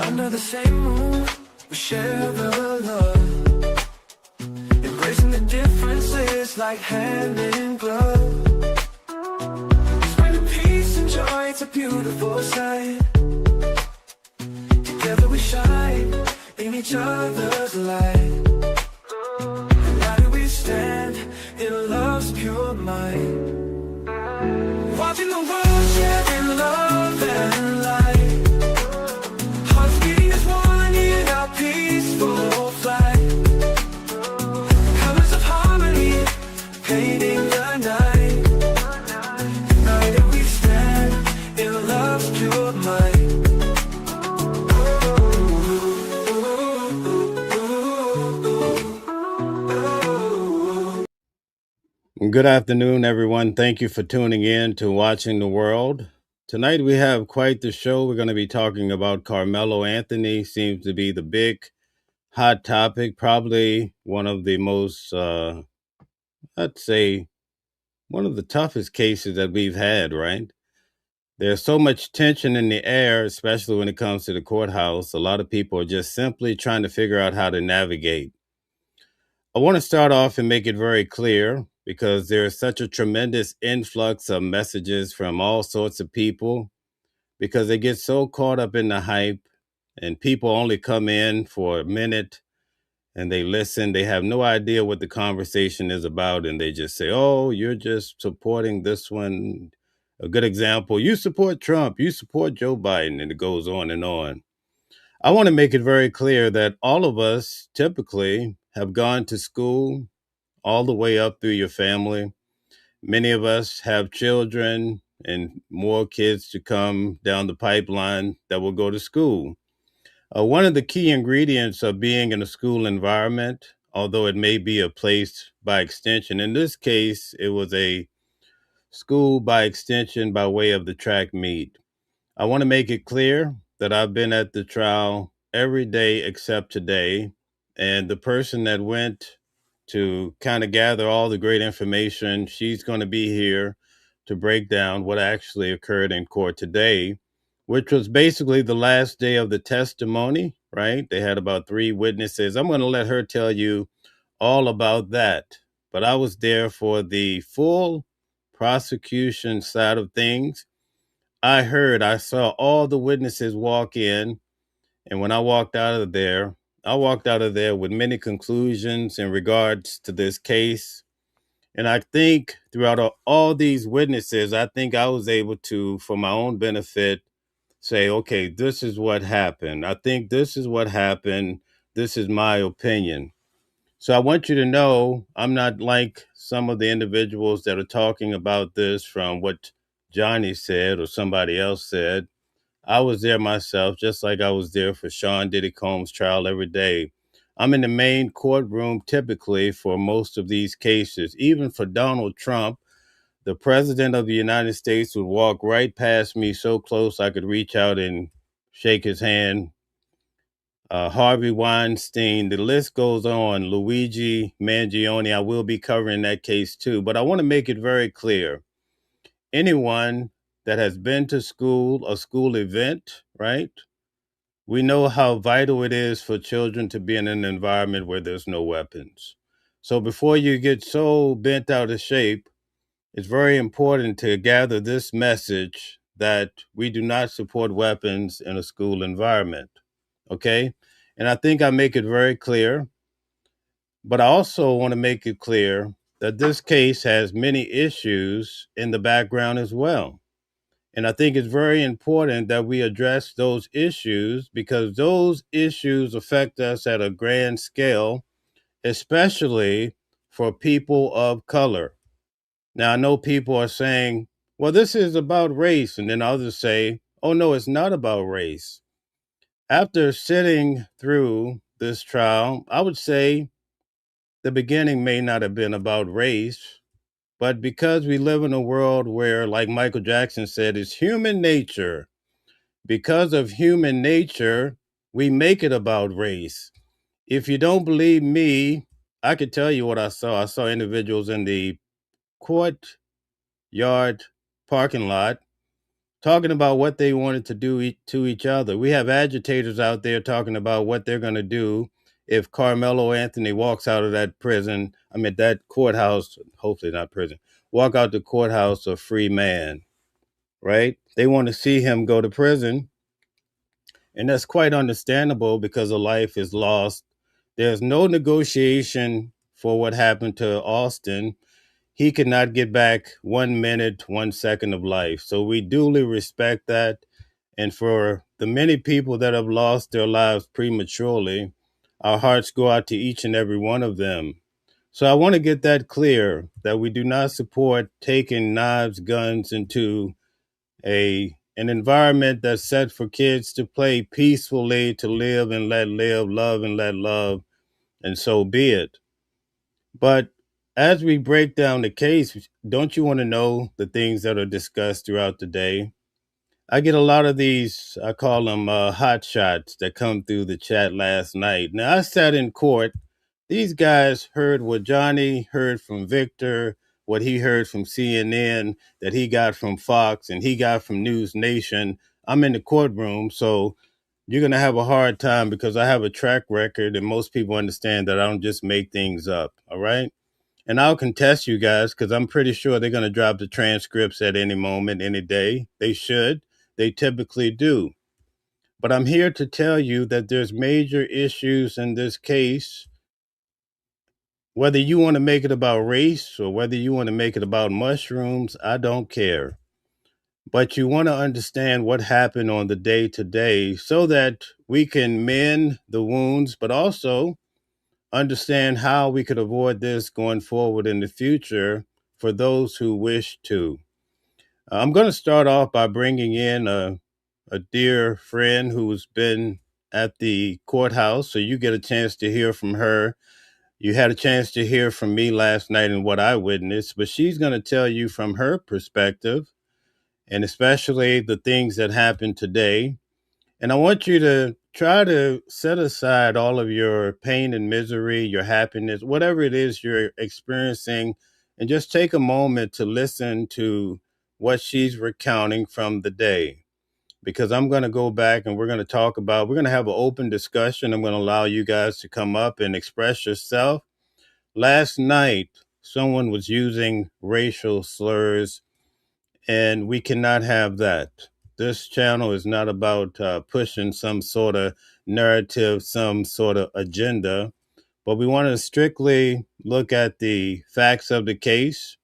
Under the same moon, we share the love, embracing the differences like hand in glove. Spreading peace and joy, it's a beautiful sight. Together we shine in each other's light. United we stand in love's pure might. Watching the world share in love and light. Hearts beating as one in our peaceful flight. Colors of harmony, painting the night. United we stand in love's pure might. Good afternoon, everyone. Thank you for tuning in to Watching the World. Tonight we have quite the show. We're going to be talking about Carmelo Anthony. Seems to be the big hot topic, probably one of the most, I'd say, one of the toughest cases that we've had, right? There's so much tension in the air, especially when it comes to the courthouse. A lot of people are just simply trying to figure out how to navigate. I want to start off and make it very clear because there's such a tremendous influx of messages from all sorts of people because they get so caught up in the hype and people only come in for a minute and they listen. They have no idea what the conversation is about and they just say, oh, you're just supporting this one. A good example, you support Trump, you support Joe Biden, and it goes on and on. I want to make it very clear that all of us typically have gone to school all the way up through your family. Many of us have children and more kids to come down the pipeline that will go to school. One of the key ingredients of being in a school environment, although it may be a place by extension, in this case, it was a school by extension by way of the track meet. I want to make it clear that I've been at the trial every day except today. And the person that went to kind of gather all the great information, she's going to be here to break down what actually occurred in court today, which was basically the last day of the testimony, right? They had about 3 witnesses. I'm going to let her tell you all about that. But I was there for the full prosecution side of things. I saw all the witnesses walk in. And when I walked out of there with many conclusions in regards to this case. And I think throughout all these witnesses, I think I was able to, for my own benefit, say, okay, this is what happened. I think this is what happened. This is my opinion. So I want you to know I'm not like some of the individuals that are talking about this from what Johnny said or somebody else said. I was there myself, just like I was there for Sean Diddy Combs' trial every day. I'm in the main courtroom typically for most of these cases. Even for Donald Trump, the president of the United States would walk right past me so close I could reach out and shake his hand. Harvey Weinstein, the list goes on. Luigi Mangione, I will be covering that case too. But I want to make it very clear. Anyone that has been to school, a school event, right? We know how vital it is for children to be in an environment where there's no weapons. So before you get so bent out of shape, it's very important to gather this message that we do not support weapons in a school environment. Okay? And I think I make it very clear. But I also want to make it clear that this case has many issues in the background as well. And I think it's very important that we address those issues because those issues affect us at a grand scale, especially for people of color. Now, I know people are saying, well, this is about race. And then others say, oh, no, it's not about race. After sitting through this trial, I would say the beginning may not have been about race. But because we live in a world where, like Michael Jackson said, it's human nature. Because of human nature, we make it about race. If you don't believe me, I could tell you what I saw. I saw individuals in the courtyard parking lot talking about what they wanted to do to each other. We have agitators out there talking about what they're going to do if Carmelo Anthony walks out of that prison. I mean, that courthouse, hopefully not prison, walk out the courthouse a free man, right? They want to see him go to prison. And that's quite understandable because a life is lost. There's no negotiation for what happened to Austin. He could not get back 1 minute, 1 second of life. So we duly respect that. And for the many people that have lost their lives prematurely, our hearts go out to each and every one of them. So I want to get that clear that we do not support taking knives, guns into an environment that's set for kids to play peacefully, to live and let live, love and let love, and so be it. But as we break down the case, don't you want to know the things that are discussed throughout the day? I get a lot of these, I call them hot shots that come through the chat last night. Now, I sat in court. These guys heard what Johnny heard from Victor, what he heard from CNN, that he got from Fox, and he got from News Nation. I'm in the courtroom, so you're going to have a hard time because I have a track record, and most people understand that I don't just make things up, all right? And I'll contest you guys because I'm pretty sure they're going to drop the transcripts at any moment, any day. They should. They typically do. But I'm here to tell you that there's major issues in this case. Whether you want to make it about race or whether you want to make it about mushrooms, I don't care. But you want to understand what happened on the day to day so that we can mend the wounds, but also understand how we could avoid this going forward in the future for those who wish to. I'm going to start off by bringing in a dear friend who's been at the courthouse, so you get a chance to hear from her. You had a chance to hear from me last night and what I witnessed, but she's going to tell you from her perspective, and especially the things that happened today. And I want you to try to set aside all of your pain and misery, your happiness, whatever it is you're experiencing, and just take a moment to listen to what she's recounting from the day. Because I'm going to go back and we're going to talk about, we're going to have an open discussion. I'm going to allow you guys to come up and express yourself. Last night, someone was using racial slurs, and we cannot have that. This channel is not about pushing some sort of narrative, some sort of agenda, but we want to strictly look at the facts of the case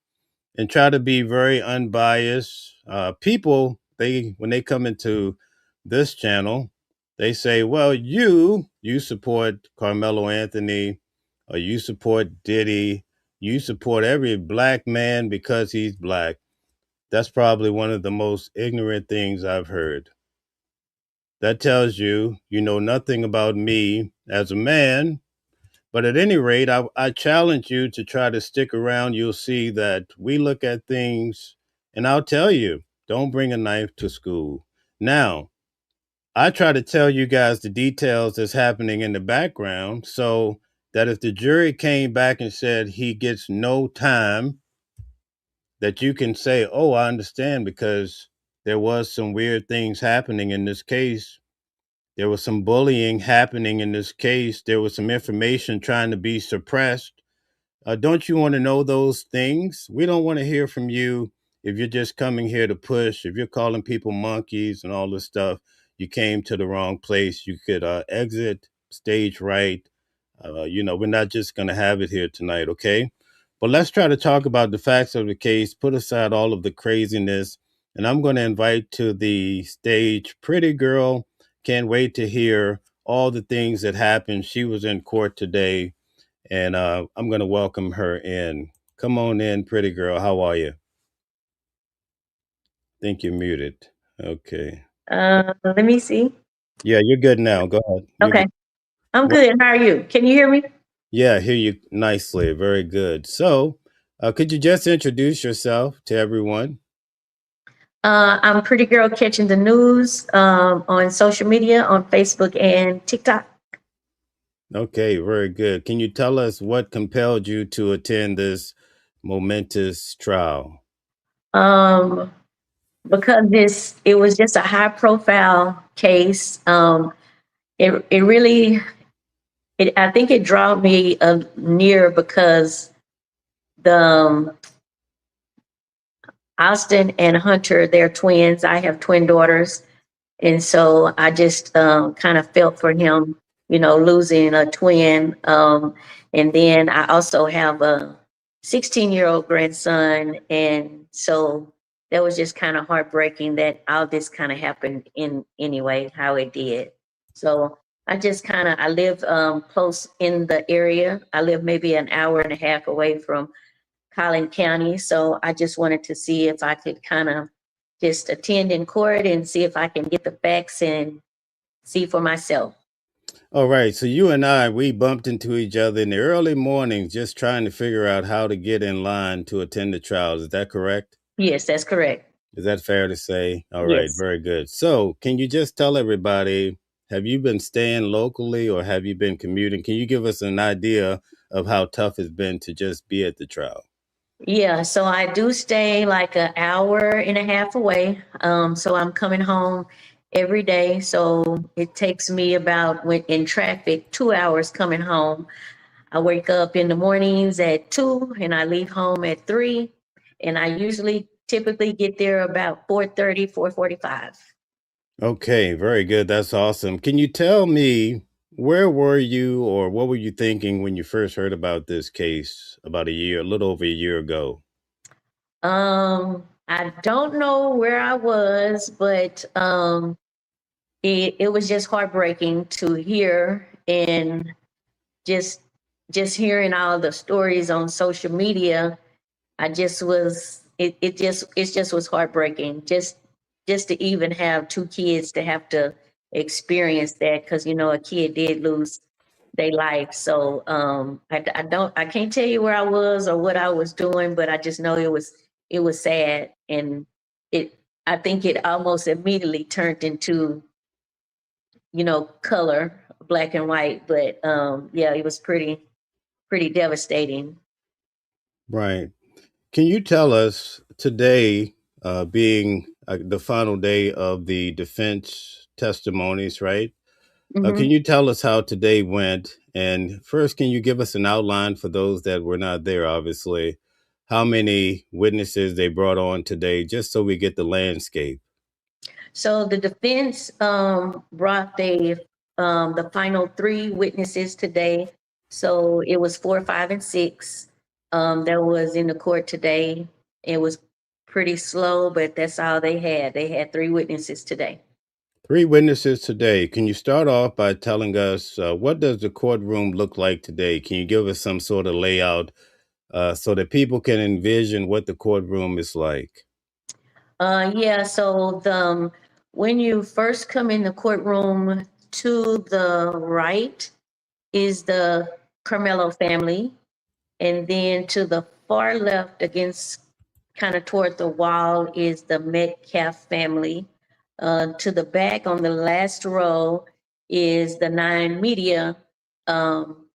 and try to be very unbiased. People, they when they come into this channel, they say, "Well, you support Carmelo Anthony, or you support Diddy, you support every black man because he's black." That's probably one of the most ignorant things I've heard. That tells you you know nothing about me as a man. But at any rate, I challenge you to try to stick around. You'll see that we look at things, and I'll tell you, don't bring a knife to school. Now, I try to tell you guys the details that's happening in the background so that if the jury came back and said he gets no time, that you can say, oh, I understand because there was some weird things happening in this case. There was some bullying happening in this case. There was some information trying to be suppressed. Don't you want to know those things? We don't want to hear from you if you're just coming here to push. If you're calling people monkeys and all this stuff, you came to the wrong place. You could exit stage right. We're not just going to have it here tonight, okay? But let's try to talk about the facts of the case, put aside all of the craziness, and I'm going to invite to the stage Pretti Gurl. Can't wait to hear all the things that happened. She was in court today, and I'm going to welcome her in. Come on in, Pretti Gurl. How are you? Think you're muted. Okay. Let me see. Yeah, you're good now. Go ahead. Okay. I'm Well, good. How are you? Can you hear me? yeah, I hear you nicely. Very good. So, could you just introduce yourself to everyone? I'm Pretty Girl Catching the News on social media, on Facebook and TikTok. Okay, very good. Can you tell us what compelled you to attend this momentous trial? Because it was just a high profile case. It really, I think it drew me near because the Austin and Hunter, they're twins. I have twin daughters. And so I just kind of felt for him, losing a twin. And then I also have a 16-year-old grandson. And so that was just kind of heartbreaking that all this kind of happened in anyway, how it did. So I live close in the area. I live maybe an hour and a half away from Collin County. So I just wanted to see if I could kind of just attend in court and see if I can get the facts and see for myself. All right. So you and I, we bumped into each other in the early mornings just trying to figure out how to get in line to attend the trials. Is that correct? Yes, that's correct. Is that fair to say? All right. Yes. Very good. So can you just tell everybody, have you been staying locally or have you been commuting? Can you give us an idea of how tough it's been to just be at the trial? Yeah, so I do stay like an hour and a half away. So I'm coming home every day. So it takes me about, when in traffic, 2 hours coming home. I wake up in the mornings at 2 and I leave home at 3. And I usually typically get there about 4:30, 4:45. Okay, very good. That's awesome. Can you tell me where were you or what were you thinking when you first heard about this case about a little over a year ago? I don't know where I was, but it was just heartbreaking to hear, and just just hearing all the stories on social media. I just was it just was heartbreaking, just to even have two kids to have to experience that, because a kid did lose their life. So I can't tell you where I was or what I was doing, but I just know it was sad. And it I think it almost immediately turned into color, black and white. But yeah, it was pretty devastating. Right. Can you tell us today, being the final day of the defense testimonies, right? Can Hmm. you tell us how today went? And first, can you give us an outline for those that were not there, obviously, how many witnesses they brought on today, just so we get the landscape? So the defense brought the final three witnesses today. So it was 4, 5, and 6 that was in the court today. It was pretty slow, but that's all they had. They had three witnesses today. Three witnesses today. Can you start off by telling us what does the courtroom look like today? Can you give us some sort of layout so that people can envision what the courtroom is like? Yeah. So when you first come in the courtroom, to the right is the Carmelo family. And then to the far left, against kind of toward the wall, is the Metcalf family. To the back on the last row is the Nine Media, um,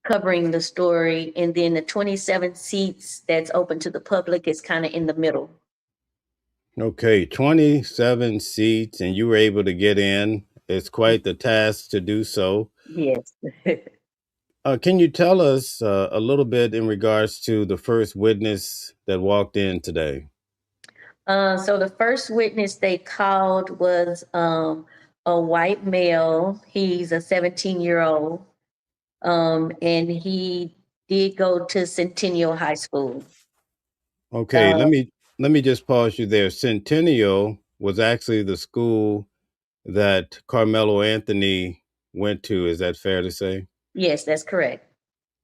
covering the story. And then the 27 seats that's open to the public is kind of in the middle. Okay, 27 seats, and you were able to get in. It's quite the task to do so. Yes. Can you tell us a little bit in regards to the first witness that walked in today? So the first witness they called was a white male. He's a 17-year-old. And he did go to Centennial High School. Okay, Uh, let me just pause you there. Centennial was actually the school that Carmelo Anthony went to. Is that fair to say? yes, that's correct.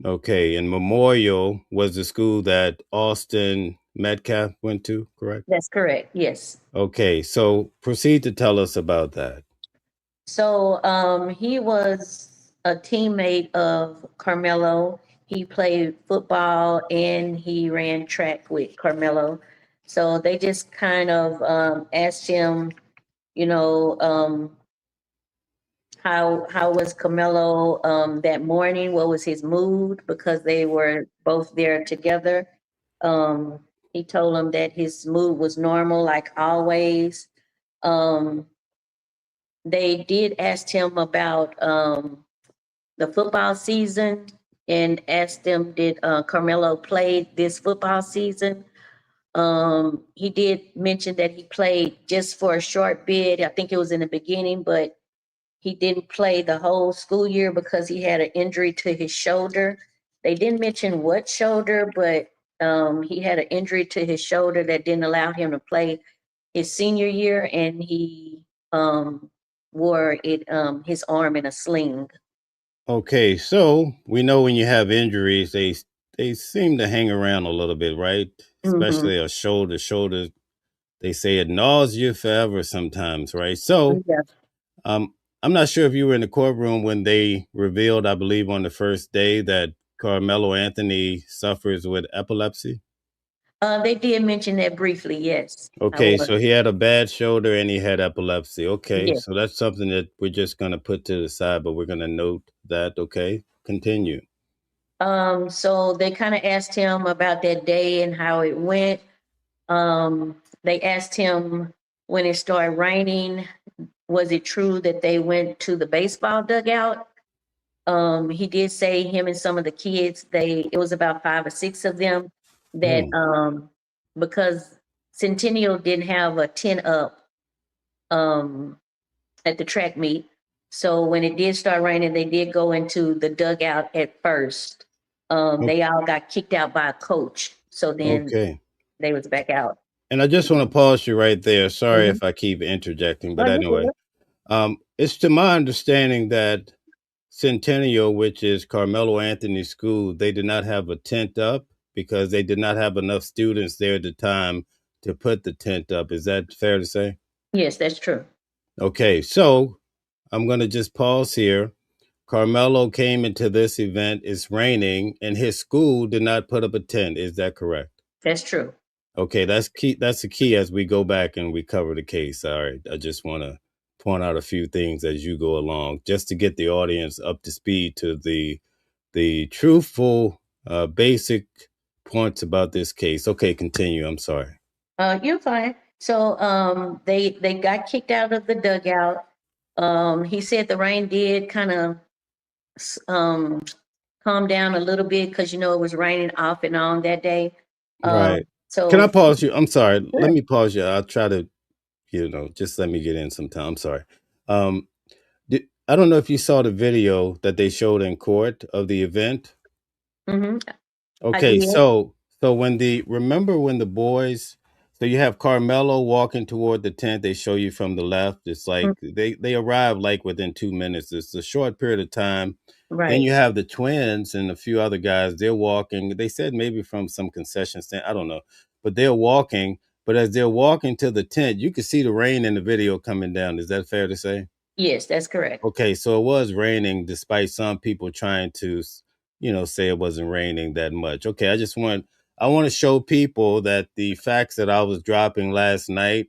Okay, and Memorial was the school that Austin Metcalf went to, correct? That's correct. Yes. Okay, so proceed to tell us about that. So he was a teammate of Carmelo. He played football and he ran track with Carmelo. So they just kind of asked him, you know, how was Carmelo that morning? What was his mood? Because they were both there together. Um, He told him that his mood was normal, like always. Um, they did ask him about the football season and asked him, did Carmelo play this football season? He did mention that he played just for a short bit. I think it was in the beginning, but he didn't play the whole school year because he had an injury to his shoulder. They didn't mention what shoulder, but he had an injury to his shoulder that didn't allow him to play his senior year, and he um, wore it his arm in a sling. Okay, so we know when you have injuries, they seem to hang around a little bit, right? Mm-hmm. Especially a shoulder. They say it gnaws you forever sometimes, right? So, Yeah. um, I'm not sure if you were in the courtroom when they revealed, I believe, on the first day that Carmelo Anthony suffers with epilepsy. They did mention that briefly. Yes, I Okay, was. so he had a bad shoulder and he had epilepsy. Okay, Yes. so that's something that we're just going to put to the side, but we're going to note that. Okay, continue. So they kind of asked him about that day and how it went. They asked him when it started raining, was it true that they went to the baseball dugout? He did say him and some of the kids, it was about 5 or 6 of them that Oh, because Centennial didn't have a tent up um at the track meet. So when it did start raining, they did go into the dugout at first. o- They all got kicked out by a coach. So then okay. they was back out. And I just want to pause you right there. Sorry Mhm. if I keep interjecting, Oh, but you anyway, good. it's to my understanding that Centennial, which is Carmelo Anthony's school, they did not have a tent up because they did not have enough students there at the time to put the tent up. Is that fair to say? Yes, that's true. Okay, so I'm going to just pause here. Carmelo came into this event, it's raining, and his school did not put up a tent. Is that correct? That's true. Okay, that's key. That's the key as we go back and we cover the case. All right. I just want to point out a few things as you go along, just to get the audience up to speed to the truthful, basic points about this case. Okay, continue. I'm sorry. You're fine. So they got kicked out of the dugout. He said the rain did kind of um calm down a little bit because it was raining off and on that day. Right. Can I So pause you? I'm sorry. Let good. me pause you. I'll try to, just let me get in some time. I'm sorry. Um, I don't know if you saw the video that they showed in court of the event. Hmm. I Okay, did. so remember when the boys, so you have Carmelo walking toward the tent, they show you from the left. It's Mm. like they arrive like within 2 minutes. It's a short period of time. Then Right. you have the twins and a few other guys. They're walking. They said maybe from some concession stand. I don't know, but they're walking. But as they're walking to the tent, you can see the rain in the video coming down. Is that fair to say? Yes, that's correct. Okay, so it was raining despite some people trying to, say it wasn't raining that much. Okay, I want to show people that the facts that I was dropping last night,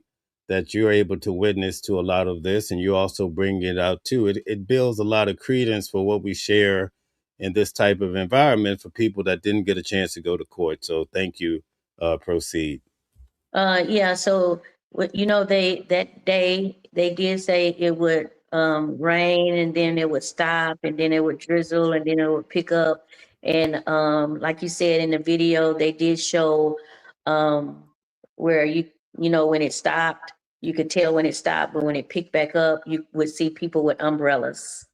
that you're able to witness to a lot of this, and you also bring it out too. It builds a lot of credence for what we share in this type of environment for people that didn't get a chance to go to court. So thank you. Proceed. Yeah, so they that day they did say it would rain and then it would stop and then it would drizzle and then it would pick up. And like you said in the video, they did show um where when it stopped, you could tell when it stopped, but when it picked back up, you would see people with umbrellas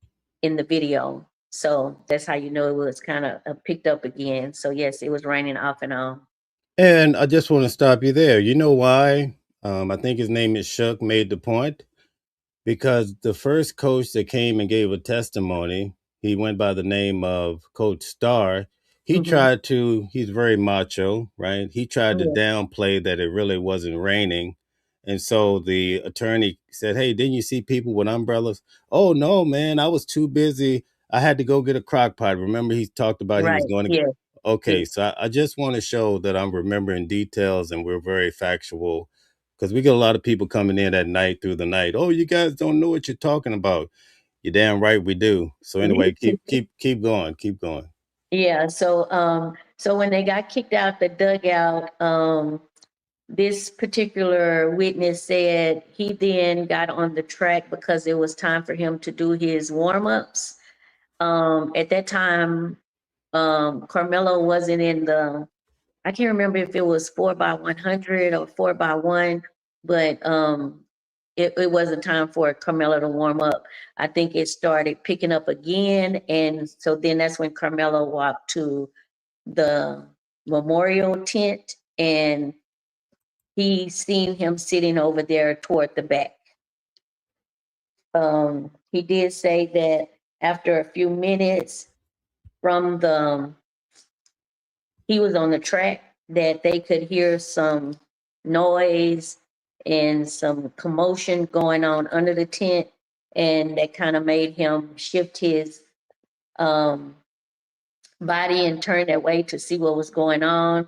in the video. So that's how you know it was kind of picked up again. So yes, it was raining off and on. And I just want to stop you there. You know why? I think his name is Shuck made the point. Because the first coach that came and gave a testimony, he went by the name of Coach Starr. Hmm. He's very macho, right? He tried to Yeah. downplay that it really wasn't raining. And so the attorney said, "Hey, didn't you see people with umbrellas?" "Oh, no, man, I was too busy. I had to go get a crock pot." Remember, he talked about he was Right. going to. Yeah. Yeah. Okay, so I just want to show that I'm remembering details and we're very factual because we get a lot of people coming in at night through the night. "Oh, you guys don't know what you're talking about." You're damn right we do. So anyway, keep going, keep going. Yeah. So So when they got kicked out the dugout, this particular witness said he then got on the track because it was time for him to do his warm-ups. At that time, Carmelo wasn't in the, I can't remember if it was 4x100 or 4x1, but it wasn't time for Carmelo to warm up. I think it started picking up again. And so then that's when Carmelo walked to the memorial tent, and he seen him sitting over there toward the back. He did say that after a few minutes from he was on the track, that they could hear some noise and some commotion going on under the tent, and that kind of made him shift his body and turn that way to see what was going on.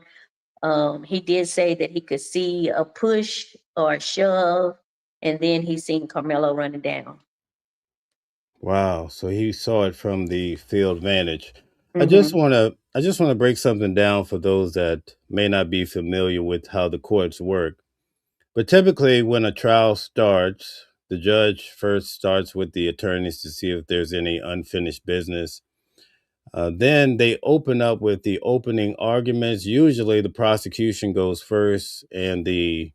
He did say that he could see a push or a shove, and then he seen Carmelo running down. Wow. So he saw it from the field vantage. I just Mm-hmm. want to break something down for those that may not be familiar with how the courts work. But typically when a trial starts, the judge first starts with the attorneys to see if there's any unfinished business. Then they open up with the opening arguments. Usually the prosecution goes first and the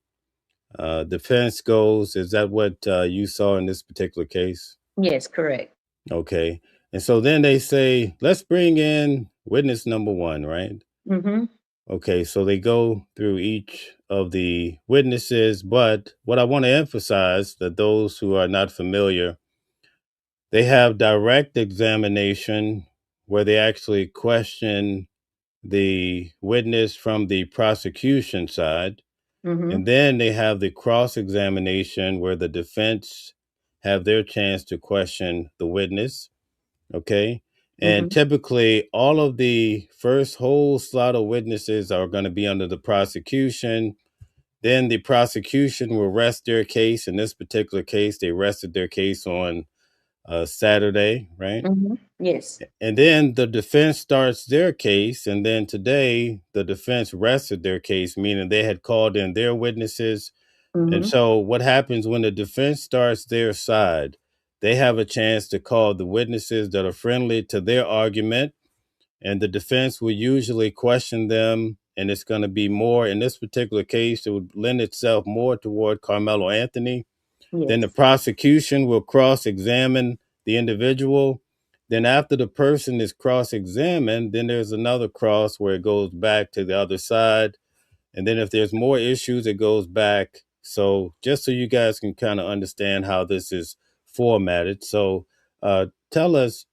defense goes. Is that what you saw in this particular case? Yes, correct. Okay. And so then they say, let's bring in witness number one, right? Mm-hmm. Okay. So they go through each of the witnesses. But what I want to emphasize that those who are not familiar, they have direct examination where they actually question the witness from the prosecution side. Mm-hmm. And then they have the cross examination where the defense have their chance to question the witness. Okay. And Mm-hmm. typically, all of the first whole slot of witnesses are going to be under the prosecution. Then the prosecution will rest their case. In this particular case, they rested their case on Saturday, right? Mm-hmm. Yes. And then the defense starts their case. And then today, the defense rested their case, meaning they had called in their witnesses. And Mm-hmm. so, what happens when the defense starts their side? They have a chance to call the witnesses that are friendly to their argument, and the defense will usually question them. And it's going to be more, in this particular case, it would lend itself more toward Carmelo Anthony. Then the Yes. prosecution will cross examine the individual. Then, after the person is cross examined, then there's another cross where it goes back to the other side. And then if there's more issues, it goes back. So just so you guys can kind of understand how this is formatted. So tell us,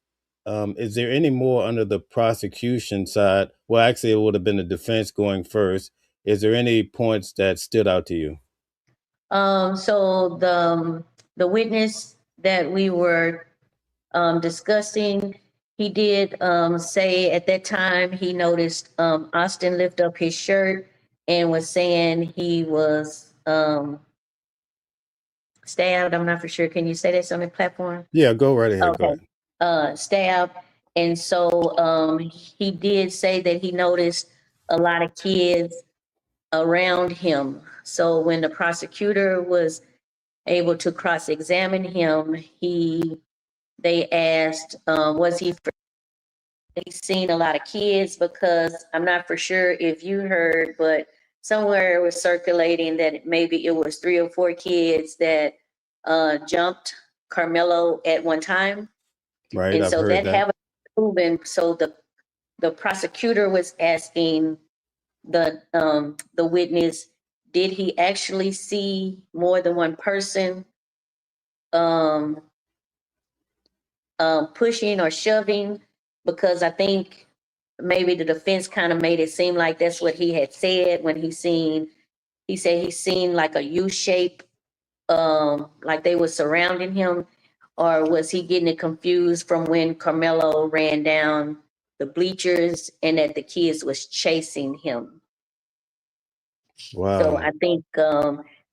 is there any more under the prosecution side? Well, actually, it would have been the defense going first. Is there any points that stood out to you? So the witness that we were discussing, he did say at that time he noticed Austin lift up his shirt and was saying he was stabbed. I'm not for sure. Can you say this on the platform? Yeah, go right ahead. Go Okay. ahead. Stabbed. And so he did say that he noticed a lot of kids around him. So when the prosecutor was able to cross-examine him, they asked, was he seen a lot of kids? Because I'm not for sure if you heard, but somewhere it was circulating that maybe it was 3 or 4 kids that jumped Carmelo at one time. Right. And I've so heard that that. haven't proven. So the prosecutor was asking the witness, did he actually see more than one person um, pushing or shoving? Because I think maybe the defense kind of made it seem like that's what he had said when he said he seen like a U shape, like they were surrounding him, or was he getting it confused from when Carmelo ran down the bleachers and that the kids was chasing him? So Wow. I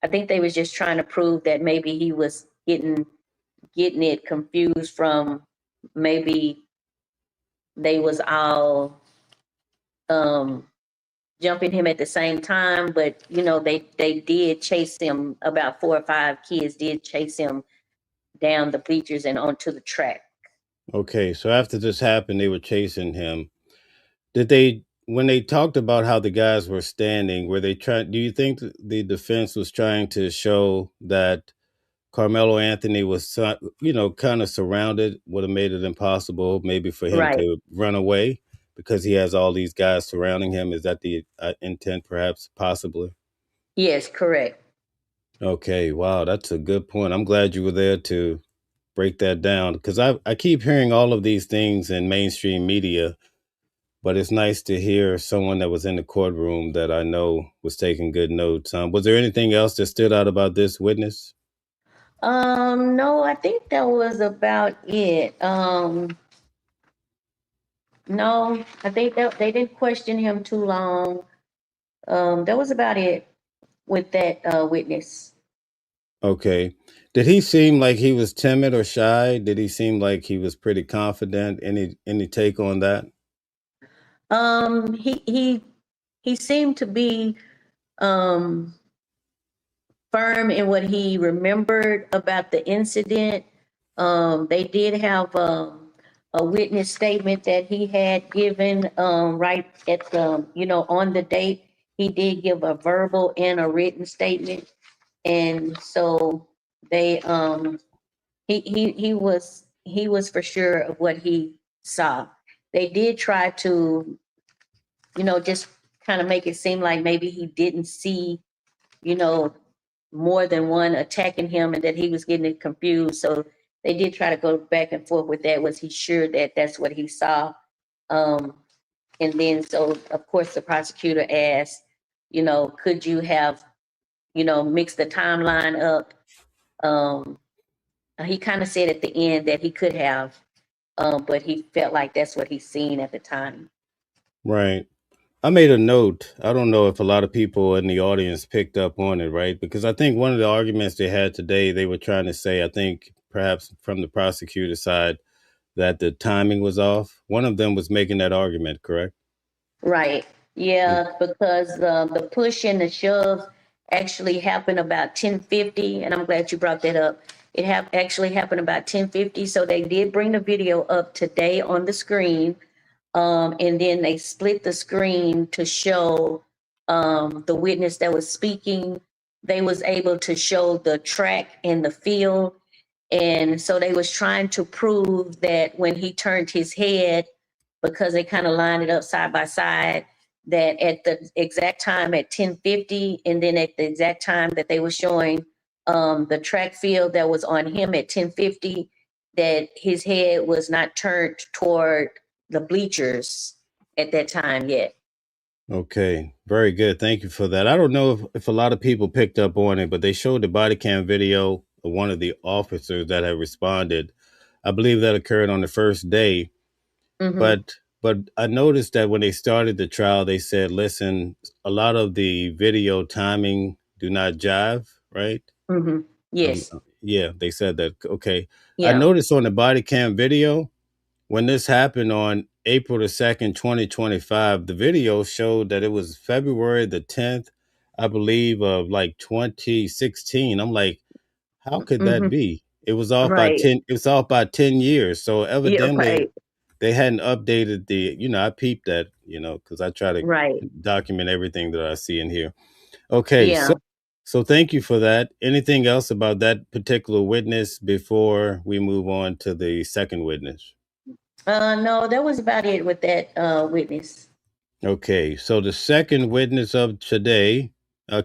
think they was just trying to prove that maybe he was getting it confused from maybe they was all jumping him at the same time, but they did chase him. About 4 or 5 kids did chase him down the bleachers and onto the track. Okay, so after this happened, they were chasing him. Did they, when they talked about how the guys were standing, were they trying, do you think the defense was trying to show that Carmelo Anthony was, kind of surrounded, would have made it impossible maybe for him Right. to run away because he has all these guys surrounding him? Is that the intent, perhaps, possibly? Yes, correct. Okay, wow, that's a good point. I'm glad you were there to break that down because I keep hearing all of these things in mainstream media, but it's nice to hear someone that was in the courtroom that I know was taking good notes. Was there anything else that stood out about this witness? No, I think that was about it. No, I think that they didn't question him too long. That was about it with that witness. Okay. Did he seem like he was timid or shy? Did he seem like he was pretty confident? Any take on that? He seemed to be um firm in what he remembered about the incident. They did have a witness statement that he had given right at the, on the date. He did give a verbal and a written statement. And so they he was for sure of what he saw. They did try to, just kind of make it seem like maybe he didn't see, you know, more than one attacking him and that he was getting it confused. So they did try to go back and forth with that. Was he sure that that's what he saw? Um, and then, so of course, the prosecutor asked, could you have, mixed the timeline up? Um, he kind of said at the end that he could have, but he felt like that's what he's seen at the time. Right. I made a note. I don't know if a lot of people in the audience picked up on it, right? Because I think one of the arguments they had today, they were trying to say, I think perhaps from the prosecutor side, that the timing was off. One of them was making that argument, correct? Right. Yeah, because the push and the shove actually happened about 10:50, and I'm glad you brought that up. It actually happened about 10:50, so they did bring the video up today on the screen, and then they split the screen to show the witness that was speaking. They was able to show the track and the field, and so they was trying to prove that when he turned his head, because they kind of lined it up side by side, that at the exact time at 10:50, and then at the exact time that they were showing the track field that was on him at 10:50, that his head was not turned toward the bleachers at that time yet. Okay, very good. Thank you for that. I don't know if a lot of people picked up on it, but they showed the body cam video of one of the officers that had responded. I believe that occurred on the first day. Mm-hmm. But I noticed that when they started the trial, they said, listen, a lot of the video timing do not jive, right? Mm-hmm. Yes. Yeah, they said that. Okay. I Yeah. noticed on the body cam video, when this happened on April the 2nd, 2025, the video showed that it was February the 10th, I believe, of like 2016. I'm like, how could that Mm-hmm. be? It was off by Right. 10, it was off by 10 years. So Yeah. evidently Right. they hadn't updated I peeped that, because I try to Right. document everything that I see in here. Okay, Yeah. so thank you for that. Anything else about that particular witness before we move on to the second witness? No, that was about it with that witness. Okay, so the second witness of today,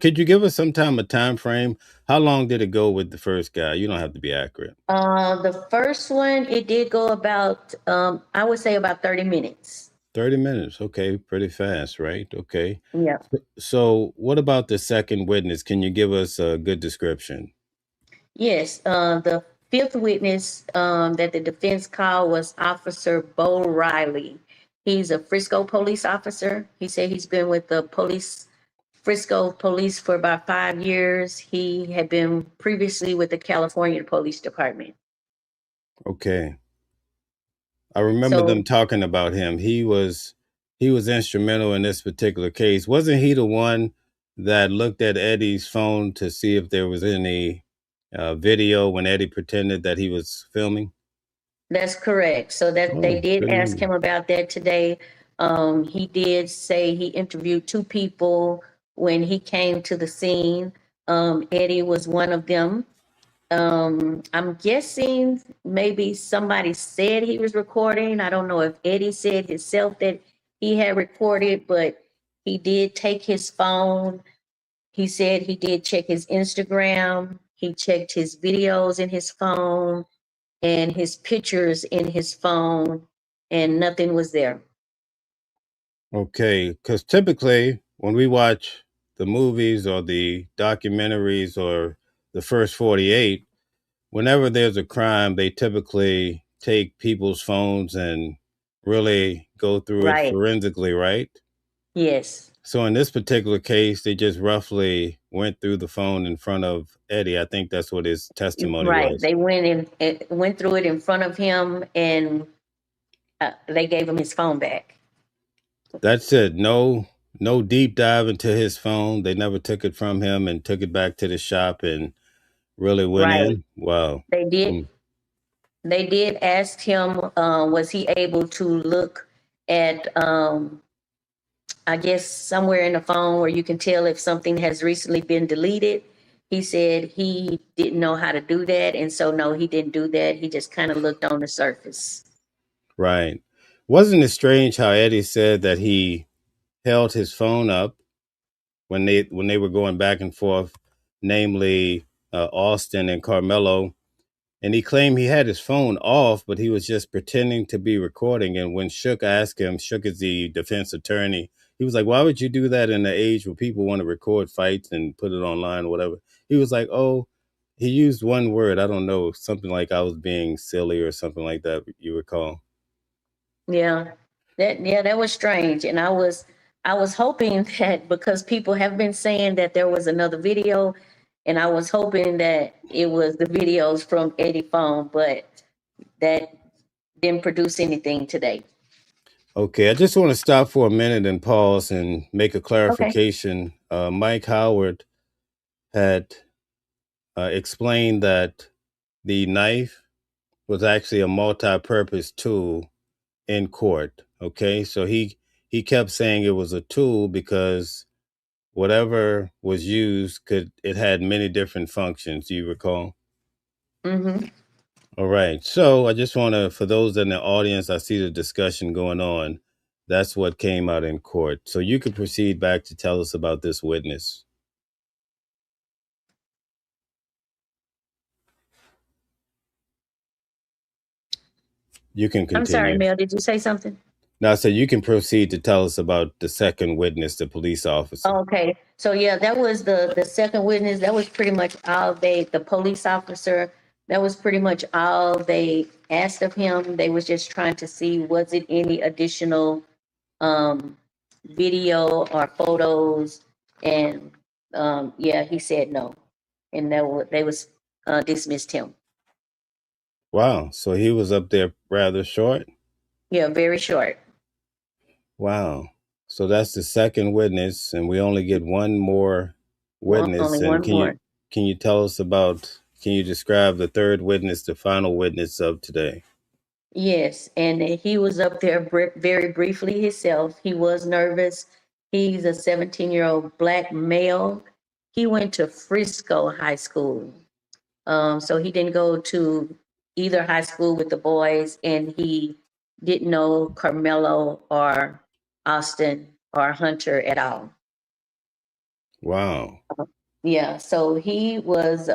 could you give us a time frame? How long did it go with the first guy? You don't have to be accurate. The first one, it did go about, I would say about 30 minutes. 30 minutes. Okay, pretty fast, right? Okay. Yeah. So what about the second witness? Can you give us a good description? Yes. The fifth witness that the defense called was Officer Bo Riley. He's a Frisco police officer. He said he's been with the Frisco police for about 5 years. He had been previously with the California Police Department. Okay. I remember them So, talking about him. He was he was instrumental in this particular case. Wasn't he the one that looked at Eddie's phone to see if there was any video when Eddie pretended that he was filming? That's correct. So that they Oh, did good ask memory. him about that today. He did say he interviewed two people when he came to the scene. Eddie was one of them. I'm guessing maybe somebody said he was recording. I don't know if Eddie said himself that he had recorded, but he did take his phone. He said he did check his Instagram. He checked his videos in his phone and his pictures in his phone, and nothing was there. Okay, because typically when we watch the movies or the documentaries or the first 48, whenever there's a crime, they typically take people's phones and really go through it Right. forensically, right? Yes. So in this particular case, they just roughly went through the phone in front of Eddie. I think that's what his testimony Right. was. They went in, went through it in front of him, and they gave him his phone back. That's it. No deep dive into his phone. They never took it from him and took it back to the shop and really went Right. in. Wow. They did. Mm. They did ask him, was he able to look at, I guess, somewhere in the phone where you can tell if something has recently been deleted. He said he didn't know how to do that. And so, no, he didn't do that. He just kind of looked on the surface. Right. Wasn't it strange how Eddie said that he held his phone up when they were going back and forth, namely Austin and Carmelo, and he claimed he had his phone off, but he was just pretending to be recording. And when Shook asked him, Shook is the defense attorney, he was like, "Why would you do that in the age where people want to record fights and put it online or whatever?" He was like, "Oh." He used one word, I don't know, something like I was being silly or something like that, you recall? Yeah. That was strange. And I was hoping that, because people have been saying that there was another video, and I was hoping that it was the videos from Eddie phone, but that didn't produce anything today. Okay, I just want to stop for a minute and pause and make a Okay. clarification. Mike Howard had explained that the knife was actually a multi-purpose tool in court. Okay, so he kept saying it was a tool because whatever was used it had many different functions. Do you recall? Mm-hmm. All right. So I just want to, for those in the audience, I see the discussion going on. That's what came out in court. So you could proceed back to tell us about this witness. You can I'm sorry, continue. Mel, did you say something? Now, so you can proceed to tell us about the second witness, the police officer. Okay, so yeah, that was the second witness. That was pretty much all the police officer, that was pretty much all they asked of him. They was just trying to see, was it any additional um video or photos? And yeah, he said no. And they was dismissed him. Wow. So he was up there rather short. Yeah, very short. Wow. So that's the second witness, and we only get one more Only witness. And one more. can you tell us about, can you describe the third witness, the final witness of today? Yes, and he was up there very briefly himself. He was nervous. He's a 17-year-old black male. He went to Frisco High School. So he didn't go to either high school with the boys, and he didn't know Carmelo or Austin or Hunter at all. Wow. Yeah, so he was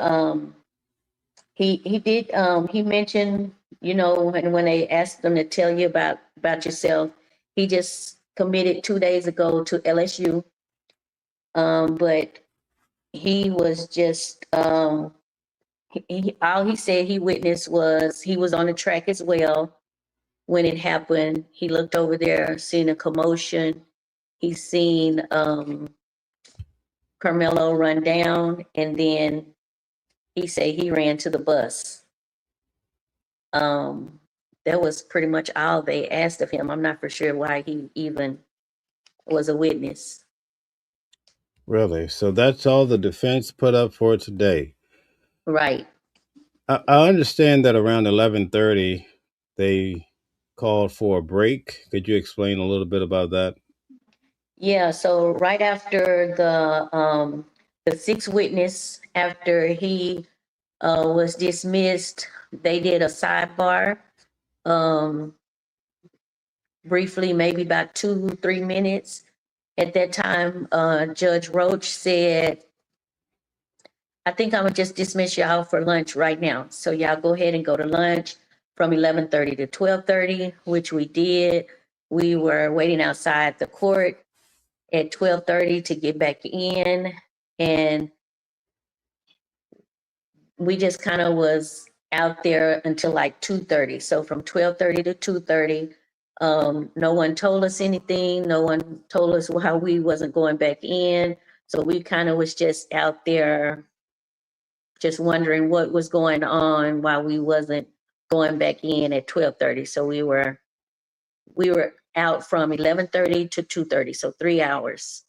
he did he mentioned, when they asked him to tell you about yourself, he just committed 2 days ago to LSU. But he was just all he said he witnessed was he was on the track as well when it happened. He looked over there, seen a commotion. He seen Carmelo run down, and then he said he ran to the bus. Um, that was pretty much all they asked of him. I'm not for sure why he even was a witness. Really? So that's all the defense put up for today. Right. I understand that around 11:30 they called for a break. Could you explain a little bit about that? Yeah, so right after the sixth witness, after he was dismissed, they did a sidebar, um, briefly, maybe about 2, 3 minutes. At that time, Judge Roach said, I think I'm gonna just dismiss y'all for lunch right now. So y'all go ahead and go to lunch from 11:30 to 12:30, which we did. We were waiting outside the court at 12:30 to get back in, and we just kind of was out there until like 2:30. So from 12:30 to 2:30, no one told us anything. No one told us how we wasn't going back in. So we kind of was just out there just wondering what was going on while we wasn't going back in at 12:30. So we were out from 11:30 to 2:30, so 3 hours.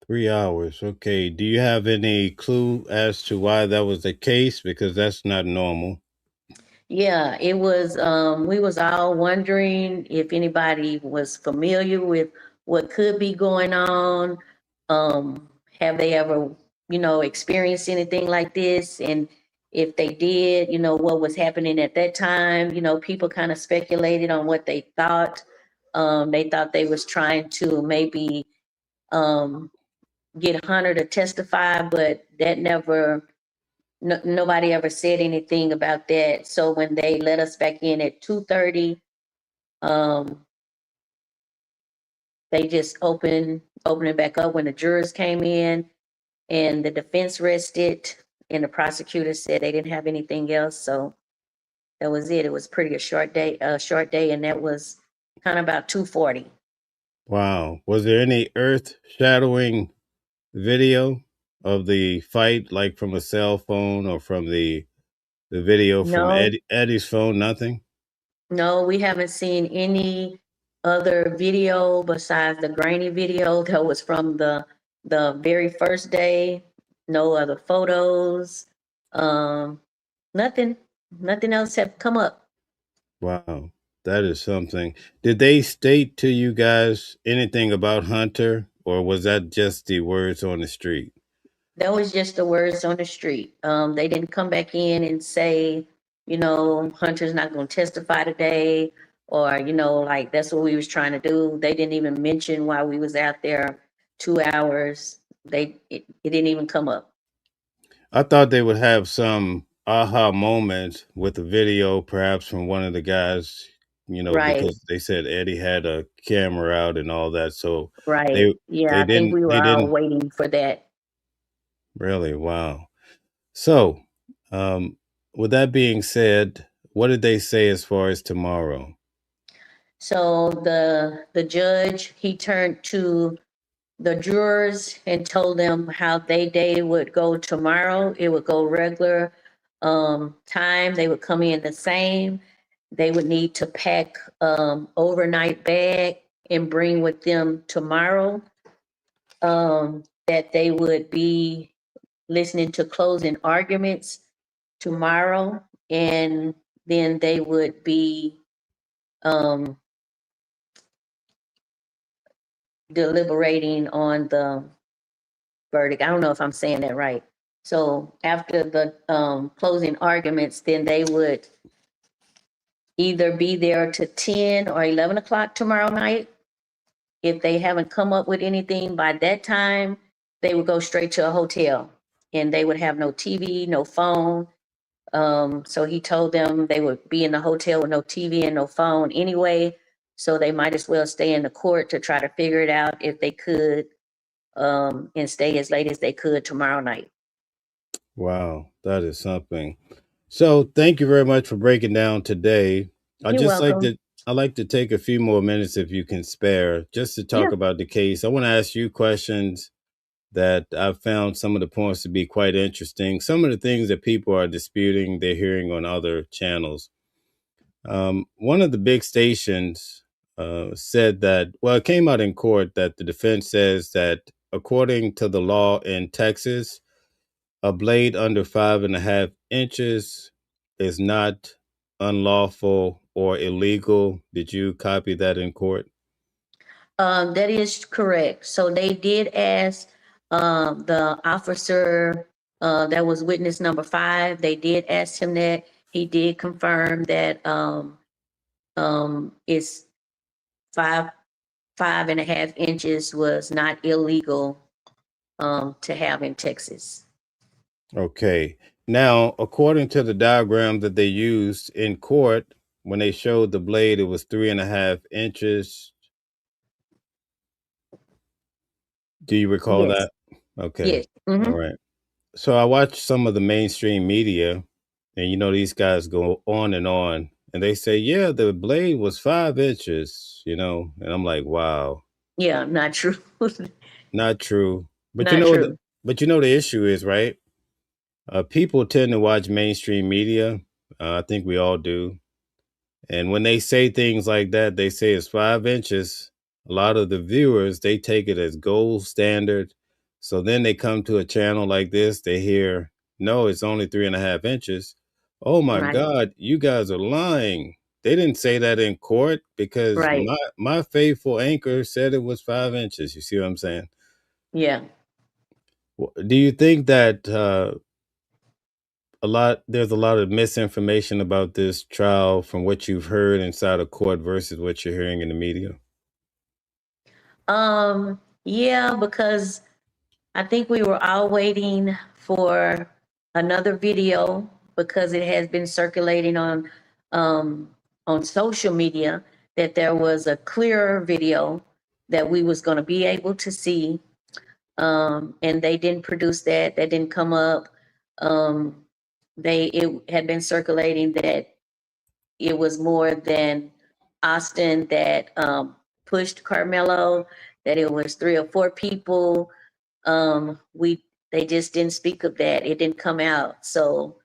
3 hours. Okay. Do you have any clue as to why that was the case? Because that's not normal. Yeah, it was, we was all wondering if anybody was familiar with what could be going on. Have they ever, experienced anything like this? And if they did, what was happening at that time? People kind of speculated on what they thought. They thought they was trying to maybe um, get Hunter to testify, but that never nobody ever said anything about that. So when they let us back in at 2:30, um, they just opened it back up when the jurors came in, and the defense rested, and the prosecutor said they didn't have anything else. So that was it. It was pretty a short day, and that was kind of about 2:40. Wow. Was there any earth shadowing video of the fight, like from a cell phone or from the video from No, Eddie's phone? Nothing. no, we haven't seen any other video besides the grainy video that was from the very first day. No other photos. Um, nothing, nothing else have come up. Wow, that is something. Did they state to you guys anything about Hunter, or was that just the words on the street? That was just the words on the street. They didn't come back in and say, Hunter's not going to testify today, or like that's what we was trying to do. They didn't even mention why we was out there 2 hours. It didn't even come up. I thought they would have some aha moment with a video, perhaps from one of the guys, Right, because they said Eddie had a camera out and all that. So right. they Yeah, they I think didn't we were they all didn't waiting for that. really. Wow. So, um, with that being said, what did they say as far as tomorrow? So the judge, he turned to the jurors and told them how they day would go tomorrow. It would go regular time. They would come in the same. They would need to pack overnight bag and bring with them tomorrow. That they would be listening to closing arguments tomorrow, and then they would be um, deliberating on the verdict. I don't know if I'm saying that right. So after the closing arguments, then they would either be there to 10 or 11 o'clock tomorrow night. If they haven't come up with anything by that time, they would go straight to a hotel, and they would have no TV, no phone. So he told them they would be in the hotel with no TV and no phone anyway. So they might as well stay in the court to try to figure it out if they could, and stay as late as they could tomorrow night. Wow, that is something. So, thank you very much for breaking down today. I You're just like welcome. to I like to take a few more minutes if you can spare just to Yeah. talk about the case. I want to ask you questions that I've found some of the points to be quite interesting. Some of the things that people are disputing, they're hearing on other channels. One of the big stations said that, well, it came out in court that the defense says that according to the law in Texas, a blade under 5.5 inches is not unlawful or illegal. Did you copy that in court? That is correct. So they did ask the officer that was witness number 5. They did ask him that. He did confirm that it's 5.5 inches was not illegal to have in Texas. Okay. Now, according to the diagram that they used in court, when they showed the blade, it was 3.5 inches. Do you recall Yes. that? Okay. Yes. All right. So I watched some of the mainstream media, and these guys go on, and they say, yeah, the blade was 5 inches, and I'm like, wow, Yeah, not true. not true. But Not true. the issue is, right? People tend to watch mainstream media. I think we all do. And when they say things like that, they say it's 5 inches. A lot of the viewers, they take it as gold standard. So then they come to a channel like this, they hear, no, it's only 3.5 inches. Oh my Right. God, you guys are lying. They didn't say that in court because Right. my faithful anchor said it was 5 inches. You see what I'm saying? Yeah. Do you think that there's a lot of misinformation about this trial from what you've heard inside of court versus what you're hearing in the media? Yeah, because I think we were all waiting for another video because it has been circulating on social media that there was a clearer video that we was going to be able to see. And they didn't produce that. That didn't come up. It had been circulating that it was more than Austin that pushed Carmelo, that it was 3 or 4 people. They just didn't speak of that. It didn't come out. So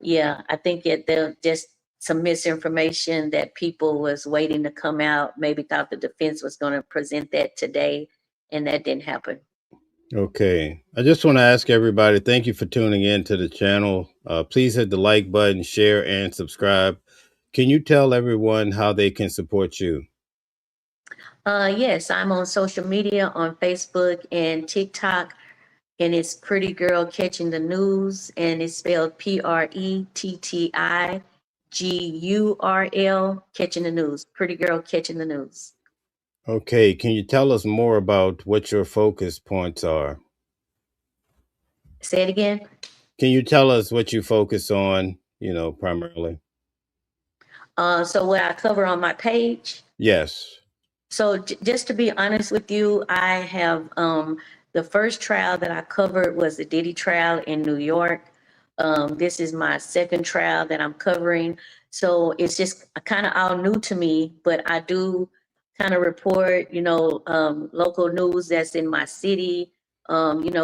yeah, I think there just some misinformation that people was waiting to come out. Maybe thought the defense was going to present that today, and that didn't happen. Okay. I just want to ask everybody, thank you for tuning in to the channel. Please hit the like button, share, and subscribe. Can you tell everyone how they can support you? Yes, I'm on social media on Facebook and TikTok, and it's Pretty Girl Catching the News, and it's spelled PrettiGurl Catching the News. Pretty Girl Catching the News. Okay. Can you tell us more about what your focus points are? Say it again. Can you tell us what you focus on, primarily? So what I cover on my page. Yes. So just to be honest with you, I have the first trial that I covered was the Diddy trial in New York. This is my second trial that I'm covering. So it's just kind of all new to me, but I do kind of report, local news that's in my city,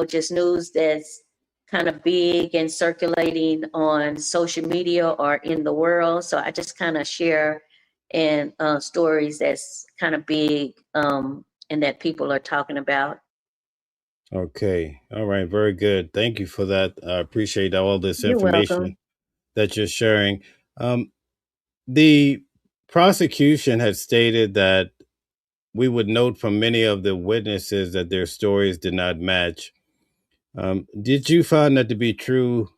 just news that's kind of big and circulating on social media or in the world. So I just kind of share and stories that's kind of big and that people are talking about. Okay. All right. Very good. Thank you for that. I appreciate all this You're welcome. information that you're sharing. Um, the prosecution had stated that we would note from many of the witnesses that their stories did not match. Did you find that to be true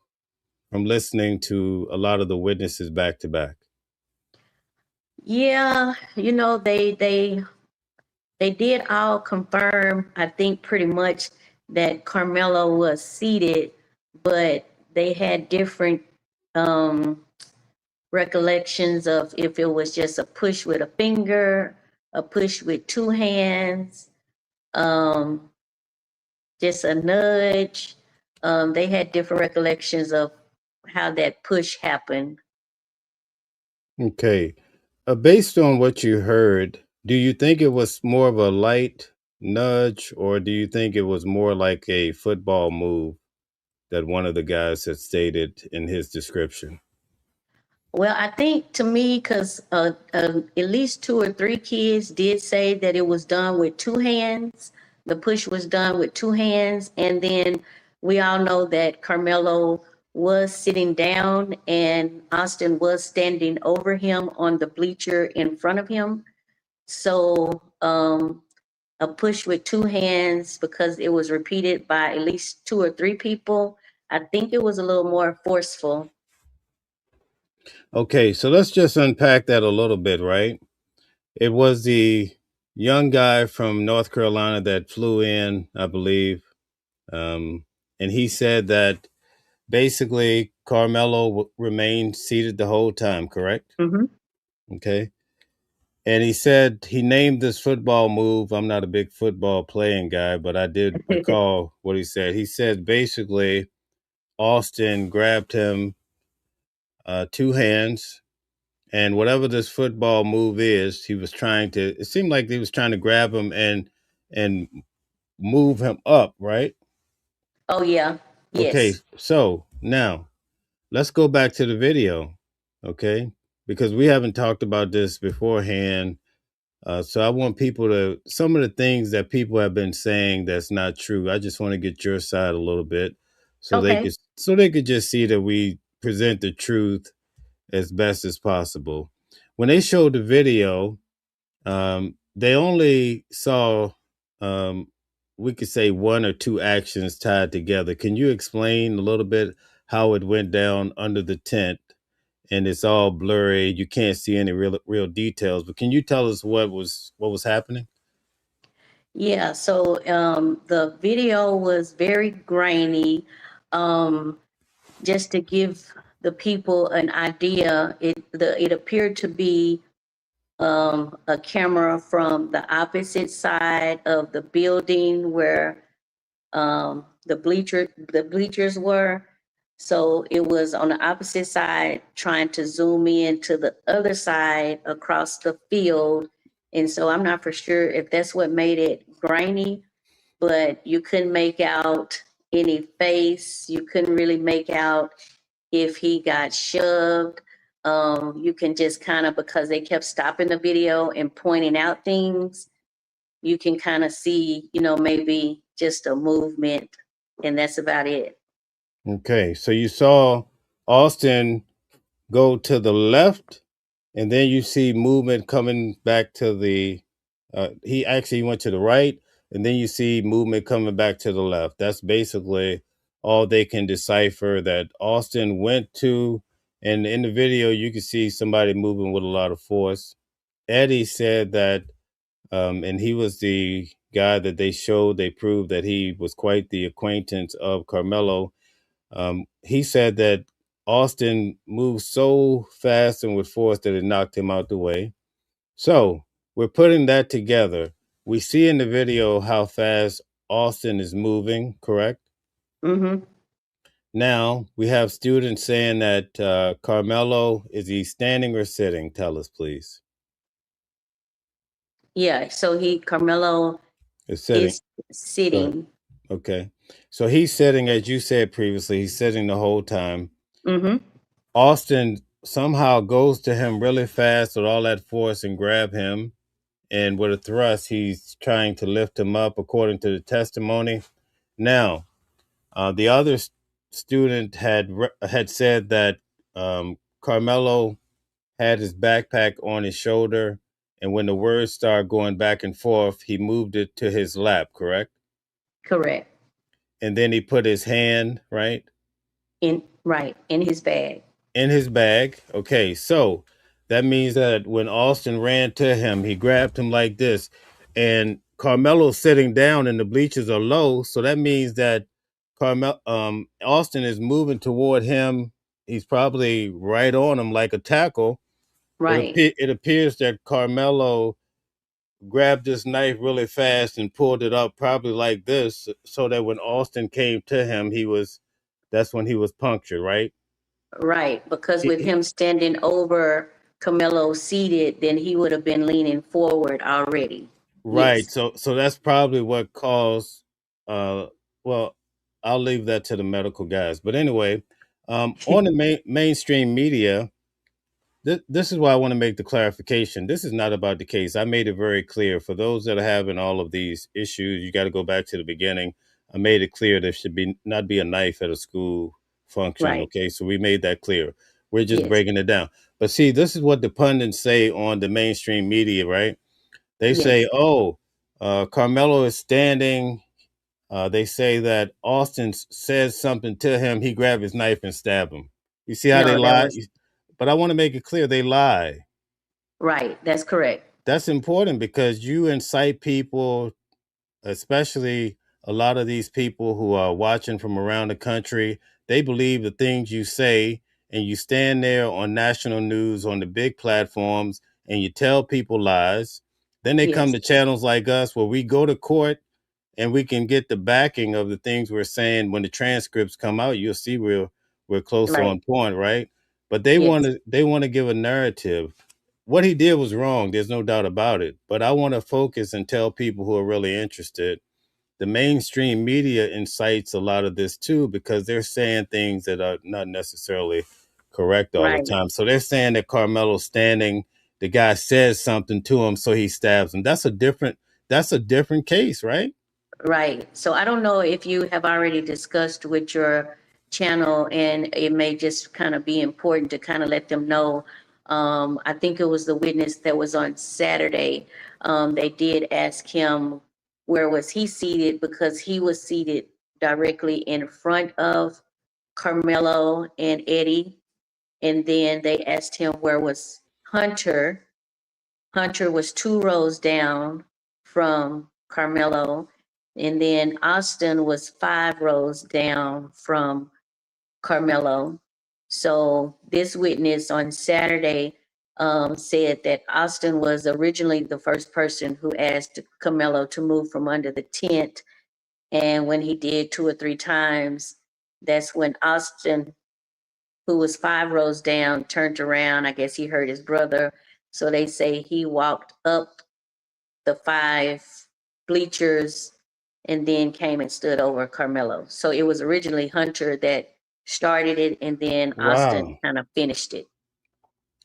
from listening to a lot of the witnesses back to back? Yeah, they did all confirm, I think pretty much that Carmelo was seated, but they had different recollections of if it was just a push with a finger, a push with 2 hands, um, just a nudge. They had different recollections of how that push happened. Okay. Based on what you heard, do you think it was more of a light nudge, or do you think it was more like a football move that one of the guys had stated in his description? Well, I think to me, because at least two or three kids did say that it was done with two hands. The push was done with two hands. And then we all know that Carmelo was sitting down and Austin was standing over him on the bleacher in front of him. So a push with two hands, because it was repeated by at least two or three people, I think it was a little more forceful. Okay, so let's just unpack that a little bit, right? It was the young guy from North Carolina that flew in, I believe, and he said that basically Carmelo remained seated the whole time, correct? Hmm. Okay. And he said he named this football move. I'm not a big football playing guy, but I did recall what he said. He said basically Austin grabbed him two hands, and whatever this football move is, he was trying to. It seemed like he was trying to grab him and move him up, right? Oh, yeah. Okay, Yes. so now let's go back to the video, okay? Because we haven't talked about this beforehand. So I want people to some of the things that people have been saying that's not true. I just want to get your side a little bit, Okay. so they could just see that we present the truth as best as possible. When they showed the video, they only saw we could say one or two actions tied together. Can you explain a little bit how it went down under the tent? And it's all blurry. You can't see any real details. But can you tell us what was happening? Yeah. So the video was very grainy. Um, just to give the people an idea, it appeared to be a camera from the opposite side of the building where the bleachers were. So it was on the opposite side, trying to zoom in to the other side across the field. And so I'm not for sure if that's what made it grainy, but you couldn't make out any face. You couldn't really make out if he got shoved. You can just kind of, because they kept stopping the video and pointing out things, you can kind of see, maybe just a movement, and that's about it. Okay, so you saw Austin go to the left, and then you see movement coming back to the. He actually went to the right, and then you see movement coming back to the left. That's basically all they can decipher that Austin went to. And in the video, you can see somebody moving with a lot of force. Eddie said that, and he was the guy that they showed. They proved that he was quite the acquaintance of Carmelo. He said that Austin moved so fast and with force that it knocked him out the way. So we're putting that together. We see in the video how fast Austin is moving, correct? Mm-hmm. Now we have students saying that Carmelo, is he standing or sitting? Tell us, please. Yeah, so Carmelo Is sitting. is Go ahead. sitting. Okay. So he's sitting, as you said previously, he's sitting the whole time. Mm-hmm. Austin somehow goes to him really fast with all that force and grab him. And with a thrust, he's trying to lift him up, according to the testimony. Now, the other student had said that Carmelo had his backpack on his shoulder, and when the words started going back and forth, he moved it to his lap, correct? Correct. And then he put his hand In his bag. in his bag. Okay, so that means that when Austin ran to him, he grabbed him like this, and Carmelo's sitting down, and the bleachers are low. So that means that Austin is moving toward him. He's probably right on him like a tackle. Right. It appears that Carmelo grabbed this knife really fast and pulled it up, probably like this, so that when Austin came to him, that's when he was punctured, right? Right. Because He- with he- him standing over Carmelo seated, then he would have been leaning forward already. Right. Yes. So that's probably what caused well, I'll leave that to the medical guys. But anyway, on the mainstream media, this is why I want to make the clarification. This is not about the case. I made it very clear for those that are having all of these issues. You got to go back to the beginning. I made it clear there should be not be a knife at a school function. Right. Okay, so we made that clear. We're just Yes. breaking it down. But see, this is what the pundits say on the mainstream media, right? They say, Yes. "Oh, Carmelo is standing." They say that Austin says something to him. He grabbed his knife and stabbed him. You see how they No, that lie? was But I want to make it clear they lie. right. That's correct. That's important because you incite people, especially a lot of these people who are watching from around the country. They believe the things you say, and you stand there on national news on the big platforms and you tell people lies. Then they come Yes. to channels like us where we go to court and we can get the backing of the things we're saying. When the transcripts come out, you'll see we're close Right. on point, right? But they want Yes. to give a narrative. What he did was wrong. There's no doubt about it. But I want to focus and tell people who are really interested. The mainstream media incites a lot of this too because they're saying things that are not necessarily correct all the Right. time. So they're saying that Carmelo's standing, the guy says something to him, so he stabs him. That's a different case, right? Right. So I don't know if you have already discussed with your channel, and it may just kind of be important to kind of let them know. I think it was the witness that was on Saturday. They did ask him where was he seated because he was seated directly in front of Carmelo and Eddie. And then they asked him where was Hunter. Hunter was 2 rows down from Carmelo. And then Austin was 5 rows down from Carmelo. So this witness on Saturday said that Austin was originally the first person who asked Carmelo to move from under the tent. And when he did 2 or 3 times, that's when Austin, who was 5 rows down, turned around. I guess he heard his brother. So they say he walked up the 5 bleachers and then came and stood over Carmelo. So it was originally Hunter that started it, and then Austin Wow. kind of finished it.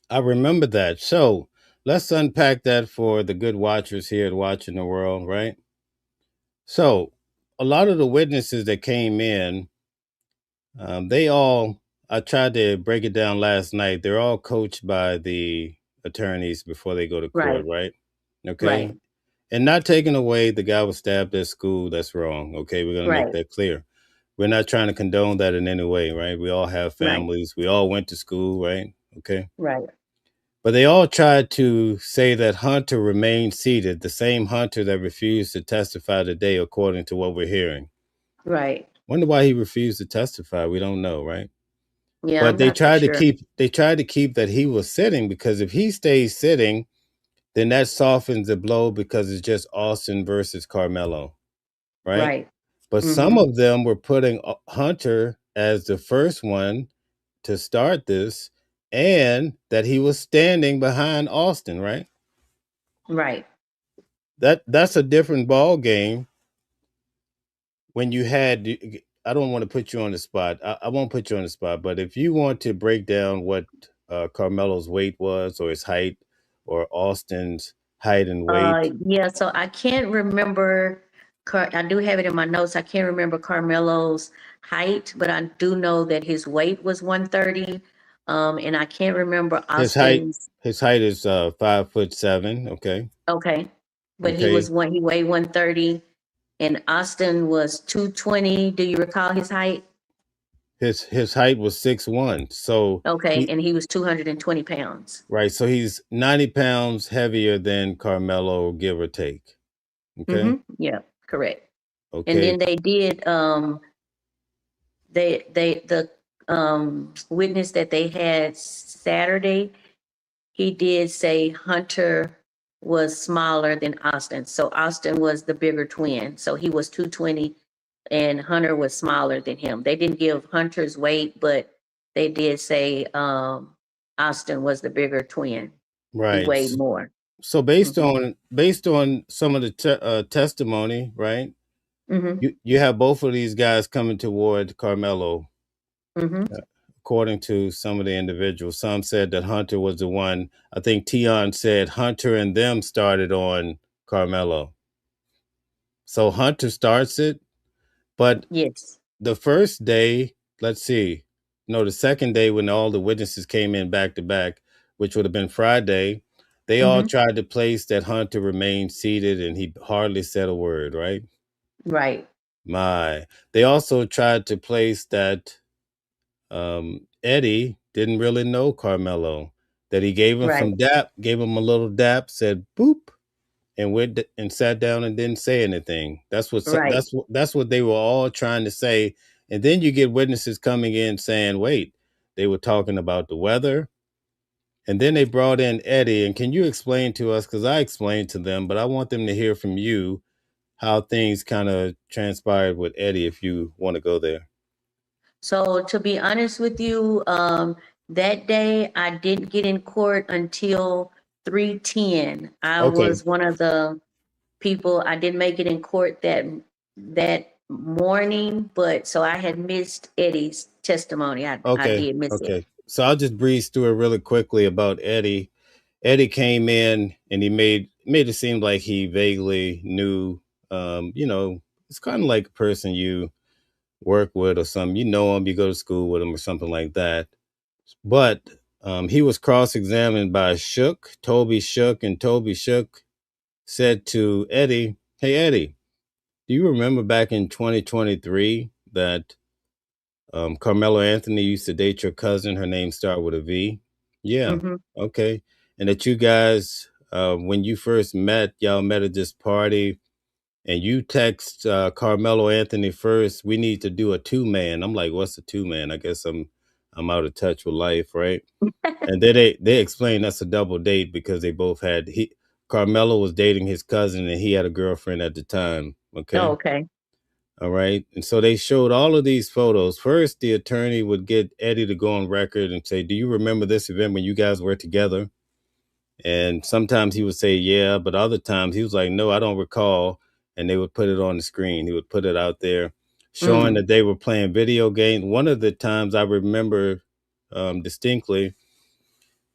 I remember that. So let's unpack that for the good watchers here at Watching the World, right? So a lot of the witnesses that came in, they all, I tried to break it down last night. They're all coached by the attorneys before they go to court, Right, right? Okay. right, And not taking away the guy was stabbed at school. That's wrong. Okay. We're going to make right, that clear. We're not trying to condone that in any way, right? We all have right, families. We all went to school, right? Okay. right, But they all tried to say that Hunter remained seated, the same Hunter that refused to testify today, according to what we're hearing. right. Wonder why he refused to testify. We don't know, right? Yeah, But I'm not for sure. they tried to keep that he was sitting because if he stays sitting, then that softens the blow because it's just Austin versus Carmelo, right? Right. But some Mm-hmm. of them were putting Hunter as the first one to start this, and that he was standing behind Austin, right? Right. That's a different ball game when you had. I don't want to put you on the spot. I won't put you on the spot, but if you want to break down what Carmelo's weight was, or his height, or Austin's height and weight, Yeah, so I can't remember. I do have it in my notes. I can't remember Carmelo's height, but I do know that his weight was 130. And I can't remember his height Austin's. his height is 5'7". Okay, Okay, but okay. he weighed 130, and Austin was 220. Do you recall his height? His height was 6'1". So Okay, he and he was 220 pounds. right. So he's 90 pounds heavier than Carmelo, give or take. Okay. Yeah, correct. And Okay. then they did the witness that they had Saturday, he did say Hunter was smaller than Austin. So Austin was the bigger twin. So he was 220 and Hunter was smaller than him. They didn't give Hunter's weight, but they did say Austin was the bigger twin. He Right. weighed more. So Hmm. based on some of the testimony, right? Hmm. You have both of these guys coming toward Carmelo. Hmm. according to some of the individuals. Some said that Hunter was the one. I think Tion said Hunter and them started on Carmelo. So Hunter starts it, but Yes. the first day, let's see, no, the second day when all the witnesses came in back to back, which would have been Friday, they all Hmm. tried to place that Hunter remained seated and he hardly said a word, right? Right. My. They also tried to place that Eddie didn't really know Carmelo, that he gave him Right. some dap, gave him a little dap, said boop, and went and sat down and didn't say anything. Right. That's what they were all trying to say. And then you get witnesses coming in saying, "Wait, they were talking about the weather." And then they brought in Eddie. And can you explain to us? Because I explained to them, but I want them to hear from you how things kind of transpired with Eddie. If you want to go there. So to be honest with you, that day I didn't get in court until 3:10. I Okay. was one of the people. I didn't make it in court that morning, but so I had missed Eddie's testimony. I Okay. did miss it. Okay. So I'll just breeze through it really quickly about Eddie. Eddie came in and he made it seem like he vaguely knew. It's kind of like a person you work with or something. You know him, you go to school with him or something like that. But he was cross-examined by Toby Shook, and Toby Shook said to Eddie, "Hey Eddie, do you remember back in 2023 that Carmelo Anthony used to date your cousin? Her name started with a V." Yeah. Hmm. Okay. And that you guys, when you first met, y'all met at this party, and you text Carmelo Anthony first. We need to do a 2-man. I'm like, what's a 2-man? I guess I'm out of touch with life, right? And then they explained that's a double date because they both had Carmelo was dating his cousin and he had a girlfriend at the time. Oh, Okay. okay. All right. And so they showed all of these photos. First, the attorney would get Eddie to go on record and say, "Do you remember this event when you guys were together?" And sometimes he would say, "Yeah," but other times he was like, "No, I don't recall." And they would put it on the screen. He would put it out there showing Mm. that they were playing video games. One of the times I remember distinctly,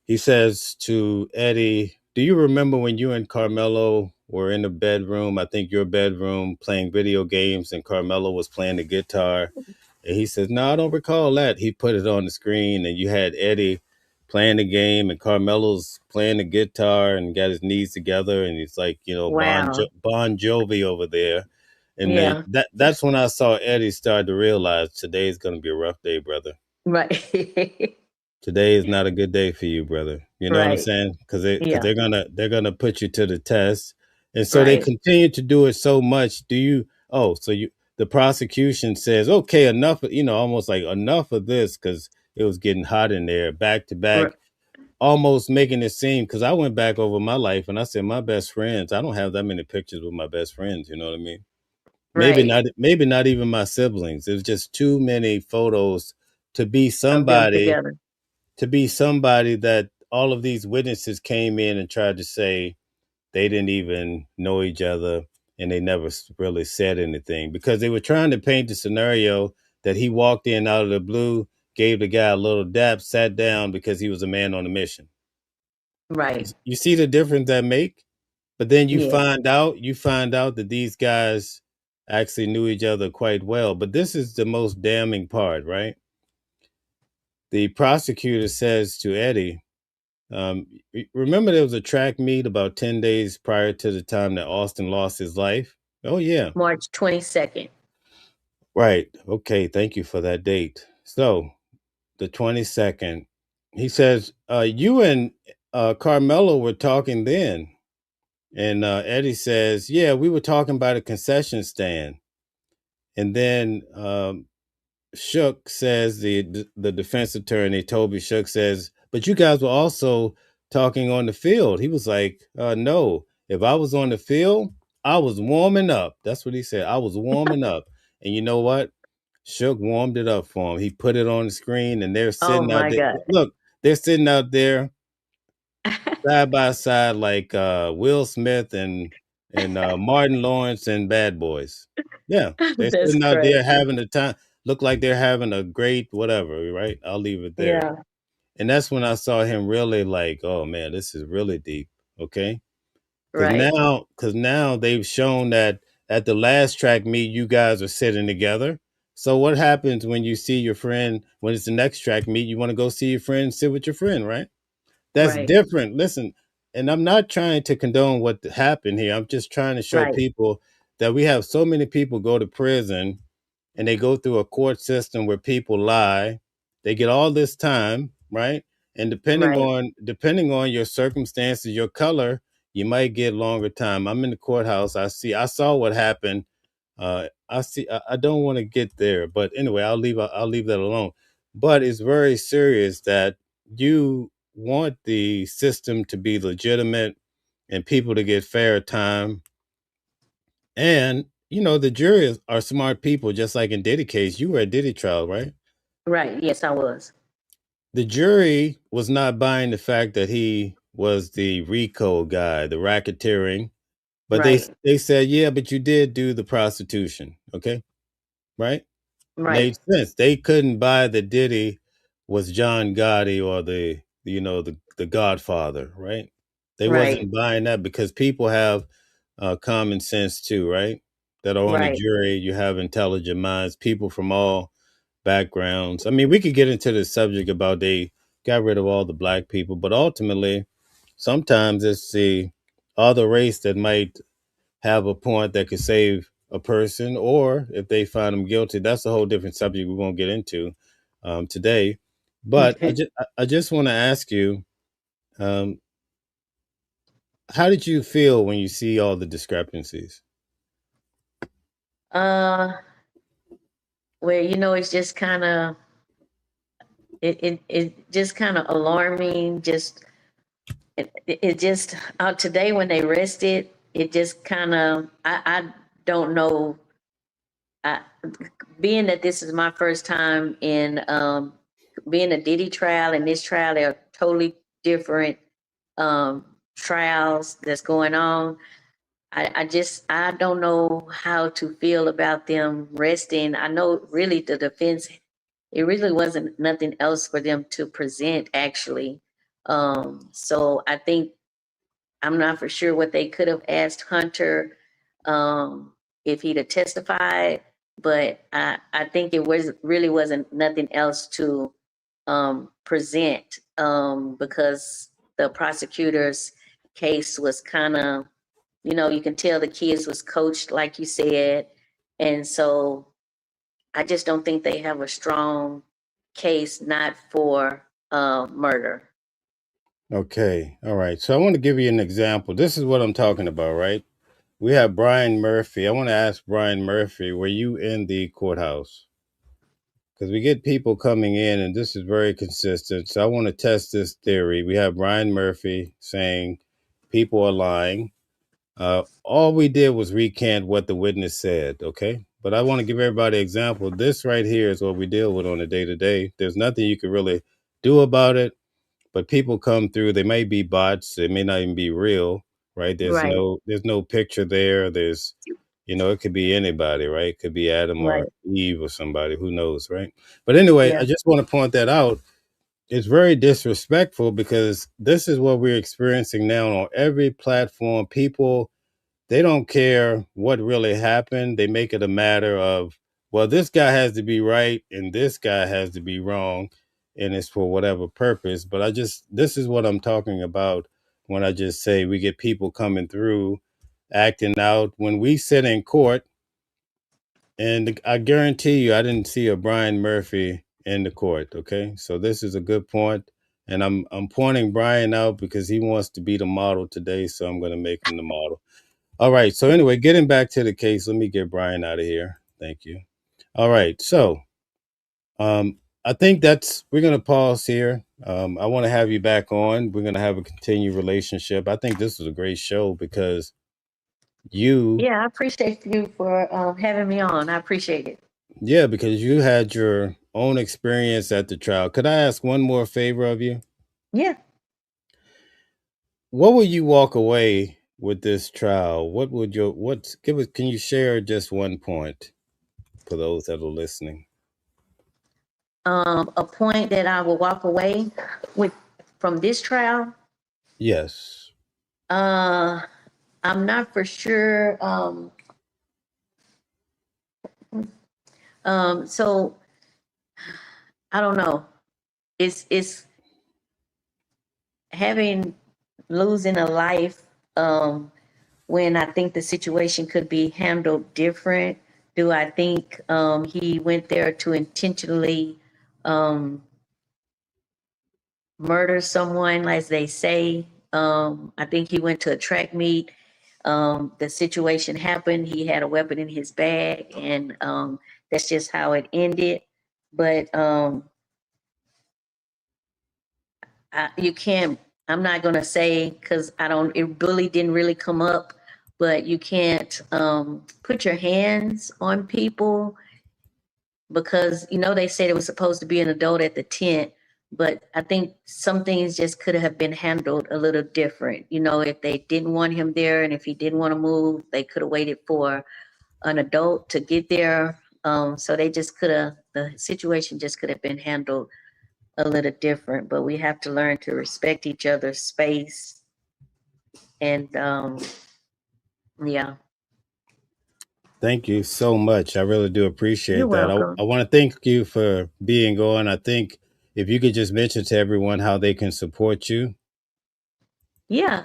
he says to Eddie, "Do you remember when you and Carmelo were in the bedroom, I think your bedroom, playing video games, and Carmelo was playing the guitar?" And he says, "No, I don't recall that." He put it on the screen, and you had Eddie playing the game, and Carmelo's playing the guitar and got his knees together, and he's like, Wow. Bon Jovi over there. And Yeah. that's when I saw Eddie start to realize today's going to be a rough day, brother. Right. Today is not a good day for you, brother. You know what I'm Right. saying? Because Yeah. they're gonna put you to the test, and so they Right. continue to do it so much. Do you? Oh, so you the prosecution says, okay, enough. Almost like enough of this because it was getting hot in there, back to back, R- almost making it seem. Because I went back over my life and I said, my best friends. I don't have that many pictures with my best friends. You know what I mean? Maybe right. not. Maybe not even my siblings. There's just too many photos to be Of them somebody together. that all of these witnesses came in and tried to say they didn't even know each other and they never really said anything because they were trying to paint the scenario that he walked in out of the blue, gave the guy a little dap, sat down because he was a man on a mission. Right. You see the difference that make? But then Yes. you find out that these guys actually knew each other quite well. But this is the most damning part, right? The prosecutor says to Eddie, remember there was a track meet about 10 days prior to the time that Austin lost his life? Oh, yeah. March 22nd. Right. Okay. Thank you for that date. So, the 22nd, he says, you and Carmelo were talking then. And Eddie says, yeah, we were talking about a concession stand. And then Shook says, the defense attorney, Toby Shook says, but you guys were also talking on the field. He was like, no, if I was on the field, I was warming up. That's what he said. I was warming up. And you know what? Shook warmed it up for him. He put it on the screen and they're Oh sitting out my there. God. Look, they're sitting out there side by side like Will Smith and Martin Lawrence and Bad Boys. Yeah, they're That's sitting out there crazy. having the time. look like they're having a great whatever, right? I'll leave it there. Yeah. And that's when I saw him really like, oh man, this is really deep. Okay. Right. Because now they've shown that at the last track meet, you guys are sitting together. So what happens when you see your friend, when it's the next track meet, you want to go see your friend, sit with your friend, right? That's Right. different. Listen, and I'm not trying to condone what happened here. I'm just trying to show Right. people that we have so many people go to prison and they go through a court system where people lie. They get all this time, right? And Right. depending on your circumstances, your color, you might get longer time. I'm in the courthouse. I saw what happened. I don't want to get there, but anyway, I'll leave that alone. But it's very serious that you want the system to be legitimate and people to get fair time. And the jury are smart people, just like in Diddy case. You were at Diddy trial, right? Right. Yes, I was. The jury was not buying the fact that he was the RICO guy, the racketeering, but Right. they said, yeah, but you did do the prostitution, okay, right? Right. Made sense. They couldn't buy that Diddy was John Gotti or the Godfather, right? They Right. wasn't buying that because people have common sense too, right? That are on the Right. jury. You have intelligent minds, people from all backgrounds. I mean, we could get into the subject about they got rid of all the black people, but ultimately, sometimes it's the other race that might have a point that could save a person, or if they find them guilty, that's a whole different subject we won't get into today. But I just want to ask you, um, how did you feel when you see all the discrepancies? uh, where it's just kind of it just kind of alarming. Just it just today when they rested, it just kind of I don't know. I, being that this is my first time in being a Diddy trial and this trial, they are totally different trials that's going on. I don't know how to feel about them resting. I know really the defense, it really wasn't nothing else for them to present actually. So I think I'm not for sure what they could have asked Hunter um, if he'd have testified, but I think it was really wasn't nothing else to present because the prosecutor's case was kind of, you can tell the kids was coached, like you said. And so I just don't think they have a strong case not for murder. Okay, all right. So I want to give you an example. This is what I'm talking about, right? We have Brian Murphy. I want to ask Brian Murphy, were you in the courthouse? Because we get people coming in, and this is very consistent. So I want to test this theory. We have Brian Murphy saying people are lying. All we did was recant what the witness said, okay? But I want to give everybody an example. This right here is what we deal with on a day to day. There's nothing you can really do about it, but people come through. They may be bots. They may not even be real, right? Right, There's no picture there. It could be anybody, right? It could be Adam or right. Eve or somebody, who knows, right? But anyway, Yeah, I just want to point that out. It's very disrespectful because this is what we're experiencing now on every platform. People, they don't care what really happened. They make it a matter of, well, this guy has to be right and this guy has to be wrong, and it's for whatever purpose. But this is what I'm talking about when I just say we get people coming through acting out. When we sit in court, and I guarantee you, I didn't see a Brian Murphy in the court. Okay, so this is a good point, and I'm pointing Brian out because he wants to be the model today. So I'm going to make him the model. All right. So anyway, getting back to the case, let me get Brian out of here. Thank you. All right. So I think we're going to pause here. I want to have you back on. We're going to have a continued relationship. I think this was a great show because you yeah. I appreciate you for having me on. I appreciate it. Yeah, because you had your own experience at the trial. Could I ask one more favor of you? Yeah. What will you walk away with this trial? What would your what's give us can you share just one point for those that are listening? a point that I will walk away with from this trial. Yes. I'm not for sure. So I don't know. It's having losing a life when I think the situation could be handled different. Do I think he went there to intentionally murder someone, as they say? I think he went to a track meet. The situation happened. He had a weapon in his bag, and that's just how it ended. But you can't. I'm not gonna say because I don't. It really didn't really come up. But you can't put your hands on people because they said it was supposed to be an adult at the tent, but I think some things just could have been handled a little different. If they didn't want him there and if he didn't want to move, they could have waited for an adult to get there. So they just could have, the situation just could have been handled a little different, but we have to learn to respect each other's space. And yeah, Thank you so much. I really do you're appreciate that. I welcome. want to thank you for being on. I think if you could just mention to everyone how they can support you. Yeah,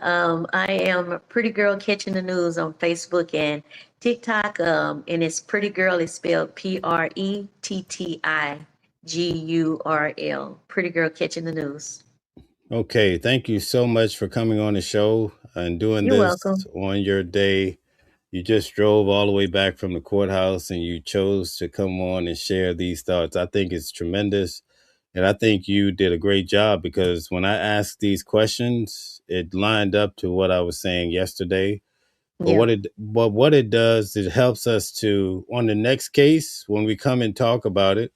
I am Pretty Girl Catching the News on Facebook and TikTok. And it's Pretty Girl is spelled PrettiGurl. Pretty Girl Catching the News. Okay. Thank you so much for coming on the show and doing You're this welcome. on your day. You just drove all the way back from the courthouse and you chose to come on and share these thoughts. I think it's tremendous. And I think you did a great job because when I asked these questions, it lined up to what I was saying yesterday. But Yeah, what it does, it helps us to, on the next case, when we come and talk about it,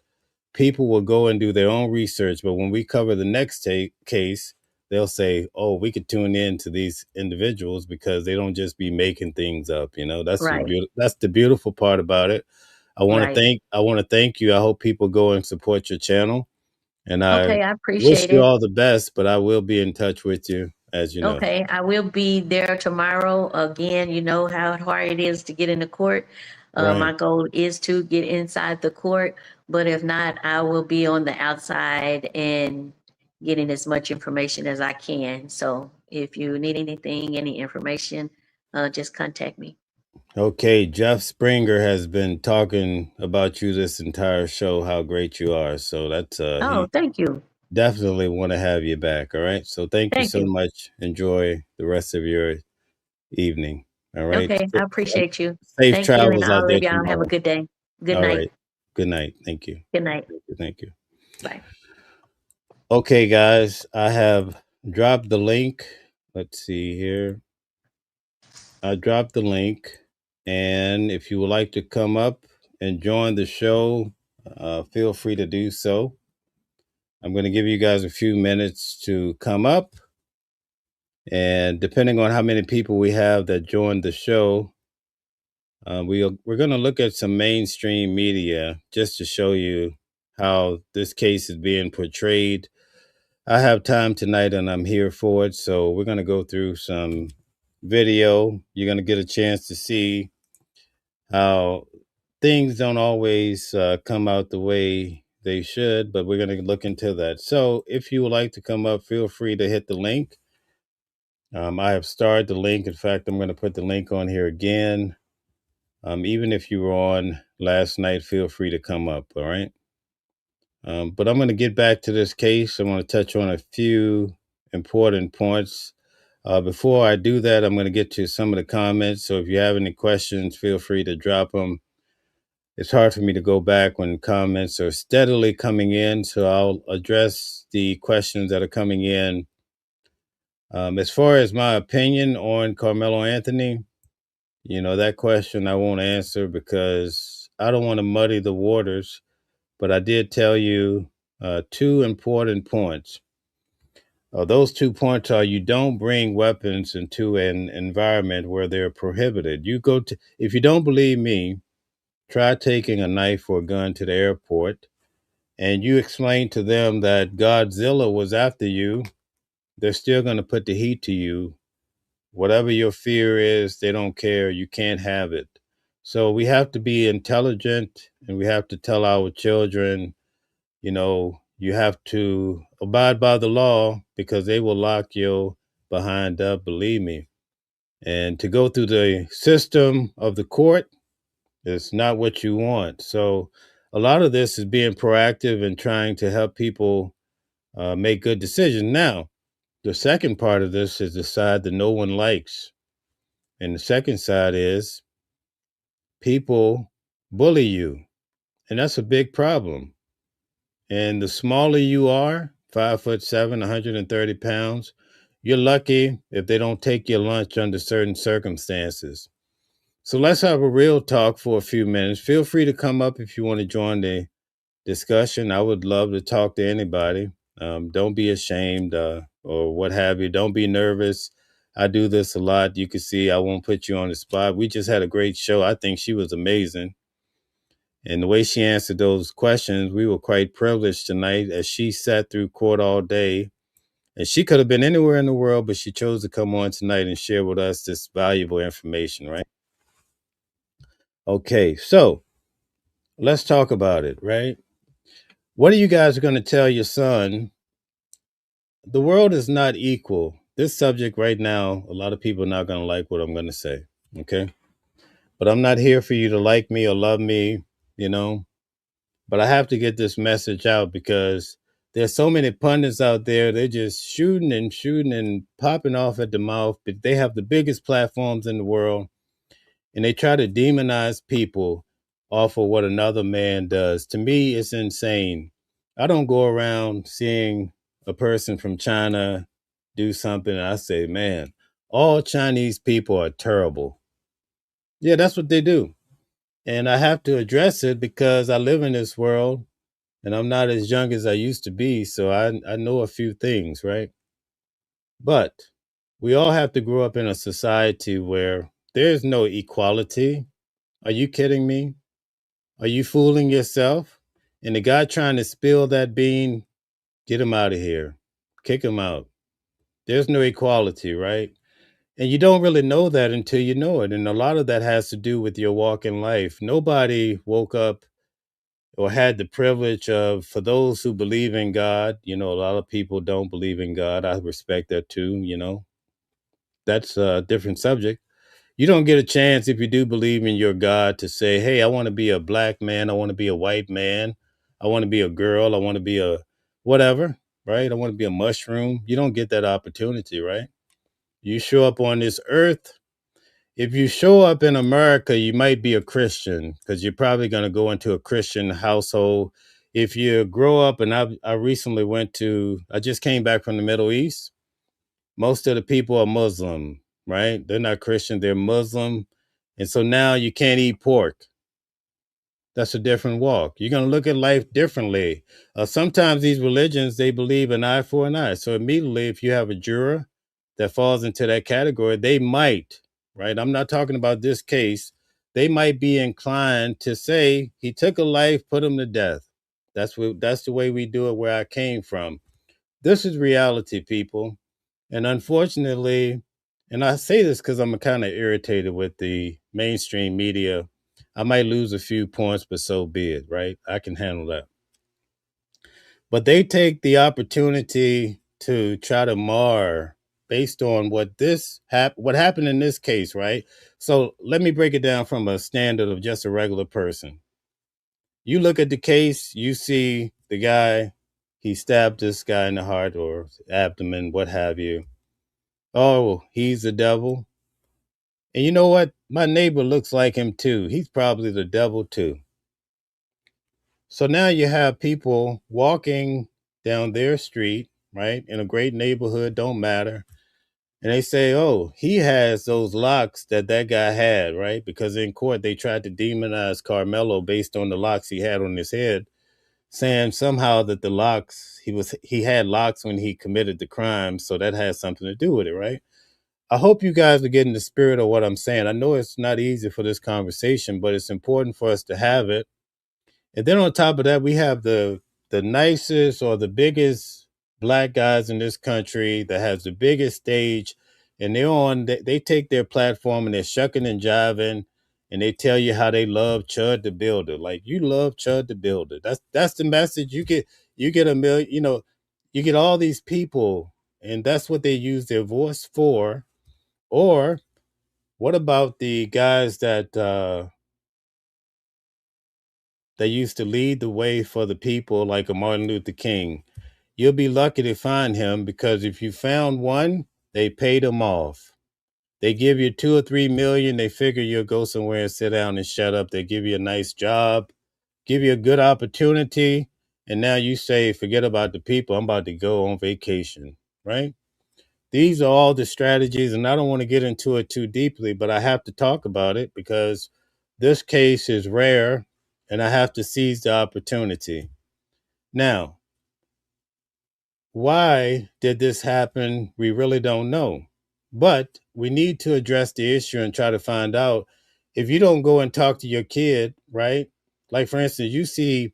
people will go and do their own research. But when we cover the next case, they'll say, "Oh, we could tune in to these individuals because they don't just be making things up." right, That's the beautiful part about it. right. I want to thank you. I hope people go and support your channel, and I Okay, I wish appreciate you it. all the best. But I will be in touch with you, as you know. Okay, I will be there tomorrow. Again, you know how hard it is to get into court. My Right. goal is to get inside the court, but if not, I will be on the outside and getting as much information as I can. So if you need anything, any information, just contact me. Okay, Jeff Springer has been talking about you this entire show, how great you are. So that's Oh, he thank you. definitely want to have you back. All right. So thank you Thank so you. much. Enjoy the rest of your evening. All right. Okay, I appreciate you. Safe Thank you, and travels out all there of y'all have a tomorrow. good day. Good All night. right. Good night. Thank you. Good night. Thank you. Thank you. Bye. Okay, guys, I have dropped the link. Let's see here. I dropped the link. And if you would like to come up and join the show, feel free to do so. I'm going to give you guys a few minutes to come up. And depending on how many people we have that join the show, we're going to look at some mainstream media just to show you how this case is being portrayed. I have time tonight and I'm here for it. So we're going to go through some video. You're going to get a chance to see how things don't always come out the way they should, but we're going to look into that. So if you would like to come up, feel free to hit the link. I have starred the link. In fact, I'm going to put the link on here again. Even if you were on last night, feel free to come up. All right. But I'm going to get back to this case. I want to touch on a few important points. Before I do that, I'm going to get to some of the comments. So if you have any questions, feel free to drop them. It's hard for me to go back when comments are steadily coming in. So I'll address the questions that are coming in. As far as my opinion on Carmelo Anthony, that question I won't answer because I don't want to muddy the waters. But I did tell you two important points. Those 2 points are you don't bring weapons into an environment where they're prohibited. If you don't believe me, try taking a knife or a gun to the airport and you explain to them that Godzilla was after you, they're still going to put the heat to you. Whatever your fear is, they don't care. You can't have it. So we have to be intelligent, and we have to tell our children, you have to abide by the law because they will lock you behind up, believe me. And to go through the system of the court is not what you want. So a lot of this is being proactive and trying to help people make good decisions. Now, the second part of this is the side that no one likes. And the second side is people bully you. And that's a big problem. And the smaller you are, 5'7", 130 pounds, you're lucky if they don't take your lunch under certain circumstances. So let's have a real talk for a few minutes. Feel free to come up if you want to join the discussion. I would love to talk to anybody. Don't be ashamed or what have you. Don't be nervous. I do this a lot. You can see I won't put you on the spot. We just had a great show. I think she was amazing. And the way she answered those questions, we were quite privileged tonight as she sat through court all day. And she could have been anywhere in the world, but she chose to come on tonight and share with us this valuable information, right? Okay, so let's talk about it, right? What are you guys going to tell your son? The world is not equal. This subject right now, a lot of people are not going to like what I'm going to say, okay? But I'm not here for you to like me or love me, you know? But I have to get this message out because there's so many pundits out there. They're just shooting and popping off at the mouth. But they have the biggest platforms in the world, and they try to demonize people off of what another man does. To me, it's insane. I don't go around seeing a person from China do something and I say, man, all Chinese people are terrible. Yeah, that's what they do. And I have to address it because I live in this world and I'm not as young as I used to be. So I know a few things, right? But we all have to grow up in a society where there's no equality. Are you kidding me? Are you fooling yourself? And the guy trying to spill that bean, get him out of here. Kick him out. There's no equality, right? And you don't really know that until you know it. And a lot of that has to do with your walk in life. Nobody woke up or had the privilege of, for those who believe in God, a lot of people don't believe in God. I respect that too, That's a different subject. You don't get a chance if you do believe in your God to say, hey, I want to be a black man. I want to be a white man. I want to be a girl. I want to be a whatever, right? I want to be a mushroom. You don't get that opportunity, right? You show up on this earth. If you show up in America, you might be a Christian because you're probably going to go into a Christian household. If you grow up, and I recently I just came back from the Middle East. Most of the people are Muslim, right? They're not Christian, they're Muslim. And so now you can't eat pork. That's a different walk. You're going to look at life differently. Sometimes these religions, they believe an eye for an eye. So immediately, if you have a juror that falls into that category, they might, right? I'm not talking about this case. They might be inclined to say he took a life, put him to death. That's the way we do it where I came from. This is reality, people. And unfortunately, and I say this because I'm kind of irritated with the mainstream media. I might lose a few points, but so be it, right? I can handle that. But they take the opportunity to try to mar based on what happened in this case, right? So let me break it down from a standard of just a regular person. You look at the case, you see the guy, he stabbed this guy in the heart or abdomen, what have you. Oh, he's the devil. And you know what? My neighbor looks like him too. He's probably the devil too. So now you have people walking down their street, right? In a great neighborhood, don't matter. And they say, oh, he has those locks that guy had, right? Because in court, they tried to demonize Carmelo based on the locks he had on his head, saying somehow that the locks, he had locks when he committed the crime. So that has something to do with it, right? I hope you guys are getting the spirit of what I'm saying. I know it's not easy for this conversation, but it's important for us to have it. And then on top of that, we have the the nicest or the biggest black guys in this country that has the biggest stage, and they take their platform and they're shucking and jiving, and they tell you how they love Chud the Builder. Like, you love Chud the Builder. That's the message you get. You get a million, you get all these people, and that's what they use their voice for. Or what about the guys that used to lead the way for the people, like a Martin Luther King? You'll be lucky to find him, because if you found one, they paid him off. They give you 2 or 3 million. They figure you'll go somewhere and sit down and shut up. They give you a nice job, give you a good opportunity. And now you say, forget about the people. I'm about to go on vacation, right? These are all the strategies. And I don't want to get into it too deeply, but I have to talk about it because this case is rare and I have to seize the opportunity. Now, why did this happen? We really don't know. But we need to address the issue and try to find out. If you don't go and talk to your kid, right? Like, for instance, you see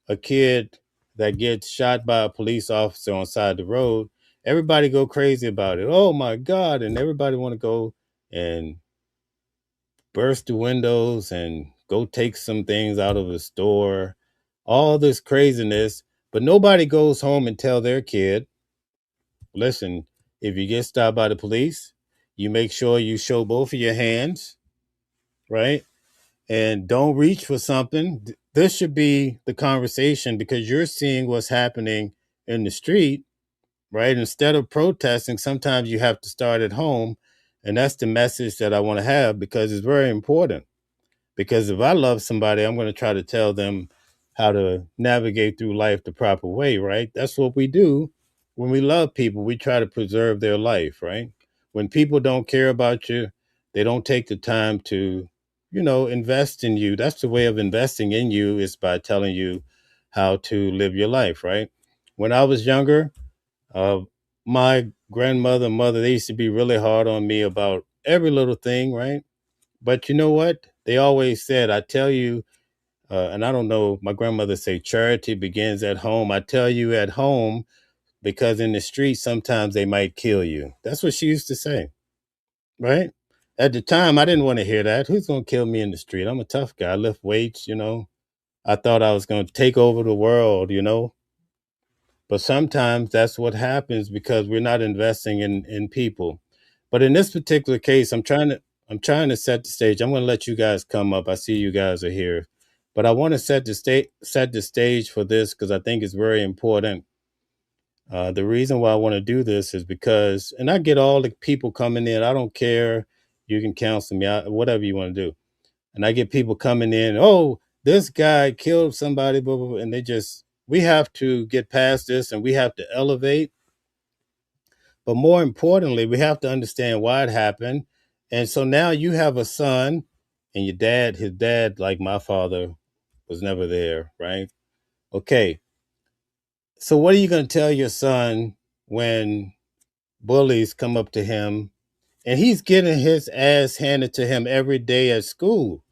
a kid that gets shot by a police officer on the side of the road, everybody go crazy about it. Oh my God. And everybody want to go and burst the windows and go take some things out of the store, all this craziness. But nobody goes home and tell their kid, listen, if you get stopped by the police, you make sure you show both of your hands, right? And don't reach for something. This should be the conversation, because you're seeing what's happening in the street, right? Instead of protesting, sometimes you have to start at home. And that's the message that I want to have, because it's very important. Because if I love somebody, I'm going to try to tell them how to navigate through life the proper way, right? That's what we do. When we love people, we try to preserve their life, right? When people don't care about you, they don't take the time to, invest in you. That's the way of investing in you, is by telling you how to live your life, right? When I was younger, uh, my grandmother and mother, they used to be really hard on me about every little thing, right? But you know what? They always said, I tell you, and I don't know, my grandmother say charity begins at home. I tell you at home, because in the street, sometimes they might kill you. That's what she used to say, right? At the time, I didn't want to hear that. Who's going to kill me in the street? I'm a tough guy. I lift weights. I thought I was going to take over the world. But sometimes that's what happens, because we're not investing in people. But in this particular case, I'm trying to set the stage. I'm going to let you guys come up. I see you guys are here, but I want to set the stage for this, because I think it's very important. The reason why I want to do this is because, and I get all the people coming in. I don't care. You can counsel me out, whatever you want to do. And I get people coming in. Oh, this guy killed somebody, blah, blah, blah, and we have to get past this, and we have to elevate. But more importantly, we have to understand why it happened. And so now you have a son, and his dad, like my father, was never there, right? Okay. So what are you going to tell your son when bullies come up to him and he's getting his ass handed to him every day at school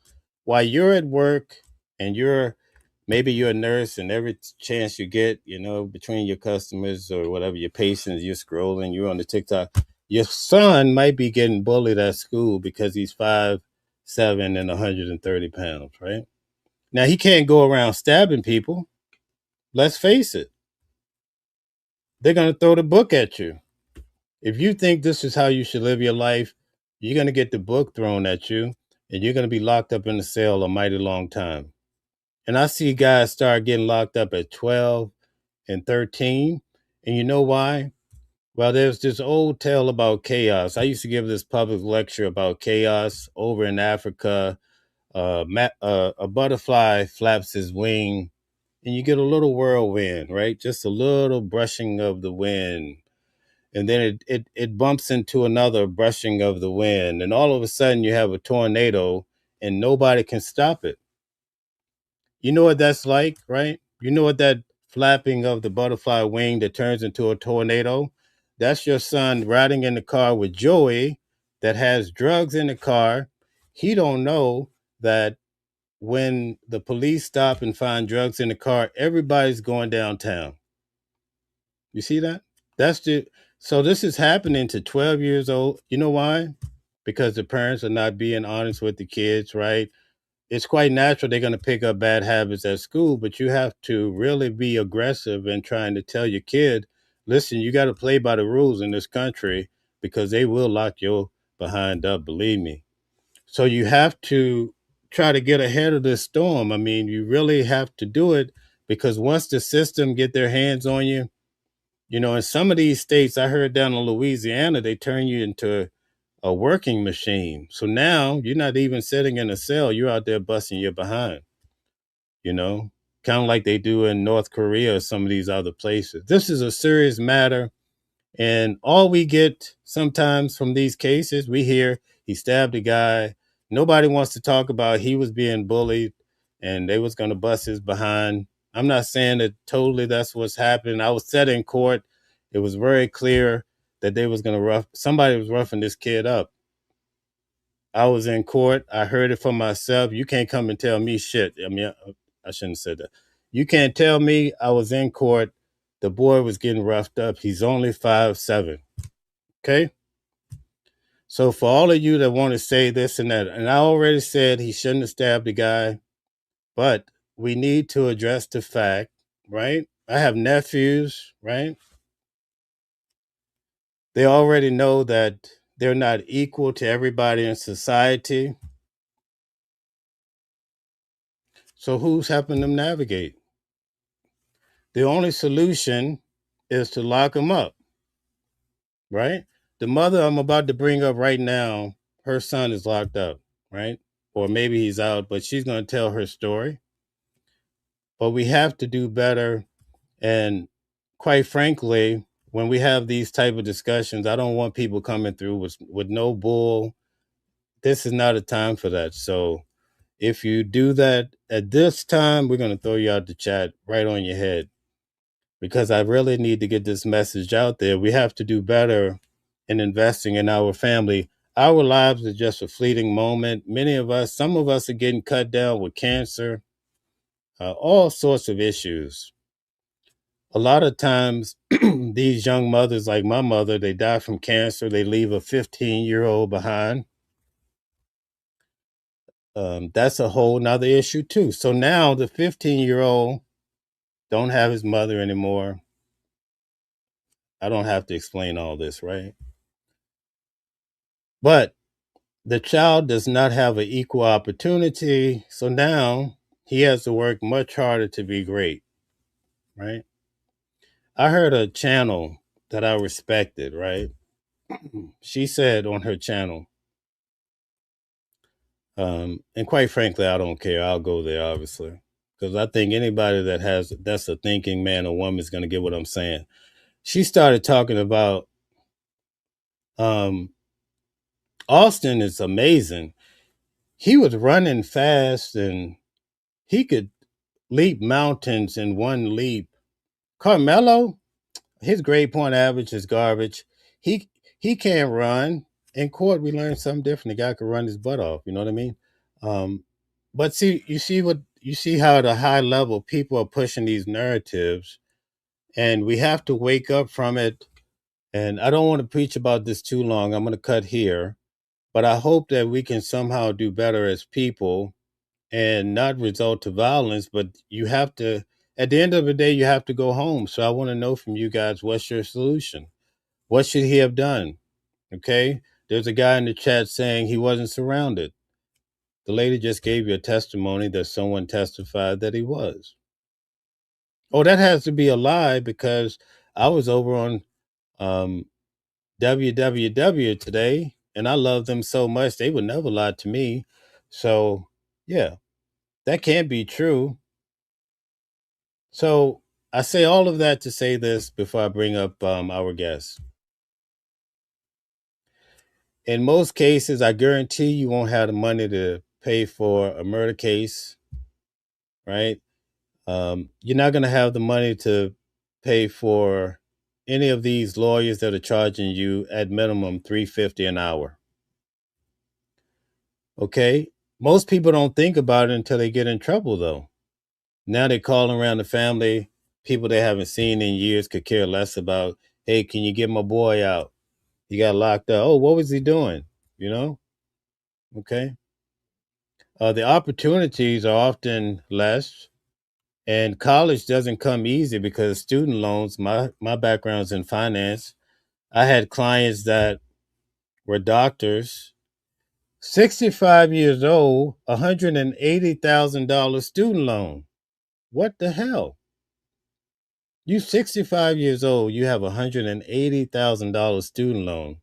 while you're at work, and maybe you're a nurse, and every chance you get, between your customers or whatever, your patients, you're scrolling, you're on the TikTok. Your son might be getting bullied at school because he's 5'7" and 130 pounds, right? Now, he can't go around stabbing people. Let's face it. They're going to throw the book at you. If you think this is how you should live your life, you're going to get the book thrown at you, and you're going to be locked up in a cell a mighty long time. And I see guys start getting locked up at 12 and 13. And you know why? Well, there's this old tale about chaos. I used to give this public lecture about chaos over in Africa. A butterfly flaps his wing, and you get a little whirlwind, right? Just a little brushing of the wind. And then it bumps into another brushing of the wind. And all of a sudden, you have a tornado, and nobody can stop it. You know what that's like, right? You know what that flapping of the butterfly wing that turns into a tornado? That's your son riding in the car with Joey that has drugs in the car. He don't know that when the police stop and find drugs in the car, everybody's going downtown. You see that? That's the So this is happening to 12 years old. You know why? Because the parents are not being honest with the kids, right? It's quite natural they're going to pick up bad habits at school, but you have to really be aggressive in trying to tell your kid, listen, you got to play by the rules in this country because they will lock your behind up, believe me. So you have to try to get ahead of this storm. I mean, you really have to do it because once the system get their hands on you, in some of these states, I heard down in Louisiana, they turn you into a working machine. So now you're not even sitting in a cell, you're out there busting your behind, you know, kind of like they do in North Korea or some of these other places. This is a serious matter. And all we get sometimes from these cases, we hear he stabbed a guy. Nobody wants to talk about he was being bullied and they was going to bust his behind. I'm not saying that totally that's what's happening. I was set in court. It was very clear that they was going to somebody was roughing this kid up. I was in court. I heard it for myself. You can't come and tell me shit. I mean, I shouldn't have said that. You can't tell me. I was in court. The boy was getting roughed up. He's only 5'7". Okay. So for all of you that want to say this and that, and I already said he shouldn't have stabbed the guy, but we need to address the fact, right? I have nephews, right? They already know that they're not equal to everybody in society. So who's helping them navigate? The only solution is to lock them up, right? The mother I'm about to bring up right now, her son is locked up, right? Or maybe he's out, but she's going to tell her story. But we have to do better. And quite frankly, when we have these type of discussions, I don't want people coming through with no bull. This is not a time for that. So if you do that at this time, we're going to throw you out the chat right on your head because I really need to get this message out there. We have to do better in investing in our family. Our lives are just a fleeting moment. Some of us are getting cut down with cancer, all sorts of issues. A lot of times, these young mothers, like my mother, they die from cancer. They leave a 15-year-old behind. That's a whole nother issue too. So now the 15-year-old don't have his mother anymore. I don't have to explain all this, right? But the child does not have an equal opportunity. So now he has to work much harder to be great, right? I heard a channel that I respected, right? She said on her channel, and quite frankly, I don't care. I'll go there, obviously, because I think anybody that's a thinking man or woman is going to get what I'm saying. She started talking about Austin is amazing. He was running fast and he could leap mountains in one leap. Carmelo, his grade point average is garbage. He he can't run. In court, we learned something different. The guy could run his butt off. You know what I mean? Um, but you see how at a high level people are pushing these narratives, and we have to wake up from it. And I don't want to preach about this too long. I'm going to cut here, but I hope that we can somehow do better as people and not result to violence. But you have to, at the end of the day, you have to go home. So I want to know from you guys, what's your solution? What should he have done? Okay. There's a guy in the chat saying he wasn't surrounded. The lady just gave you a testimony that someone testified that he was. Oh, that has to be a lie because I was over on WWW today and I love them so much. They would never lie to me. So, yeah, that can't be true. So, I say all of that to say this before I bring up our guest. In most cases, I guarantee you won't have the money to pay for a murder case, right? You're not going to have the money to pay for any of these lawyers that are charging you at minimum $350 an hour. Okay, Most people don't think about it until they get in trouble, though. Now they're calling around the family, people they haven't seen in years could care less about, hey, can you get my boy out? He got locked up. Oh, what was he doing? You know? Okay. The opportunities are often less, and college doesn't come easy because student loans, my background's in finance. I had clients that were doctors, 65 years old, $180,000 student loan. What the hell? You 65 years old, you have $180,000 student loan.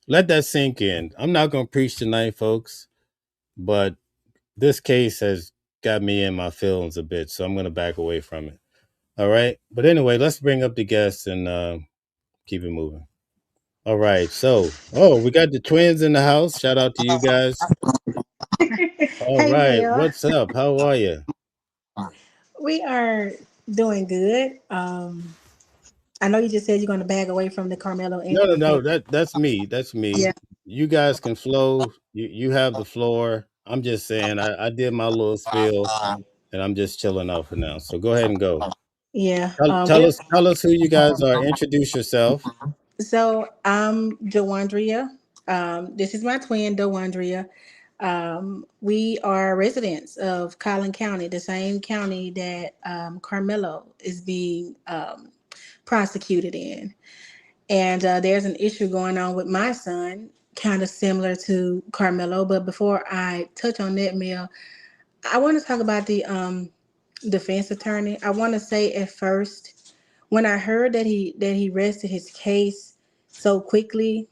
Let that sink in. I'm not going to preach tonight, folks, but this case has got me in my feelings a bit, so I'm going to back away from it. All right. But anyway, let's bring up the guests and keep it moving. All right. So, we got the twins in the house. Shout out to you guys. All Hey, right. Mel. What's up? How are you? We are doing good. I know you just said you're going to bag away from the Carmelo No, no, Anthony no. case. That's me. That's Yeah, me. You guys can flow. You have the floor. I'm just saying I did my little spiel and I'm just chilling out for now. So go ahead and go. yeah. Tell us who you guys are. Introduce yourself. So I'm Jawandria. This is my twin, Dawandria. We are residents of Collin County, the same county that Carmelo is being prosecuted in. And there's an issue going on with my son, kind of similar to Carmelo. But before I touch on that, Mel, I want to talk about the defense attorney. I want to say at first, when I heard that he rested his case so quickly,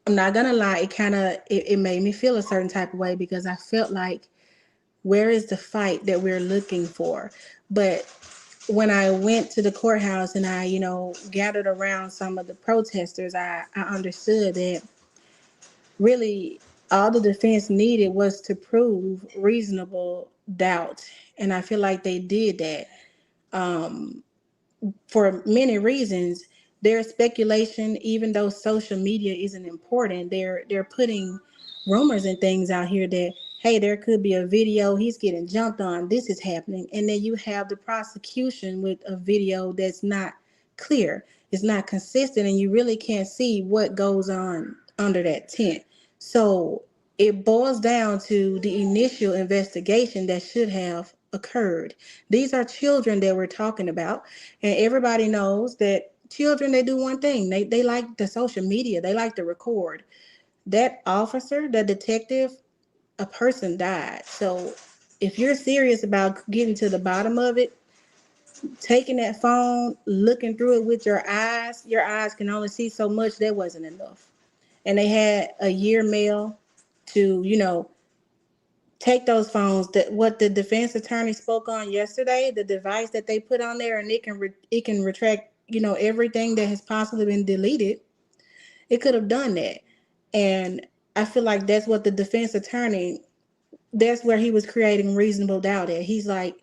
I'm not gonna lie, it made me feel a certain type of way because I felt like, where is the fight that we're looking for? But when I went to the courthouse and I, gathered around some of the protesters, I understood that really all the defense needed was to prove reasonable doubt. And I feel like they did that. For many reasons. There's speculation, even though social media isn't important, they're putting rumors and things out here that, hey, there could be a video, he's getting jumped on, this is happening. And then you have the prosecution with a video that's not clear, it's not consistent, and you really can't see what goes on under that tent. So it boils down to the initial investigation that should have occurred. These are children that we're talking about, and everybody knows that children, they do one thing. They like the social media. They like to record. That officer, the detective, a person died. So if you're serious about getting to the bottom of it, taking that phone, looking through it with your eyes can only see so much. That wasn't enough. And they had a year mail to, take those phones. That what the defense attorney spoke on yesterday, the device that they put on there, and it can retract, everything that has possibly been deleted. It could have done that. And I feel like that's what the defense attorney, that's where he was creating reasonable doubt at. He's like,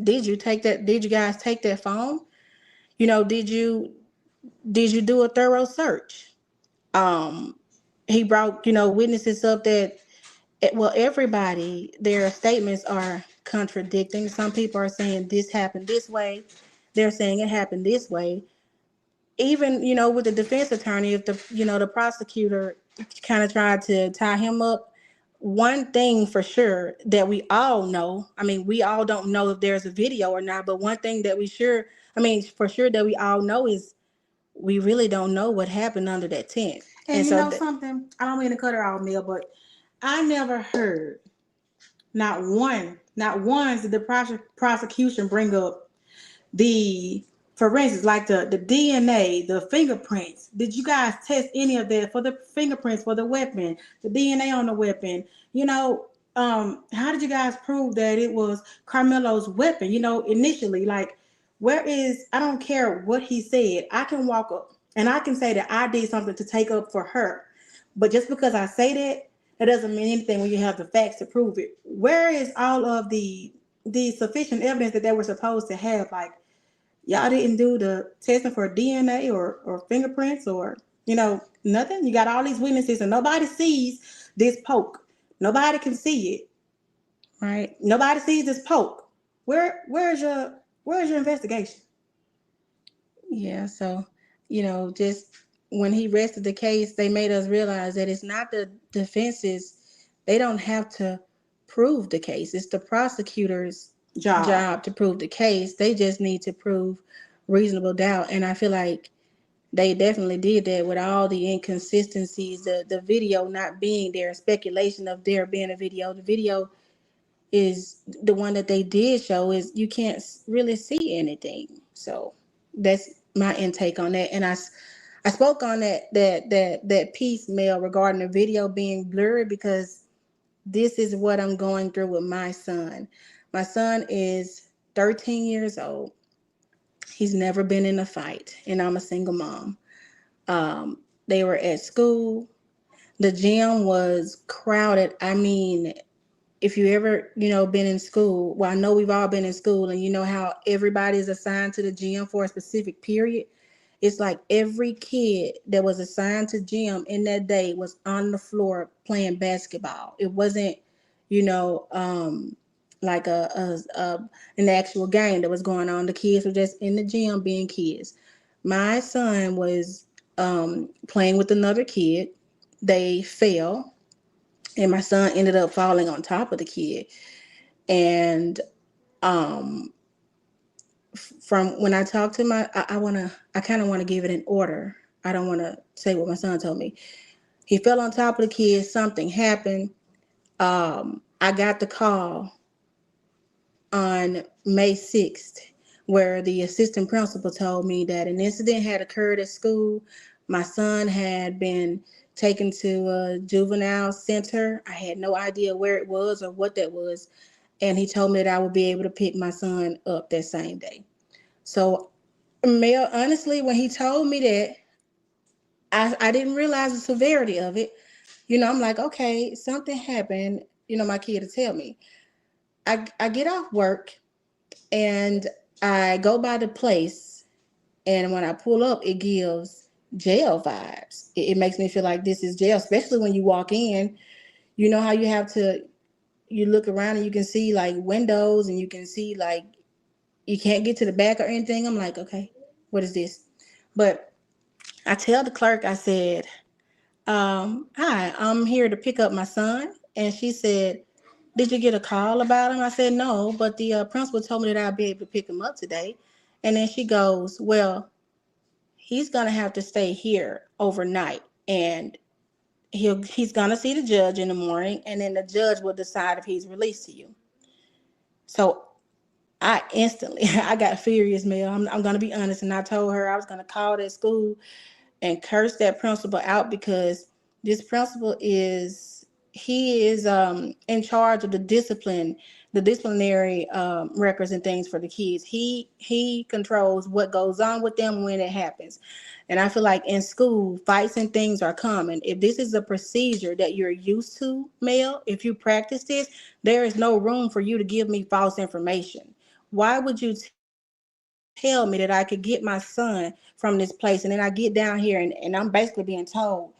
did you guys take that phone? Did you do a thorough search? um he brought, witnesses up that, well, everybody, their statements are contradicting. Some people are saying this happened this way, they're saying it happened this way. Even, with the defense attorney, if the prosecutor kind of tried to tie him up, one thing for sure that we all know, I mean, we all don't know if there's a video or not, but one thing that for sure that we all know is, we really don't know what happened under that tent. And you so know something, I don't mean to cut her off, Neil, but I never heard, not once did the prosecution bring up the forensics, like the DNA, the fingerprints. Did you guys test any of that for the fingerprints for the weapon, the DNA on the weapon? How did you guys prove that it was Carmelo's weapon? Initially, like, I don't care what he said, I can walk up and I can say that I did something to take up for her. But just because I say that, that doesn't mean anything when you have the facts to prove it. Where is all of the sufficient evidence that they were supposed to have? Like, y'all didn't do the testing for DNA or fingerprints, or Nothing. You got all these witnesses and nobody sees this poke. Nobody can see it, right? Nobody sees this poke. Where's your investigation? Yeah, so just when he rested the case, they made us realize that it's not the defense's, they don't have to prove the case. It's the prosecutor's job to prove the case. They just need to prove reasonable doubt. And I feel like they definitely did that with all the inconsistencies, the video not being there, speculation of there being a video. The video is the one that they did show is you can't really see anything. So that's my intake on that. And I spoke on that piece, Mel, regarding the video being blurry because this is what I'm going through with my son. My son is 13 years old. He's never been in a fight, and I'm a single mom. They were at school. The gym was crowded. I mean, if you ever, been in school, well, I know we've all been in school, and you know how everybody is assigned to the gym for a specific period. It's like every kid that was assigned to gym in that day was on the floor playing basketball. It wasn't, like an actual game that was going on. The kids were just in the gym being kids. My son was playing with another kid. They fell, and my son ended up falling on top of the kid. And from when I talked to I kind of want to give it in order. I don't want to say what my son told me. He fell on top of the kid. Something happened. I got the call on May 6th where the assistant principal told me that an incident had occurred at school. My son had been taken to a juvenile center. I had no idea where it was or what that was. And he told me that I would be able to pick my son up that same day. So, Mel, honestly, when he told me that, I didn't realize the severity of it. I'm like, okay, something happened. My kid to tell me. I get off work and I go by the place, and when I pull up, it gives jail vibes. It makes me feel like this is jail, especially when you walk in. You know how you look around and you can see like windows, and you can see like you can't get to the back or anything. I'm like, okay, what is this? But I tell the clerk, I said, hi, I'm here to pick up my son. And she said, did you get a call about him? I said, no, but the principal told me that I'll be able to pick him up today. And then she goes, well, he's going to have to stay here overnight, and he's going to see the judge in the morning, and then the judge will decide if he's released to you. So I got furious, Mel. I'm going to be honest. And I told her I was going to call that school and curse that principal out, because this principal is in charge of the disciplinary records and things for the kids. He controls what goes on with them when it happens. And I feel like in school, fights and things are common. If this is a procedure that you're used to, Mel, if you practice this, there is no room for you to give me false information. Why would you tell me that I could get my son from this place, and then I get down here and I'm basically being told,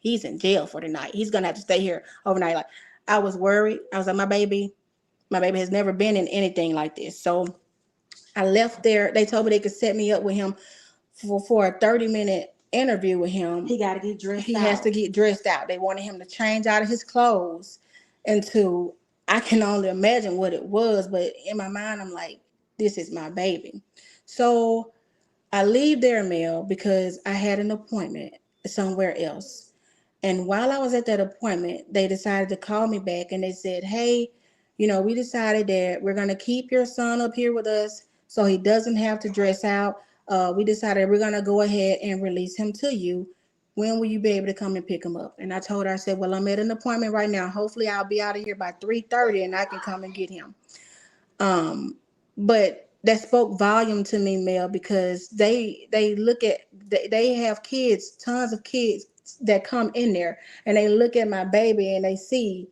he's in jail for the night. He's gonna have to stay here overnight. Like, I was worried. I was like, my baby has never been in anything like this. So I left there. They told me they could set me up with him for a 30-minute interview with him. He got to get dressed out. He has to get dressed out. They wanted him to change out of his clothes into, I can only imagine what it was, but in my mind, I'm like, this is my baby. So I leave there, Mel, because I had an appointment somewhere else. And while I was at that appointment, they decided to call me back, and they said, hey, we decided that we're going to keep your son up here with us so he doesn't have to dress out. We decided we're going to go ahead and release him to you. When will you be able to come and pick him up? And I told her, I said, well, I'm at an appointment right now. Hopefully I'll be out of here by 3:30 and I can come and get him. But that spoke volume to me, Mel, because they have kids, tons of kids that come in there, and they look at my baby and they see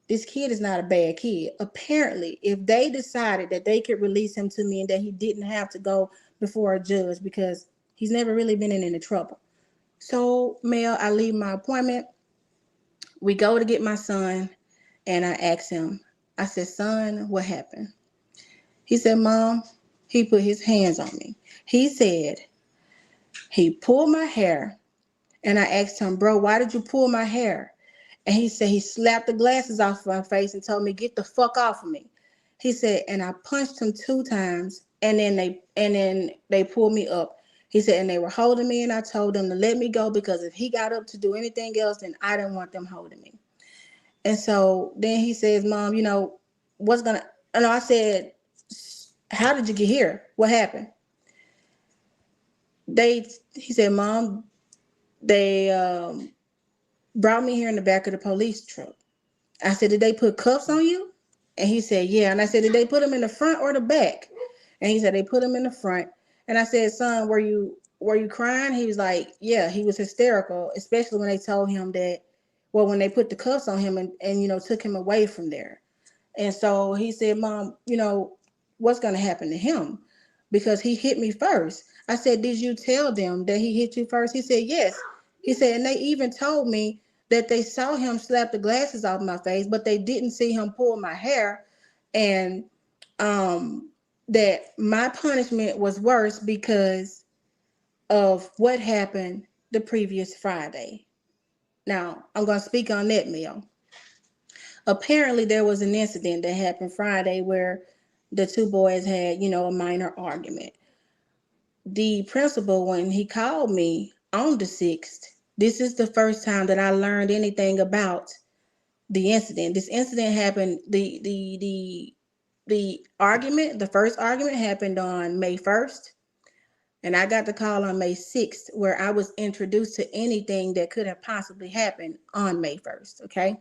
this kid is not a bad kid. Apparently, if they decided that they could release him to me and that he didn't have to go before a judge, because he's never really been in any trouble. So, Mel, I leave my appointment. We go to get my son, and I asked him, I said, son, what happened? He said, Mom, he put his hands on me. He said, he pulled my hair, and I asked him, bro, why did you pull my hair? And he said he slapped the glasses off my face and told me, get the fuck off of me. He said, and I punched him 2 times, and then they pulled me up. He said, and they were holding me, and I told them to let me go because if he got up to do anything else, then I didn't want them holding me. And so then he says, Mom, what's gonna, and I said, how did you get here? What happened? He said, Mom, they brought me here in the back of the police truck. I said, did they put cuffs on you? And he said, yeah. And I said, did they put them in the front or the back? And he said, they put them in the front. And I said, son, were you crying? He was like, yeah. He was hysterical, especially when they told him that, well, when they put the cuffs on him and took him away from there. And so he said, Mom, what's going to happen to him? Because he hit me first. I said, did you tell them that he hit you first? He said, yes. He said, and they even told me that they saw him slap the glasses off my face, but they didn't see him pull my hair. And that my punishment was worse because of what happened the previous Friday. Now, I'm going to speak on that, Mel. Apparently, there was an incident that happened Friday where the 2 boys had, a minor argument. The principal, when he called me on the 6th, this is the first time that I learned anything about the incident. This incident happened, the argument, the first argument happened on May 1st. And I got the call on May 6th where I was introduced to anything that could have possibly happened on May 1st, okay?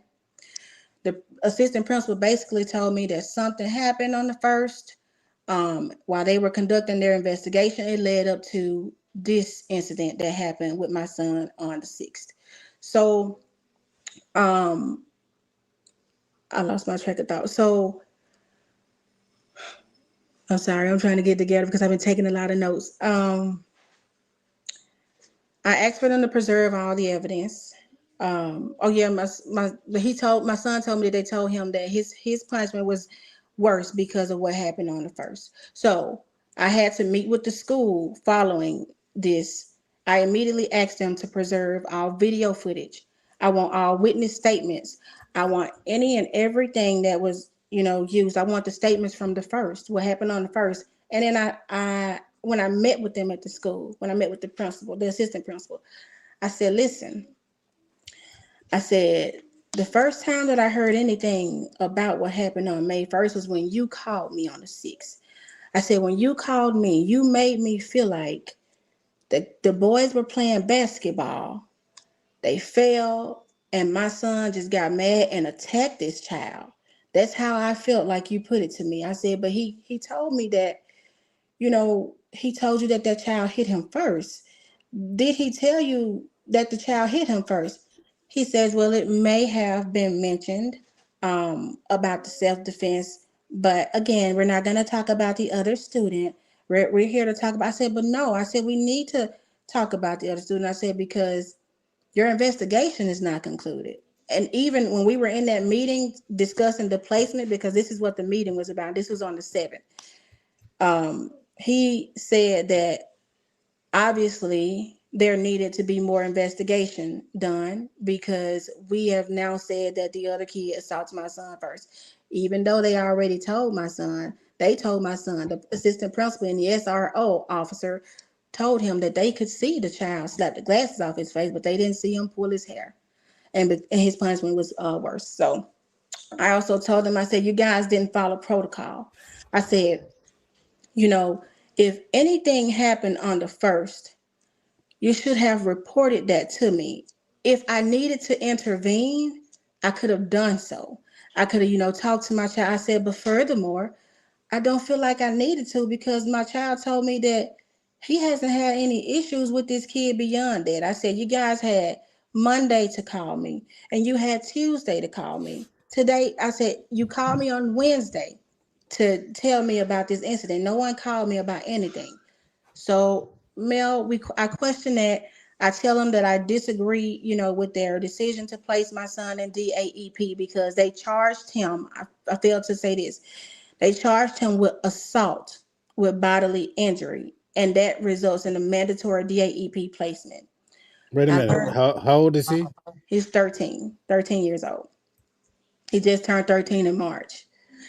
The assistant principal basically told me that something happened on the 1st. While they were conducting their investigation, it led up to this incident that happened with my son on the 6th. So I lost my track of thought. So I'm sorry, I'm trying to get together because I've been taking a lot of notes. I asked for them to preserve all the evidence. My son told me that they told him that his punishment was worse because of what happened on the 1st. So I had to meet with the school following this. I immediately asked them to preserve all video footage. I want all witness statements. I want any and everything that was, used. I want the statements from the 1st, what happened on the 1st. And then I when I met with them at the school, when I met with the principal, the assistant principal, I said, listen, I said, the first time that I heard anything about what happened on May 1st was when you called me on the 6th. I said, when you called me, you made me feel like the boys were playing basketball. They fell, and my son just got mad and attacked this child. That's how I felt like you put it to me. I said, but he told me that, he told you that child hit him first. Did he tell you that the child hit him first? He says, well, it may have been mentioned about the self-defense, but again, we're not going to talk about the other student. We're here to talk about, I said, but no, I said, we need to talk about the other student. I said, because your investigation is not concluded. And even when we were in that meeting discussing the placement, because this is what the meeting was about, this was on the 7th. He said that obviously there needed to be more investigation done because we have now said that the other kid assaulted my son first. Even though they already told my son, the assistant principal and the SRO officer told him that they could see the child slap the glasses off his face, but they didn't see him pull his hair. And his punishment was worse. So I also told them, I said, you guys didn't follow protocol. I said, if anything happened on the 1st, you should have reported that to me. If I needed to intervene, I could have done so. I could have, talked to my child. I said, but furthermore, I don't feel like I needed to because my child told me that he hasn't had any issues with this kid beyond that. I said, you guys had Monday to call me and you had Tuesday to call me. Today, I said, you called me on Wednesday to tell me about this incident. No one called me about anything. So, Mel, I question that. I tell them that I disagree, with their decision to place my son in DAEP because they charged him. I failed to say this. They charged him with assault with bodily injury, and that results in a mandatory DAEP placement. Wait a I minute. learned How old is he? he's 13 years old. He just turned 13 in March,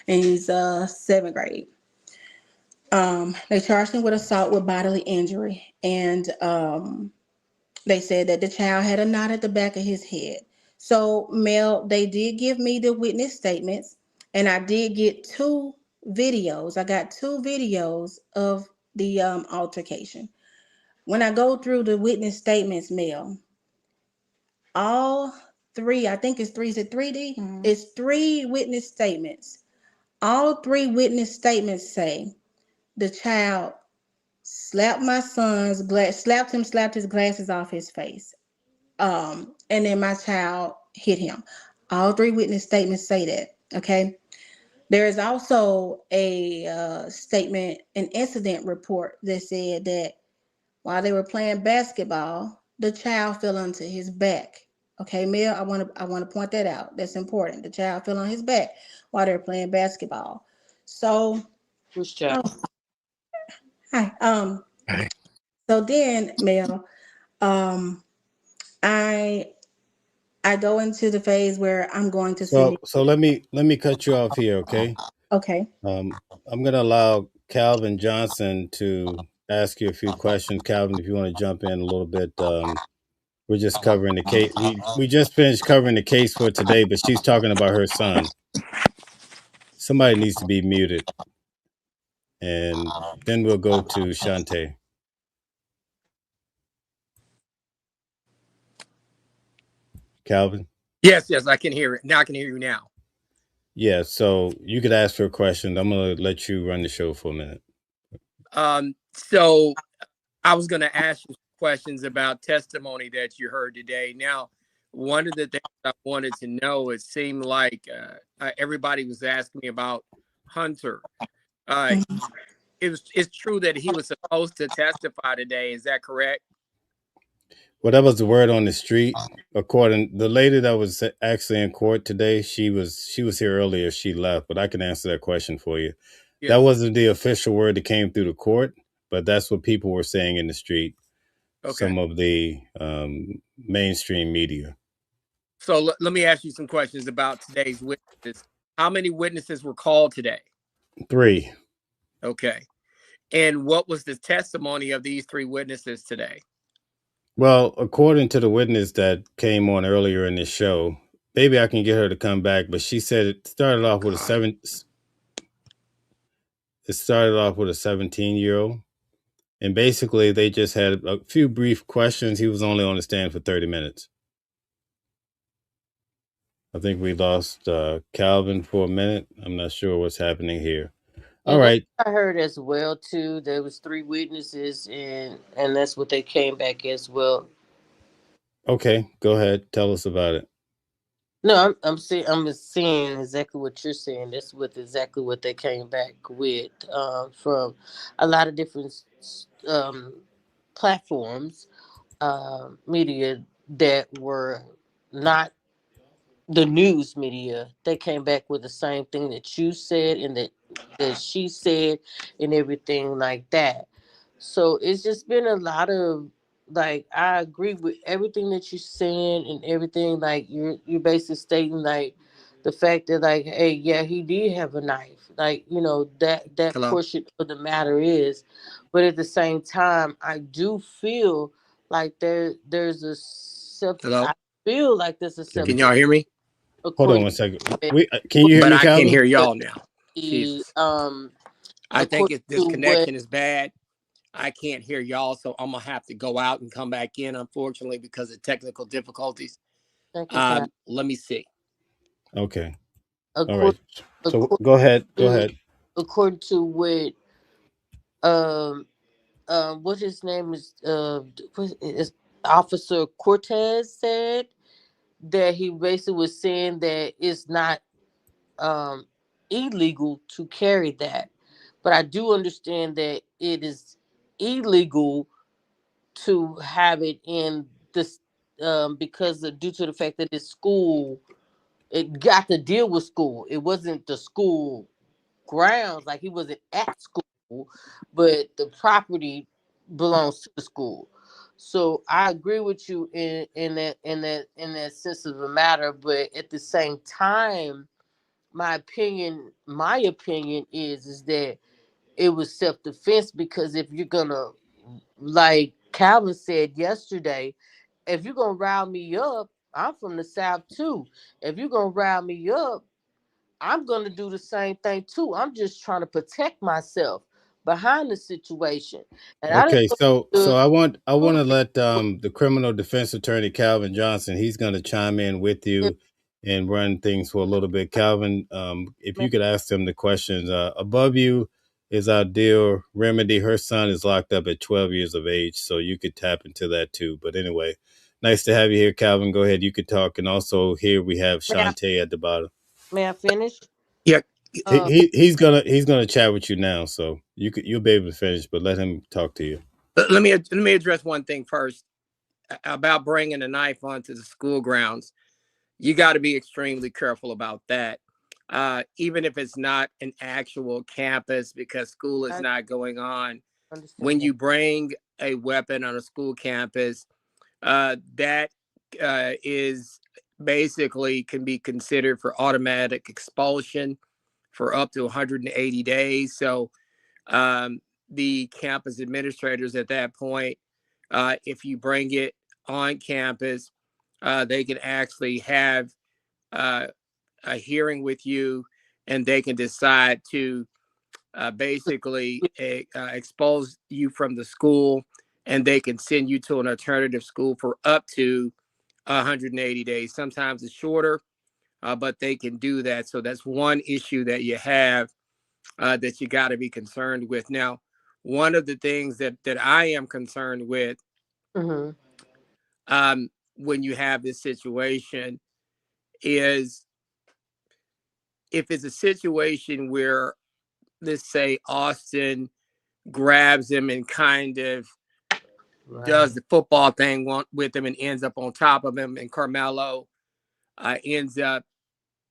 and he's seventh grade. They charged him with assault with bodily injury, and they said that the child had a knot at the back of his head. So, Mel, they did give me the witness statements, and I did get two videos. I got two videos of the altercation. When I go through the witness statements, Mel, all three, I think it's three, is it 3D? It's three witness statements. All three witness statements say the child slapped my son's glass, slapped his glasses off his face. And then my child hit him. All three witness statements say that. Okay. There is also a statement, an incident report that said that while they were playing basketball, the child fell onto his back. Okay, Mel, I want to point that out. That's important. The child fell on his back while they were playing basketball. So, Which child? oh, hi. So then, Mel, um, I I go into the phase where I'm going to send it. So let me cut you off here, okay? Okay. I'm gonna allow Calvin Johnson to ask you a few questions. Calvin, if you want to jump in a little bit, we're just covering the case. We just finished covering the case for today, but she's talking about her son. Somebody needs to be muted, and then we'll go to Shantae. Calvin. Yes, I can hear it. Now I can hear you now. Yeah, so you could ask her a question. I'm gonna let you run the show for a minute. So I was going to ask you questions about testimony that you heard today. Now, one of the things I wanted to know, it seemed like everybody was asking me about Hunter. It's true that he was supposed to testify today. Is that correct? Well, that was the word on the street. According the lady that was actually in court today, she was here earlier. She left, but I can answer that question for you. Yes. That wasn't the official word that came through the court, but that's what people were saying in the street. Okay. Some of the mainstream media. So let me ask you some questions about today's witnesses. How many witnesses were called today? 3. Okay. And what was the testimony of these 3 witnesses today? Well, according to the witness that came on earlier in this show, maybe I can get her to come back, but she said it started off with a 17-year-old. And basically they just had a few brief questions. He was only on the stand for 30 minutes. I think we lost Calvin for a minute. I'm not sure what's happening here. All right. I heard as well too. There was 3 witnesses, and that's what they came back as well. Okay, go ahead. Tell us about it. No, I'm seeing exactly what you're saying. That's exactly what they came back with from a lot of different platforms, media that were not the news media. They came back with the same thing that you said and that she said and everything like that. So it's just been a lot of, like, I agree with everything that you're saying and everything. Like, you're basically stating, like, the fact that, like, hey, yeah, he did have a knife, like, that Hello? portion of the matter is. But at the same time, I do feel like there's a Hello? I feel like there's a Can y'all hear me? Hold on one second. Can you hear But me, I Calvin? can't hear y'all now. The, Jesus. um I think according this to connection is bad. I can't hear y'all, so I'm gonna have to go out and come back in, unfortunately, because of technical difficulties. Let me see. Okay. All According, right. So go ahead. Go ahead. According to what what his name is Officer Cortez said, that he basically was saying that it's not illegal to carry that. But I do understand that it is illegal to have it in this because due to the fact that it's school, it got to deal with school. It wasn't the school grounds, like he wasn't at school, but the property belongs to the school. So I agree with you in that sense of the matter, but at the same time, my opinion is that it was self-defense, because if you're gonna, like Calvin said yesterday, if you're gonna rile me up, I'm from the South too. If you're gonna rile me up, I'm gonna do the same thing too. I'm just trying to protect myself behind the situation. And I didn't Okay, know so the I want to school let the criminal defense attorney Calvin Johnson. He's going to chime in with you and run things for a little bit. Calvin, if you could ask them the questions. Above you is our dear Remedy. Her son is locked up at 12 years of age, so you could tap into that too. But anyway, nice to have you here, Calvin. Go ahead, you could talk. And also here we have may I, Shantae at the bottom. may I finish? Yeah, Um, he's gonna chat with you now, so you'll be able to finish. But let him talk to you. Let me address one thing first about bringing a knife onto the school grounds. You got to be extremely careful about that, even if it's not an actual campus, because school is I not going on. When understand that. you bring a weapon on a school campus, that is basically can be considered for automatic expulsion for up to 180 days. So um, the campus administrators at that point, if you bring it on campus, they can actually have uh, a hearing with you, and they can decide to basically expose you from the school, and they can send you to an alternative school for up to 180 days. Sometimes it's shorter, but they can do that. So that's one issue that you have that you got to be concerned with. Now, one of the things that I am concerned with Mm-hmm. when you have this situation is if it's a situation where, let's say, Austin grabs him and kind of Right. does the football thing with him and ends up on top of him, and Carmelo ends up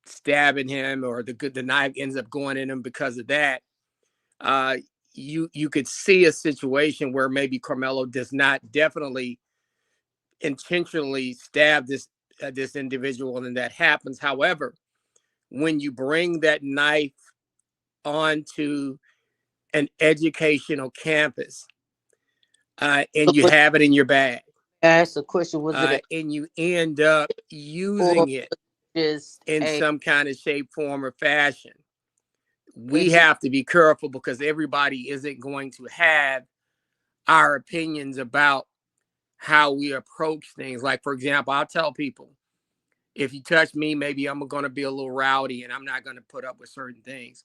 stabbing him, or the knife ends up going in him because of that. Uh, you could see a situation where maybe Carmelo does not definitely intentionally stab this individual, and that happens. However, when you bring that knife onto an educational campus So and you what have it in your bag I asked the question, was it and you end up or using it just in a some kind of shape, form, or fashion, we edu- have to be careful because everybody isn't going to have our opinions about how we approach things. Like, for example, I'll tell people, if you touch me, maybe I'm going to be a little rowdy and I'm not going to put up with certain things.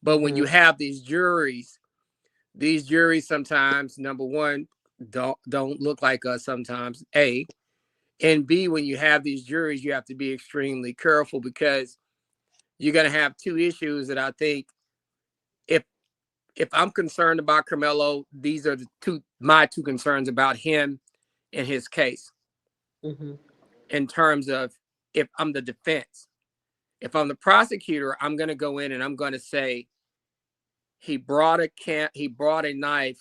But when Mhm. you have these juries sometimes, number one, don't look like us sometimes, A. And B, when you have these juries, you have to be extremely careful because you're going to have two issues that I think if if I'm concerned about Carmelo, these are my two concerns about him and his case Mhm. in terms of if I'm the defense. If I'm the prosecutor, I'm going to go in and I'm going to say he brought a knife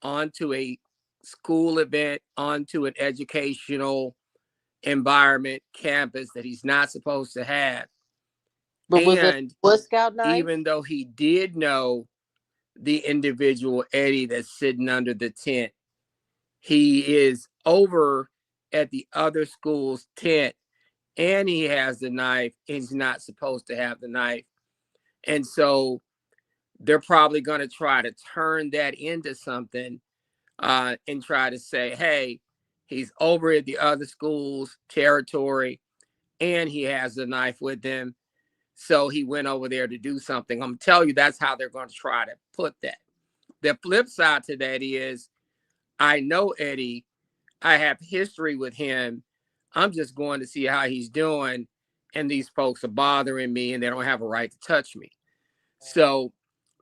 onto a school event, onto an educational environment, campus that he's not supposed to have. But was it a And Boy Scout knife? even though he did know the individual Eddie that's sitting under the tent, he is over at the other school's tent and he has the knife. He's not supposed to have the knife. And so they're probably going to try to turn that into something and try to say, hey, he's over at the other school's territory and he has the knife with him. So he went over there to do something. I'm telling you, that's how they're going to try to put that. The flip side to that is I know Eddie. I have history with him. I'm just going to see how he's doing. And these folks are bothering me and they don't have a right to touch me. So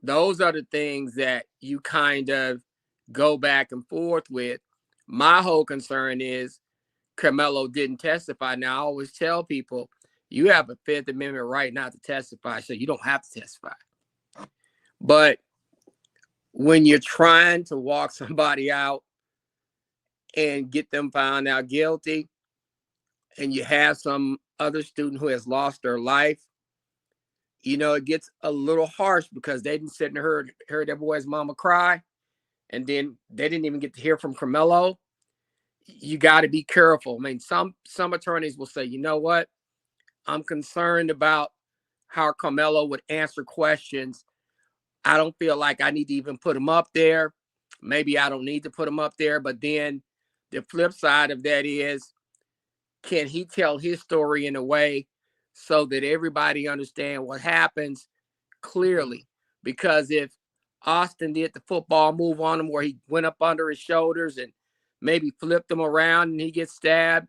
those are the things that you kind of go back and forth with. My whole concern is Carmelo didn't testify. Now, I always tell people, you have a Fifth Amendment right not to testify, so you don't have to testify. But when you're trying to walk somebody out and get them found out guilty, and you have some other student who has lost their life, it gets a little harsh because they didn't sit and heard their boy's mama cry, and then they didn't even get to hear from Carmelo. You got to be careful. I mean, some attorneys will say, you know what? I'm concerned about how Carmelo would answer questions. I don't feel like I need to even put him up there. Maybe I don't need to put him up there. But then the flip side of that is, can he tell his story in a way so that everybody understands what happens clearly? Because if Austin did the football move on him where he went up under his shoulders and maybe flipped him around and he gets stabbed,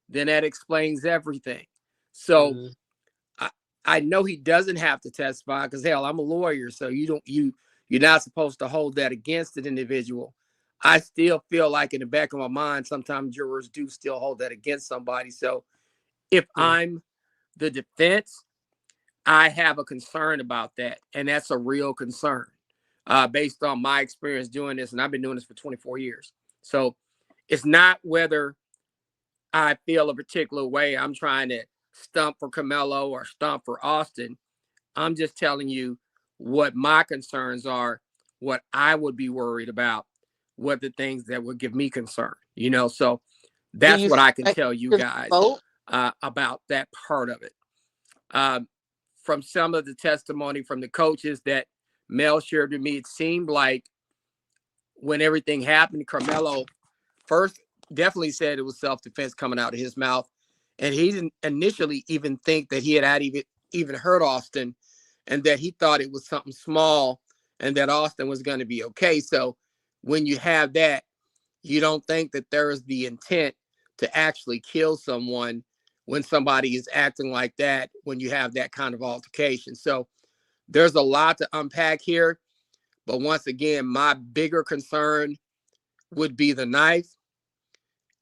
then that explains everything. So I know he doesn't have to testify because, hell, I'm a lawyer, so you're not supposed to hold that against an individual. I still feel like in the back of my mind, sometimes jurors do still hold that against somebody. So if I'm the defense, I have a concern about that, and that's a real concern based on my experience doing this, and I've been doing this for 24 years. So it's not whether I feel a particular way I'm trying to stump for Carmelo or stump for Austin. I'm just telling you what my concerns are, what I would be worried about, what the things that would give me concern, so that's what I can tell you guys about that part of it. From some of the testimony from the coaches that Mel shared with me, it seemed like when everything happened, Carmelo first definitely said it was self-defense coming out of his mouth. And he didn't initially even think that he had even hurt Austin, and that he thought it was something small and that Austin was going to be okay. So when you have that, you don't think that there is the intent to actually kill someone when somebody is acting like that, when you have that kind of altercation. So there's a lot to unpack here. But once again, my bigger concern would be the knife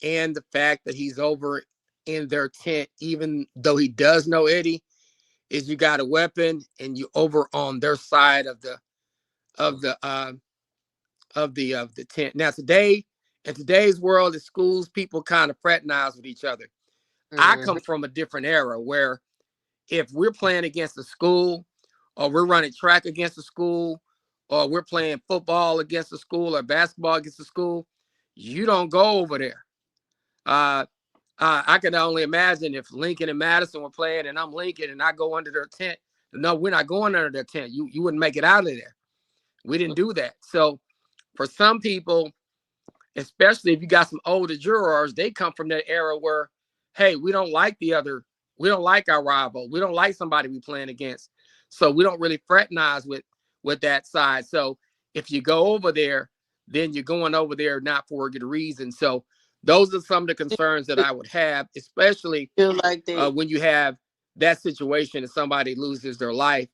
and the fact that he's over in their tent, even though he does know Eddie, is you got a weapon and you over on their side of the tent. Now in today's world, in schools, people kind of fraternize with each other. I come from a different era where if we're playing against a school, or we're running track against a school, or we're playing football against a school or basketball against a school, you don't go over there. I can only imagine if Lincoln and Madison were playing and I'm Lincoln and I go under their tent. No, we're not going under their tent. You wouldn't make it out of there. We didn't do that. So for some people, especially if you got some older jurors, they come from that era where, hey, we don't like our rival. We don't like somebody we playing against. So we don't really fraternize with that side. So if you go over there, then you're going over there not for a good reason. So those are some of the concerns that I would have, especially when you have that situation and somebody loses their life,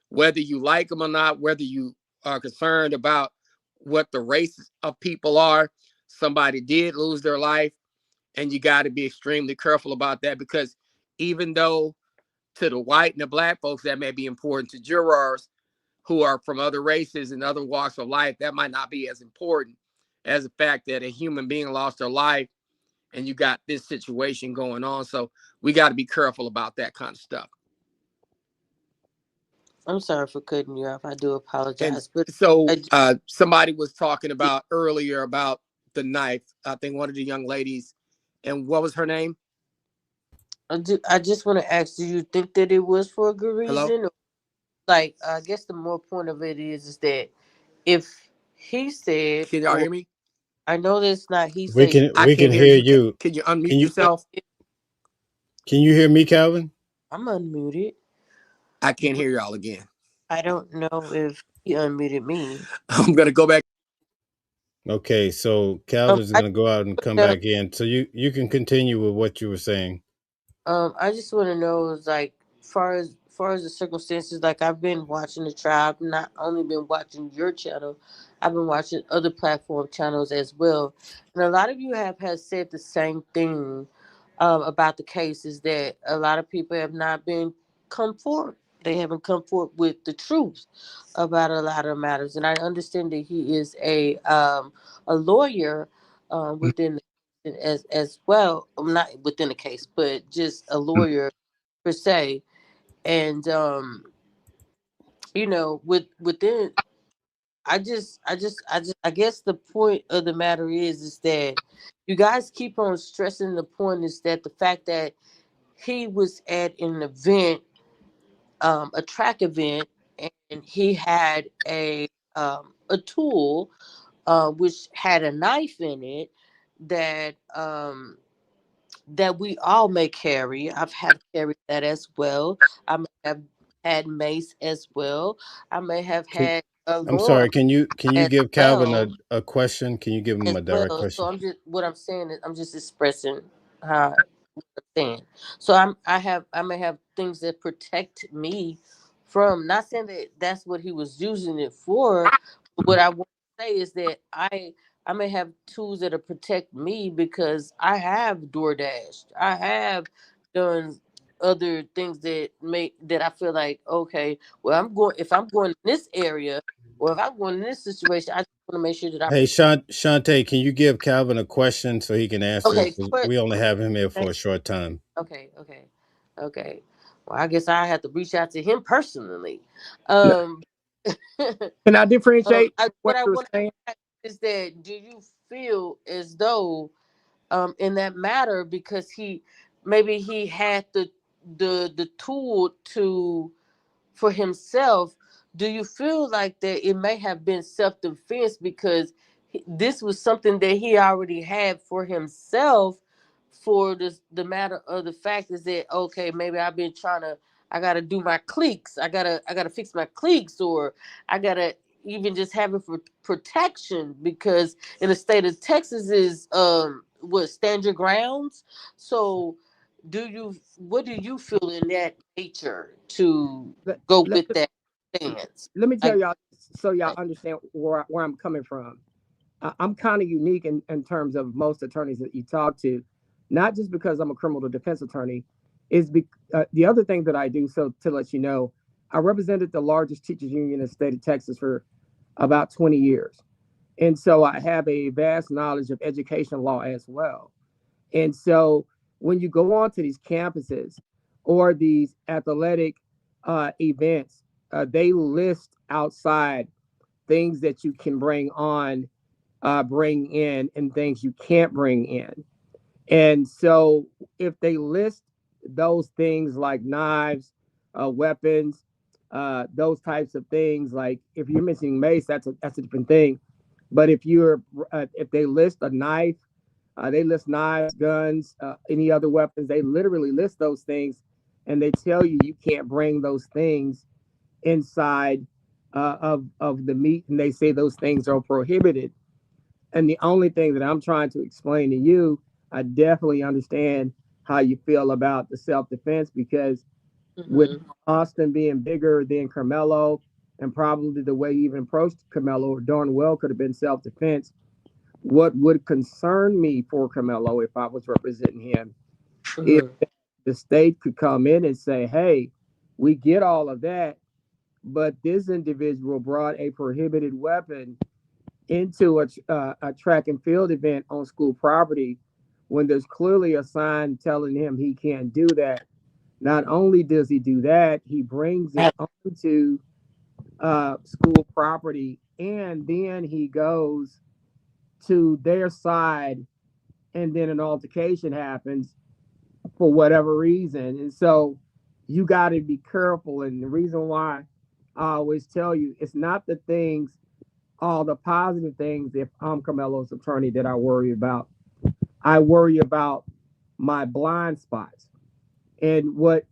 whether you like them or not, whether you are concerned about what the race of people are. Somebody did lose their life, and you got to be extremely careful about that, because even though to the white and the black folks that may be important, to jurors who are from other races and other walks of life, that might not be as important as the fact that a human being lost their life and you got this situation going on. So we got to be careful about that kind of stuff. I'm sorry for cutting you off. I do apologize. But so somebody was talking about earlier about the knife. I think one of the young ladies, and what was her name? I just want to ask, do you think that it was for a good reason? Hello? Or, like, I guess the more point of it is that if he said, Can y'all hear me? I know that's not he We said. can we can hear you. Can you unmute yourself? Can you hear me, Calvin? I'm unmuted. I can't hear y'all again. I don't know if he unmuted me. I'm gonna go back. Okay, so Calvin's gonna go out and come back in. So you can continue with what you were saying. I just want to know, is like, far far as the circumstances, like I've been watching the trial. I've not only been watching your channel, I've been watching other platform channels as well. And a lot of you has said the same thing about the case, is that a lot of people have not been come forward. They haven't come forward with the truth about a lot of matters. And I understand that he is a lawyer within as well, not within the case, but just a lawyer per se. And within, I guess the point of the matter is that you guys keep on stressing the point, is that the fact that he was at an event, a track event, and he had a tool which had a knife in it that that we all may carry. I've had carried that as well. I may have had mace as well. I may have Can, had a I'm lawn sorry. Can you as give Calvin well. a question? Can you give him As a direct well. So question? I'm just, what I'm saying is, I'm just expressing how I'm saying. So I may have things that protect me from, not saying that that's what he was using it for, but what I want to say is that I may have tools that'll protect me, because I have DoorDash. I have done other things that I feel like, okay, well, if I'm going in this area, or if I'm going in this situation, I just want to make sure that I Hey, protect. Shantae, can you give Calvin a question so he can answer Okay, it? 'Cause we only have him here for okay, a short time. okay. Well, I guess I have to reach out to him personally. No. Um, Can I differentiate what what I you were want saying? to ask is that, do you feel as though, in that matter, because maybe he had the tool to for himself, do you feel like that it may have been self-defense, because this was something that he already had for himself, for the matter of the fact is that, okay, maybe I gotta do my cleeks, I gotta fix my cleeks, or I gotta even just have it for protection, because in the state of Texas is what, stand your grounds. So what do you feel in that nature to Let, go let, with that stance? let me tell I y'all so y'all understand where I'm coming from. I'm kind of unique in terms of most attorneys that you talk to, not just because I'm a criminal defense attorney, the other thing that I do. So to let you know, I represented the largest teachers union in the state of Texas for about 20 years. And so I have a vast knowledge of education law as well. And so when you go on to these campuses or these athletic events, they list outside things that you can bring in, and things you can't bring in. And so if they list those things like knives, weapons, those types of things, like if you're missing mace, that's a different thing. But if they list a knife, they list knives, guns, any other weapons. They literally list those things, and they tell you can't bring those things inside of the meet, and they say those things are prohibited. And the only thing that I'm trying to explain to you, I definitely understand how you feel about the self-defense, because with Mhm. Austin being bigger than Carmelo, and probably the way he even approached Carmelo, darn well could have been self-defense. What would concern me for Carmelo, if I was representing him, if Mhm. the state could come in and say, hey, we get all of that, but this individual brought a prohibited weapon into a track and field event on school property, when there's clearly a sign telling him he can't do that. Not only does he do that, he brings it onto school property, and then he goes to their side, and then an altercation happens for whatever reason. And so you got to be careful. And the reason why I always tell you, it's not the things, all the positive things, if I'm Carmelo's attorney, that I worry about. I worry about my blind spots. And what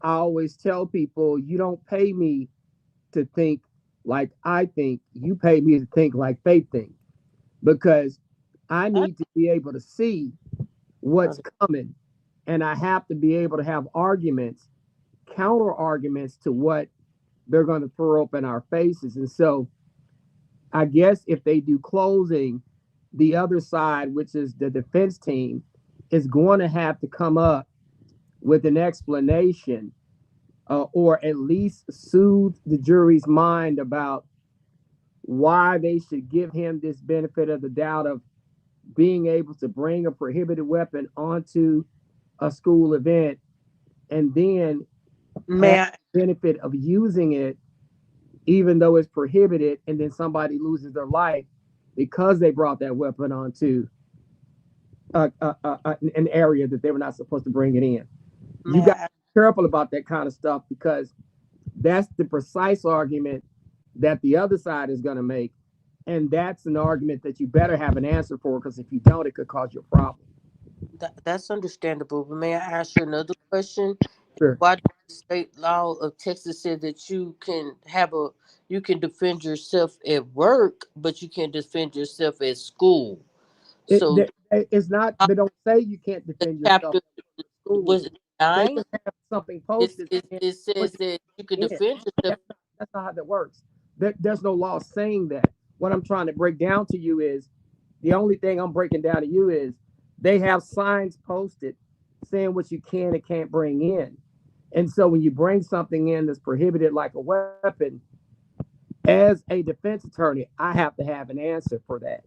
I always tell people, you don't pay me to think like I think, you pay me to think like they think, because I need to be able to see what's coming, and I have to be able to have arguments counter arguments to what they're going to throw up in our faces. And so I guess if they do closing, the other side, which is the defense team, is going to have to come up with an explanation or at least soothe the jury's mind about why they should give him this benefit of the doubt of being able to bring a prohibited weapon onto a school event and then have the benefit of using it even though it's prohibited, and then somebody loses their life because they brought that weapon onto an area that they were not supposed to bring it in. You got to be careful about that kind of stuff because that's the precise argument that the other side is going to make. And that's an argument that you better have an answer for, because if you don't, it could cause you a problem. That's understandable. But may I ask you another question? Sure. Why does the state law of Texas say that you can defend yourself at work, but you can't defend yourself at school? So It's not. They don't say you can't defend yourself chapter at school. was it They 9? just have something posted. It says that you can defend yourself. That's not how that works. There's no law saying that. What I'm trying to break down to you is, the only thing I'm breaking down to you is, they have signs posted saying what you can and can't bring in. And so when you bring something in that's prohibited, like a weapon, as a defense attorney, I have to have an answer for that.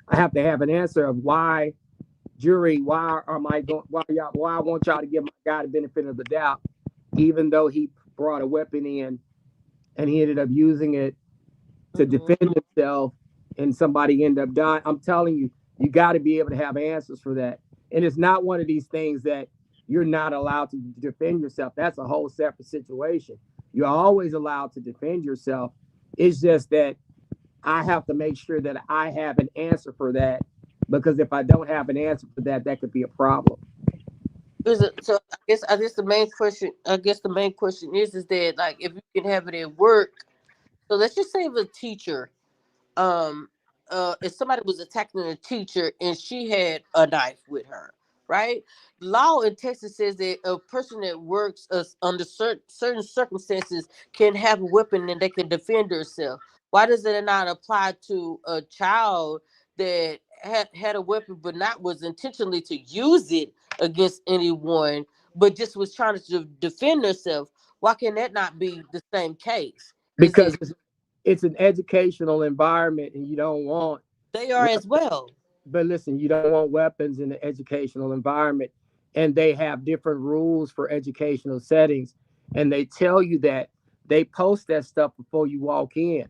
I have to have an answer of why, jury, why I want y'all to give my guy the benefit of the doubt, even though he brought a weapon in and he ended up using it to defend himself and somebody ended up dying. I'm telling you, you got to be able to have answers for that. And it's not one of these things that you're not allowed to defend yourself. That's a whole separate situation. You're always allowed to defend yourself. It's just that I have to make sure that I have an answer for that, because if I don't have an answer for that, that could be a problem. So I guess the main question is that, like, if you can have it at work. So let's just say if a teacher, if somebody was attacking a teacher and she had a knife with her, right? Law in Texas says that a person that works under certain circumstances can have a weapon and they can defend herself. Why does it not apply to a child that had a weapon but was intentionally to use it against anyone, but just was trying to defend herself? Why can that not be the same case? Because it's an educational environment, and you don't want. They are as well. But listen, you don't want weapons in the educational environment, and they have different rules for educational settings, and they tell you that. They post that stuff before you walk in,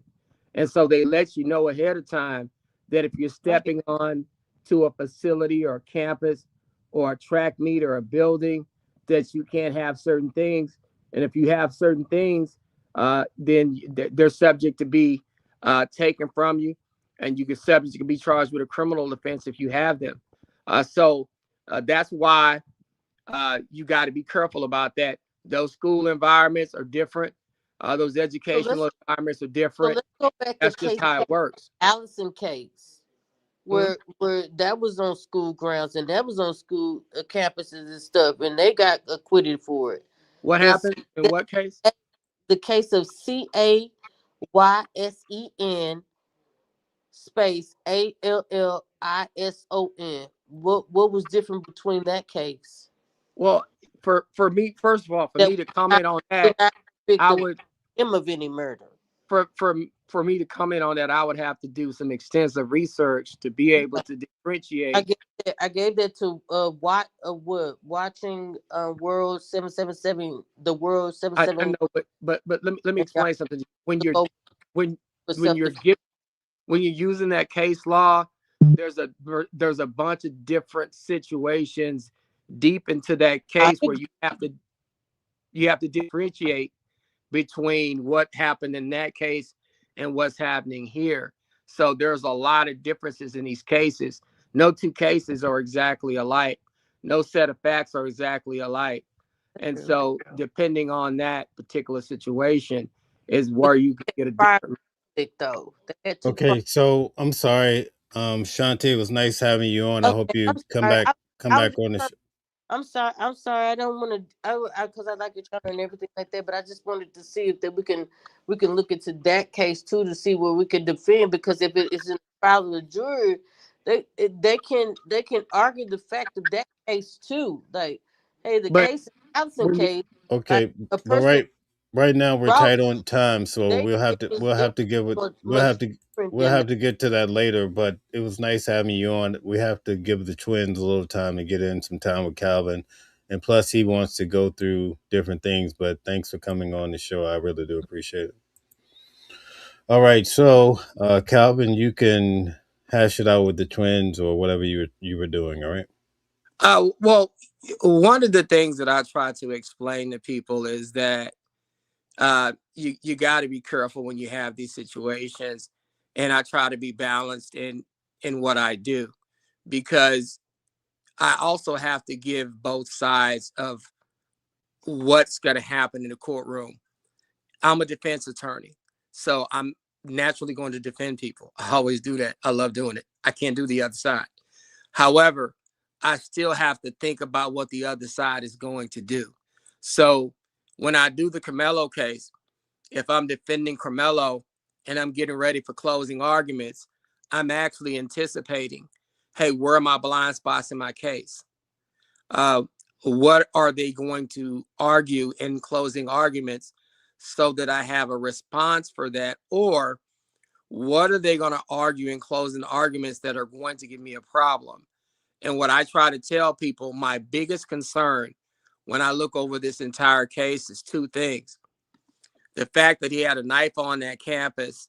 and so they let you know ahead of time that if you're stepping on to a facility or a campus or a track meet or a building, that you can't have certain things, and if you have certain things, then they're subject to be taken from you, and you can be charged with a criminal offense if you have them. So that's why you got to be careful about that. Those school environments are different. Those educational environments are different. So let's go back. That's just how it works. Allison case, where that was on school grounds and that was on school campuses and stuff, and they got acquitted for it. What happened in what case? The case of CAYSEN space ALLISON. What was different between that case? Well, for me, first of all, me to comment on that, I would him of any murder. For me to comment on that, I would have to do some extensive research to be able to differentiate. I gave that to watching World 777, the World 777. I know, but let me explain something. When you're using that case law, there's a bunch of different situations deep into that case where you have to differentiate between what happened in that case and what's happening here. So there's a lot of differences in these cases. No two cases are exactly alike. No set of facts are exactly alike. And so depending on that particular situation is where you can get a different. Okay, so I'm sorry. Shanti, it was nice having you on. I hope you come back on the show. I'm sorry. I'm sorry. I don't want to. Because I like your child and everything like that. But I just wanted to see if that we can look into that case too to see where we can defend. Because if it is in the trial of the jury, they can argue the fact of that case too. Like, hey, the But case Allison When you case, like Okay, a but person right now we're brought tight on time, so their case is we'll have to give it different, much different we'll than have to get to that later. But it was nice having you on. We have to give the twins a little time to get in some time with Calvin, and plus he wants to go through different things. But thanks for coming on the show. I really do appreciate it. All right, so Calvin, you can hash it out with the twins or whatever you were doing. All right. well, one of the things that I try to explain to people is that you got to be careful when you have these situations, and I try to be balanced in what I do, because I also have to give both sides of what's going to happen in the courtroom. I'm a defense attorney, so I'm naturally going to defend people. I always do that. I love doing it. I can't do the other side. However, I still have to think about what the other side is going to do. So when I do the Carmelo case, if I'm defending Carmelo and I'm getting ready for closing arguments, I'm actually anticipating, hey, where are my blind spots in my case? Uh, what are they going to argue in closing arguments so that I have a response for that? Or what are they going to argue in closing arguments that are going to give me a problem? And what I try to tell people, my biggest concern when I look over this entire case is two things. The fact that he had a knife on that campus,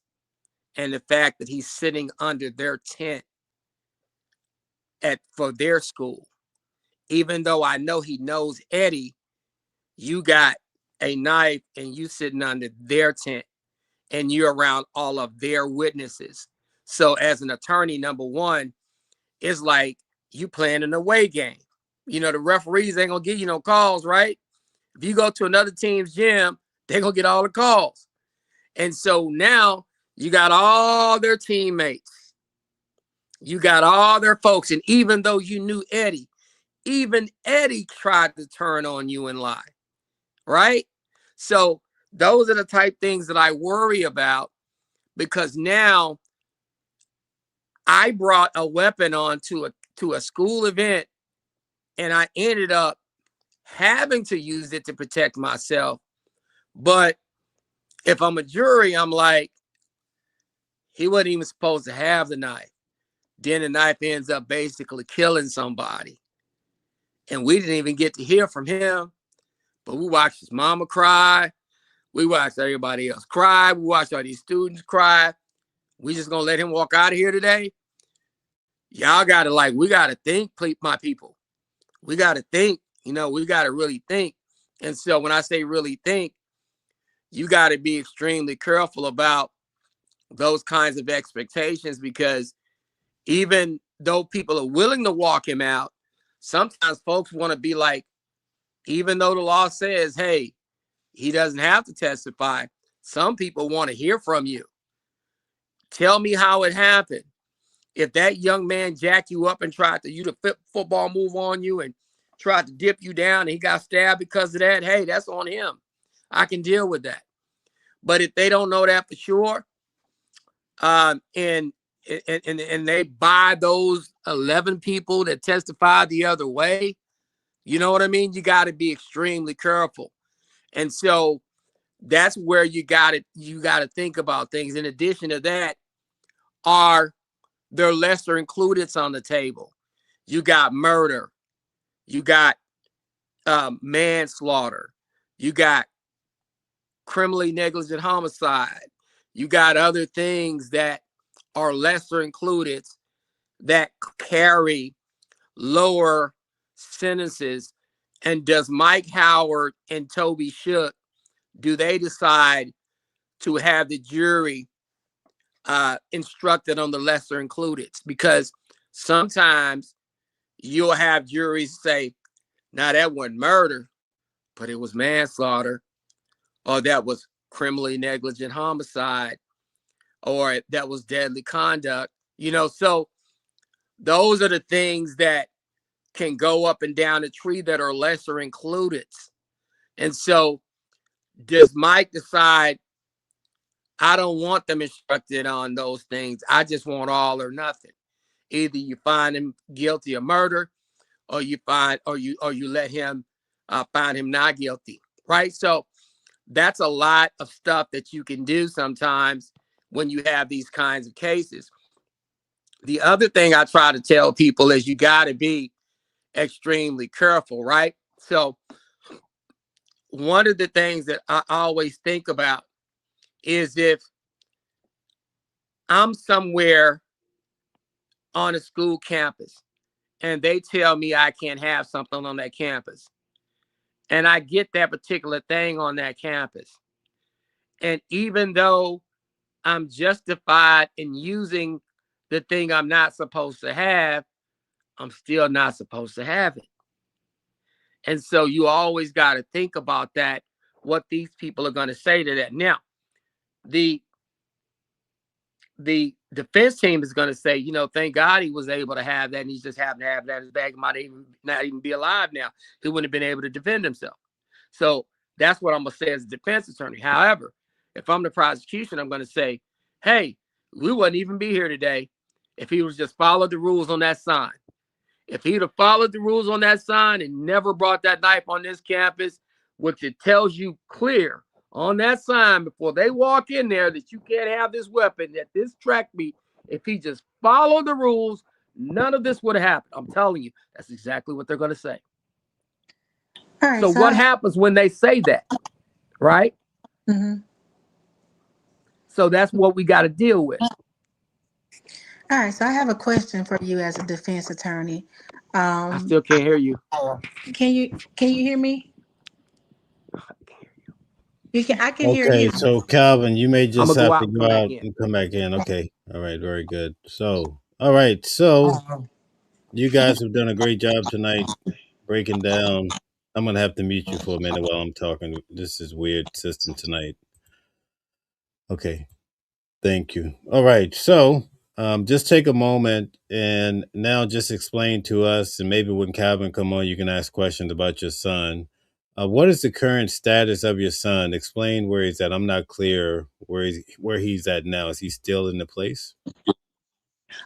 and the fact that he's sitting under their tent for their school. Even though I know he knows Eddie, you got a knife and you sitting under their tent and you're around all of their witnesses. So as an attorney, number one, it's like you playing an away game. You know, the referees ain't gonna give you no calls, right? If you go to another team's gym, they're gonna get all the calls. And so now you got all their teammates, you got all their folks. And even though you knew Eddie, even Eddie tried to turn on you and lie, right? So those are the type things that I worry about, because now I brought a weapon on to a school event, and I ended up having to use it to protect myself. But if I'm a jury, I'm like, he wasn't even supposed to have the knife. Then the knife ends up basically killing somebody. And we didn't even get to hear from him, but we watched his mama cry. We watched everybody else cry. We watched all these students cry. We just gonna let him walk out of here today? Y'all gotta we gotta think, my people. We gotta think, we gotta really think. And so when I say really think, you gotta be extremely careful about those kinds of expectations, because even though people are willing to walk him out, sometimes folks want to be like, even though the law says, hey, he doesn't have to testify, some people want to hear from you. Tell me how it happened. If that young man jacked you up and tried to flip football move on you and tried to dip you down and he got stabbed because of that, hey, that's on him. I can deal with that. But if they don't know that for sure, and they buy those 11 people that testified the other way, you know what I mean? You got to be extremely careful. And so that's where you got to think about things. In addition to that, are there lesser included on the table? You got murder, you got manslaughter, you got criminally negligent homicide, you got other things that are lesser included that carry lower sentences. And does Mike Howard and Toby Shook, do they decide to have the jury instructed on the lesser included? Because sometimes you'll have juries say, now that wasn't murder, but it was manslaughter, or that was criminally negligent homicide, or that was deadly conduct. So those are the things that can go up and down a tree that are lesser included. And so does Mike decide, I don't want them instructed on those things, I just want all or nothing? Either you find him guilty of murder, or you let him find him not guilty, right? So that's a lot of stuff that you can do sometimes when you have these kinds of cases. The other thing I try to tell people is you got to be extremely careful, right? So one of the things that I always think about is if I'm somewhere on a school campus and they tell me I can't have something on that campus, and I get that particular thing on that campus, and even though I'm justified in using the thing I'm not supposed to have, I'm still not supposed to have it. And so you always got to think about that, what these people are going to say to that. Now, the defense team is going to say, thank God he was able to have that, and he just happened to have that in his bag. He might not even be alive now. He wouldn't have been able to defend himself. So that's what I'm going to say as a defense attorney. However, if I'm the prosecution, I'm going to say, hey, we wouldn't even be here today if he was just followed the rules on that sign. If he'd have followed the rules on that sign and never brought that knife on this campus, which it tells you clear on that sign before they walk in there that you can't have this weapon at this track meet, if he just followed the rules, none of this would have happened. I'm telling you, that's exactly what they're going to say. All right, so what happens when they say that, right? Mm-hmm. So that's what we got to deal with. All right, so I have a question for you as a defense attorney. I still can't hear you. Can you hear me? I can hear Okay, you. so Calvin, you may just go have out to and go come back out in. and come back in. Okay. All right, very good. So, all right, so you guys have done a great job tonight breaking down. I'm gonna have to mute you for a minute while I'm talking. This is weird system tonight. Okay. Thank you. All right. So just take a moment and now just explain to us, and maybe when Calvin come on, you can ask questions about your son. What is the current status of your son? Explain where he's at. I'm not clear where he's at now. Is he still in the place?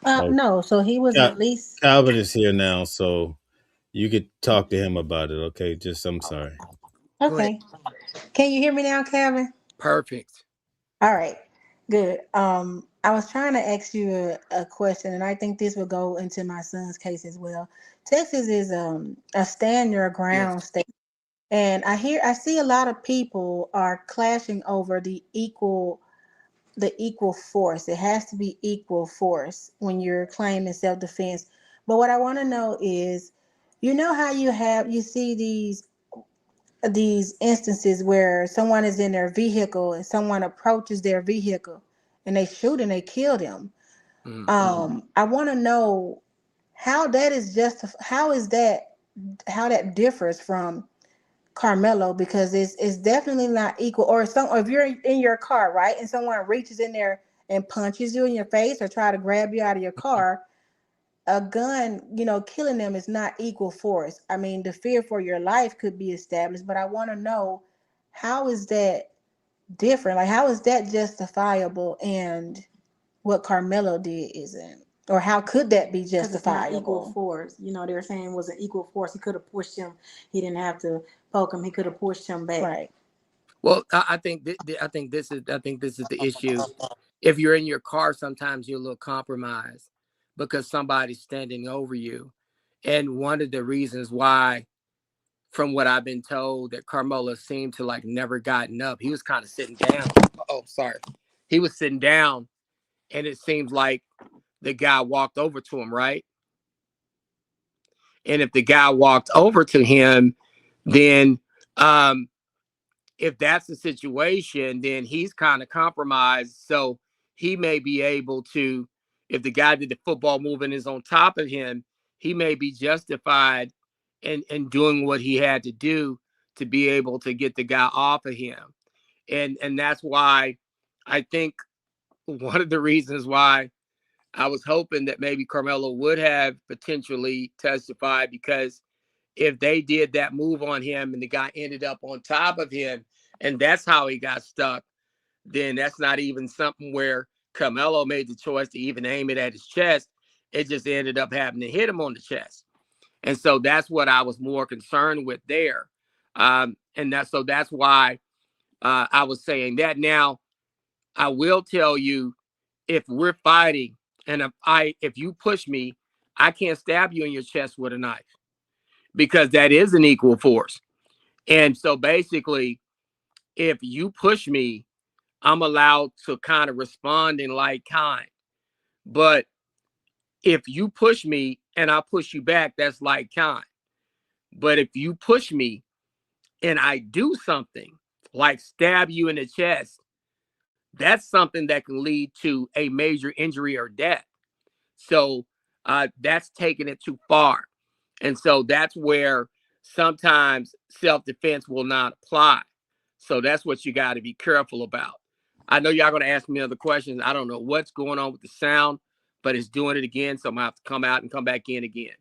No, so he was released. Calvin is here now, so you could talk to him about it. Okay. I'm sorry. Okay. Can you hear me now, Calvin? Perfect. All right. Good. I was trying to ask you a question, and I think this will go into my son's case as well. Texas is a stand your ground state, and I see a lot of people are clashing over the equal force. It has to be equal force when you're claiming self-defense. But what I want to know is, how you see these instances where someone is in their vehicle and someone approaches their vehicle and they shoot and they kill them. Mm-hmm. I want to know how that is how that differs from Carmelo, because it's definitely not equal. Or if you're in your car, right, and someone reaches in there and punches you in your face or try to grab you out of your car, a gun, killing them is not equal force. I mean, the fear for your life could be established, but I want to know, how is that different? Like, how is that justifiable, and what Carmelo did isn't? Or how could that be justifiable? Equal force. They're saying it was an equal force. He could have pushed him. He didn't have to poke him. He could have pushed him back. Right. Well, I think this is the issue. If you're in your car, sometimes you're a little compromised because somebody's standing over you. And one of the reasons why, from what I've been told, that Carmelo seemed to never gotten up. He was kind of sitting down. Oh, sorry. He was sitting down, and it seems like the guy walked over to him, right? And if the guy walked over to him, then if that's the situation, then he's kind of compromised. So he may be able to, if the guy did the football move and is on top of him, he may be justified in doing what he had to do to be able to get the guy off of him. And that's why I think one of the reasons why I was hoping that maybe Carmelo would have potentially testified, because if they did that move on him and the guy ended up on top of him and that's how he got stuck, then that's not even something where Carmelo made the choice to even aim it at his chest. It just ended up having to hit him on the chest. And so that's what I was more concerned with there. And that's why I was saying that. Now, I will tell you, if we're fighting and if you push me, I can't stab you in your chest with a knife, because that is an equal force. And so basically, if you push me, I'm allowed to kind of respond in like kind. But if you push me and I push you back, that's like kind. But if you push me and I do something like stab you in the chest, that's something that can lead to a major injury or death. So that's taking it too far. And so that's where sometimes self-defense will not apply. So that's what you got to be careful about. I know y'all going to ask me other questions. I don't know what's going on with the sound, but it's doing it again. So I'm going to have to come out and come back in again.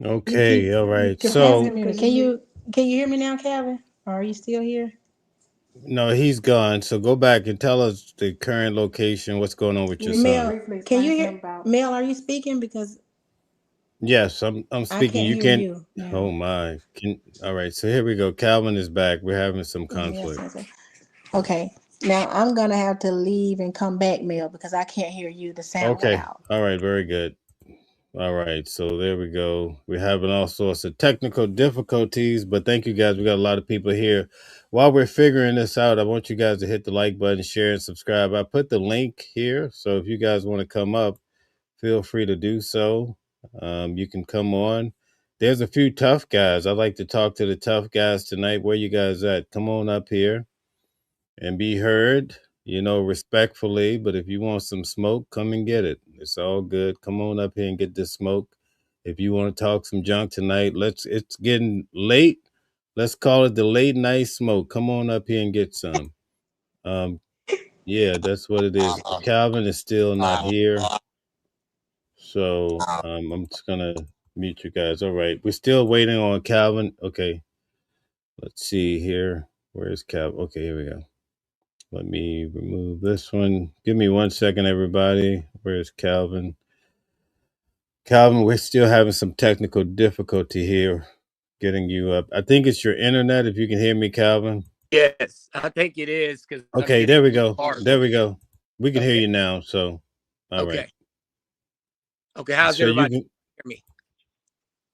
Okay, all right. Just So can you hear me now, Calvin? Or are you still here? no, he's gone. So go back and tell us the current location. What's going on with your son? Mel, can you hear? Mel, are you speaking? Because Yes, I'm I speaking. can't You hear can. you. Oh my. All right. So here we go. Calvin is back. We're having some conflict. Yes. Okay. Now I'm gonna have to leave and come back, Mel, because I can't hear you. The sound went Okay. out. All right. Very good. All right. So there we go. We're having all sorts of technical difficulties, but thank you guys. We got a lot of people here. While we're figuring this out, I want you guys to hit the like button, share, and subscribe. I put the link here. So if you guys want to come up, feel free to do so. You can come on. There's a few tough guys. I'd like to talk to the tough guys tonight. Where you guys at? Come on up here and be heard, respectfully. But if you want some smoke, come and get it. It's all good. Come on up here and get this smoke. If you want to talk some junk tonight, it's getting late. Let's call it the late night smoke. Come on up here and get some. Yeah, that's what it is. Calvin is still not here. So I'm just gonna mute you guys. All right. We're still waiting on Calvin. Okay. Let's see here. Where's Calvin? Okay, here we go. Let me remove this one. Give me 1 second, everybody. Where's Calvin? Calvin, we're still having some technical difficulty here getting you up. I think it's your internet, if you can hear me, Calvin. Yes, I think it is, because Okay, there we go. There we go. We can hear you now. So, all right. Okay, how's So everybody you can hear me?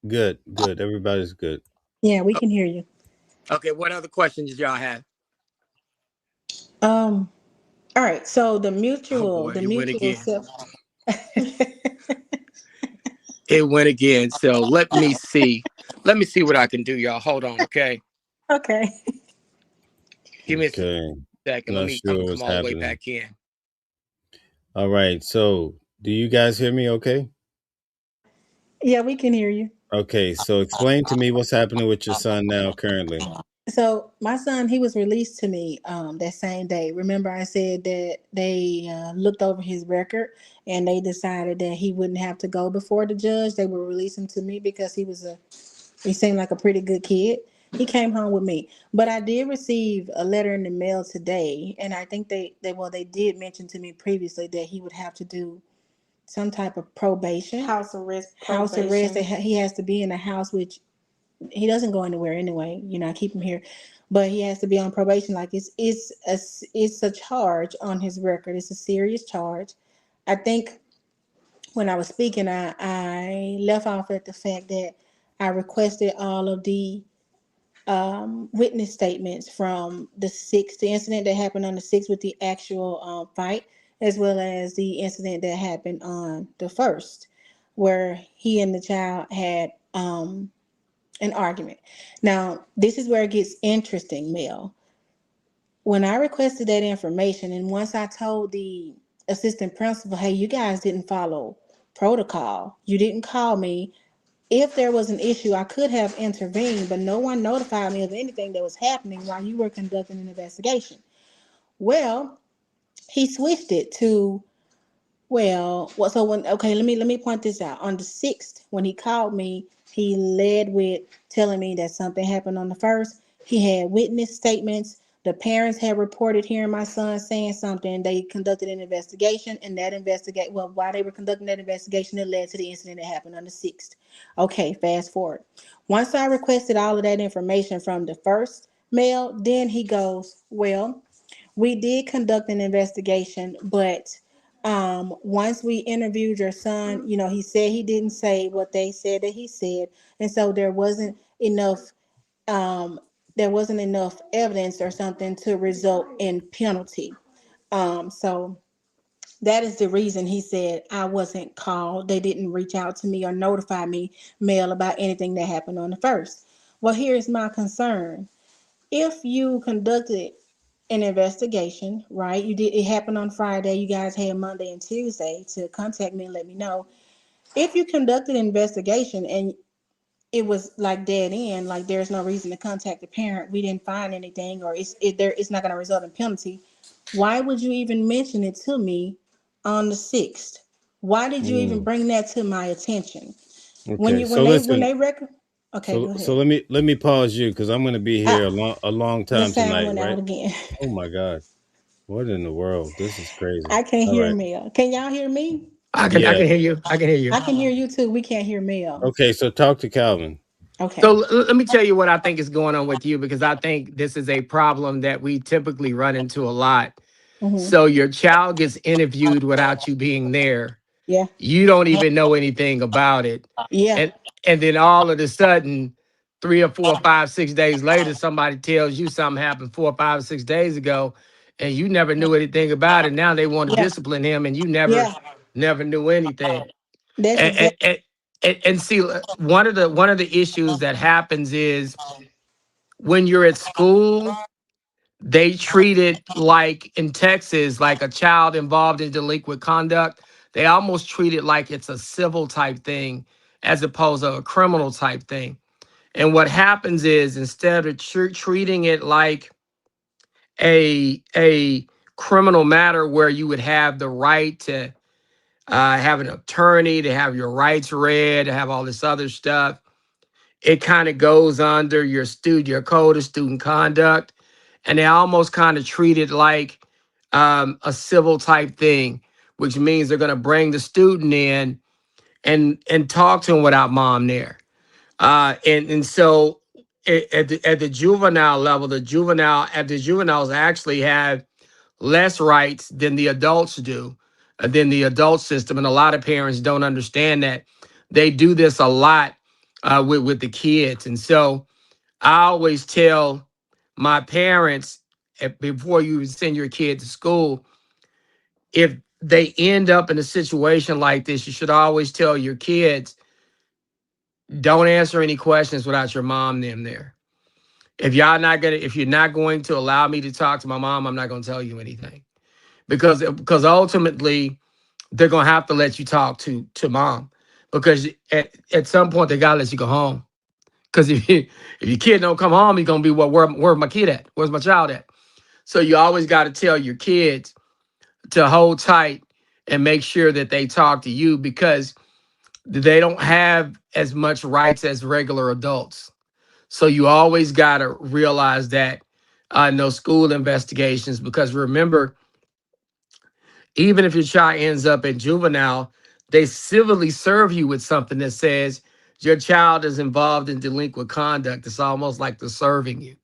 Good. Everybody's good. Yeah, we can hear you. Okay, what other questions did y'all have? All right. So the Oh mutual, boy, the it went mutual again. self. It went again. So let me see. Let me see what I can do, y'all. Hold on, okay? Okay. Give me a Okay. second. Not I'm sure gonna what's come all the way happening. back in. All right. So, do you guys hear me okay? Yeah, we can hear you. Okay. So, explain to me what's happening with your son now currently. So my son, he was released to me that same day. Remember, I said that they looked over his record and they decided that he wouldn't have to go before the judge. They would release him to me because he seemed like a pretty good kid. He came home with me, but I did receive a letter in the mail today, and I think they did mention to me previously that he would have to do some type of probation, House arrest. house arrest. He has to be in a house, which he doesn't go anywhere anyway. I keep him here, but he has to be on probation. Like it's a charge on his record. It's a serious charge. I think when I was speaking, I left off at the fact that I requested all of the witness statements from the incident that happened on the 6th with the actual fight, as well as the incident that happened on the 1st, where he and the child had an argument. Now, this is where it gets interesting, Mel. When I requested that information, and once I told the assistant principal, hey, you guys didn't follow protocol, you didn't call me. If there was an issue, I could have intervened, but no one notified me of anything that was happening while you were conducting an investigation. Well, he switched it to, well, so when, okay, let me point this out. On the 6th, when he called me, he led with telling me that something happened on the 1st. He had witness statements. The parents had reported hearing my son saying something. They conducted an investigation, and that while they were conducting that investigation, it led to the incident that happened on the 6th. Okay, fast forward. Once I requested all of that information from the first mail, then he goes, well, we did conduct an investigation, but once we interviewed your son, he said he didn't say what they said that he said, and so um, there wasn't enough evidence or something to result in penalty. So that is the reason he said I wasn't called. They didn't reach out to me or notify me, mail, about anything that happened on the 1st. Well, here's my concern. If you conducted an investigation, right? It happened on Friday. You guys had Monday and Tuesday to contact me and let me know. If you conducted an investigation and it was like dead end, like there's no reason to contact the parent, we didn't find anything, or it's not going to result in penalty, why would you even mention it to me on the 6th? Why did you even Mm. bring that to my attention? Okay, so When listen. they record, okay, go So ahead. let me pause you because I'm going to be here Ah, a long the time sound tonight, went out right? again. Oh my God, what in the world? This is crazy. I can't All hear right. Mel. Can y'all hear me? I Yeah. can hear you. I can hear you. I can hear you too. We can't hear Mel. Okay. So talk to Calvin. Okay. So let me tell you what I think is going on with you, because I think this is a problem that we typically run into a lot. Mm-hmm. So your child gets interviewed without you being there. Yeah. You don't even know anything about it. Yeah. And then all of a sudden, 3 or 4, 5, 6 days later, somebody tells you something happened 4 or 5 or 6 days ago, and you never knew anything about it. Now they want to Yeah. discipline him, and you Yeah. never knew anything. That's And, exactly. and see, one of the issues that happens is when you're at school, they treat it like in Texas, like a child involved in delinquent conduct. They almost treat it like it's a civil type thing as opposed to a criminal type thing. And what happens is instead of treating it like a criminal matter where you would have the right to have an attorney, to have your rights read, to have all this other stuff, it kind of goes under your code of student conduct, and they almost kind of treat it like a civil type thing, which means they're going to bring the student in and talk to him without mom there. And so at the juvenile level, the juveniles actually have less rights than the adults do, than the adult system, and a lot of parents don't understand that. They do this a lot with the kids, and so I always tell my parents, before you send your kid to school, if they end up in a situation like this, you should always tell your kids, don't answer any questions without your mom and them there. If you're not going to allow me to talk to my mom, I'm not going to tell you anything, because ultimately they're going to have to let you talk to mom, because at some point they got to let you go home. Because if your kid don't come home, you're going to be, well, where's my kid at? Where's my child at? So you always got to tell your kids to hold tight and make sure that they talk to you, because they don't have as much rights as regular adults. So you always got to realize that in those school investigations, because remember, even if your child ends up in juvenile, they civilly serve you with something that says your child is involved in delinquent conduct. It's almost like they're serving you.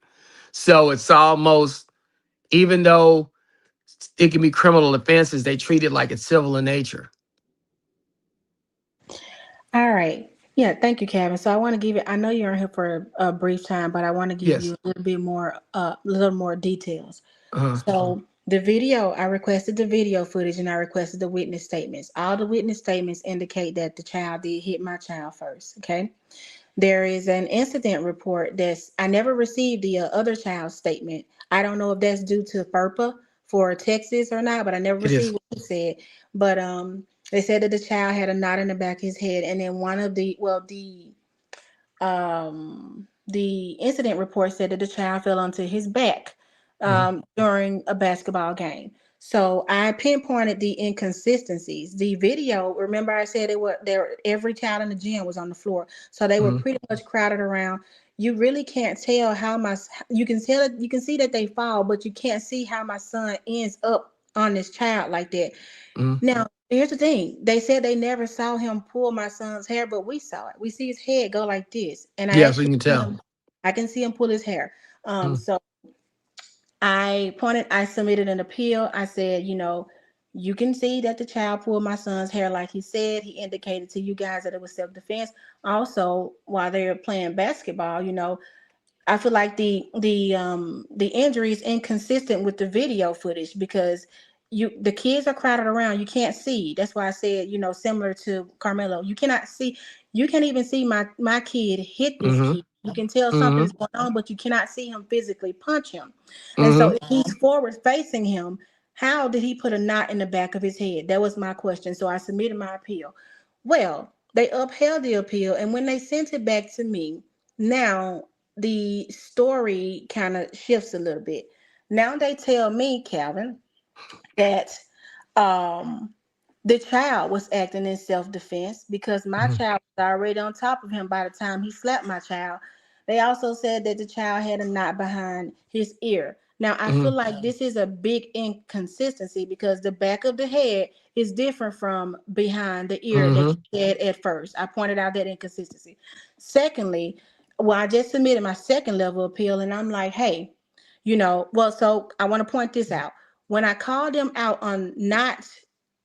So it's almost, even though it can be criminal offenses, they treat it like it's civil in nature. All right. Yeah, thank you, Kevin. So I want to give you, I know you're in here for a brief time, but I want to give you Yes. a little bit more, little more details. Uh-huh. So the video, I requested the video footage and I requested the witness statements. All the witness statements indicate that the child did hit my child first. Okay. There is an incident report I never received the other child's statement. I don't know if that's due to FERPA for Texas or not, but I never It is. received what he said. But they said that the child had a knot in the back of his head, and then the incident report said that the child fell onto his back Mhm. during a basketball game. So I pinpointed the inconsistencies. The video, remember I said it was there, every child in the gym was on the floor. So they were Mm-hmm. pretty much crowded around. You really can't tell how you can tell you can see that they fall, but you can't see how my son ends up on this child like that. Mm-hmm. Now, here's the thing. They said they never saw him pull my son's hair, but we saw it. We see his head go like this. And I Yeah, so you actually can see tell. him, I can see him pull his hair. Mm-hmm. So I submitted an appeal. I said, you can see that the child pulled my son's hair like he said. He indicated to you guys that it was self-defense. Also, while they're playing basketball, I feel like the injury is inconsistent with the video footage because the kids are crowded around. You can't see. That's why I said, similar to Carmelo, you can't even see my kid hit this Mm-hmm. kid. You can tell Mm-hmm. something's going on, but you cannot see him physically punch him. And so Mm-hmm. if he's forward facing him, how did he put a knot in the back of his head? That was my question. So I submitted my appeal. Well, they upheld the appeal, and when they sent it back to me, now the story kind of shifts a little bit. Now they tell me, Calvin, that um the child was acting in self-defense because my Mm-hmm. child was already on top of him by the time he slapped my child. They also said that the child had a knot behind his ear. Now I feel Mm-hmm. like this is a big inconsistency because the back of the head is different from behind the ear that Mm-hmm. you said at first. I pointed out that inconsistency. Secondly, well, I just submitted my second level appeal and I'm like, hey, so I want to point this out. When I called them out on not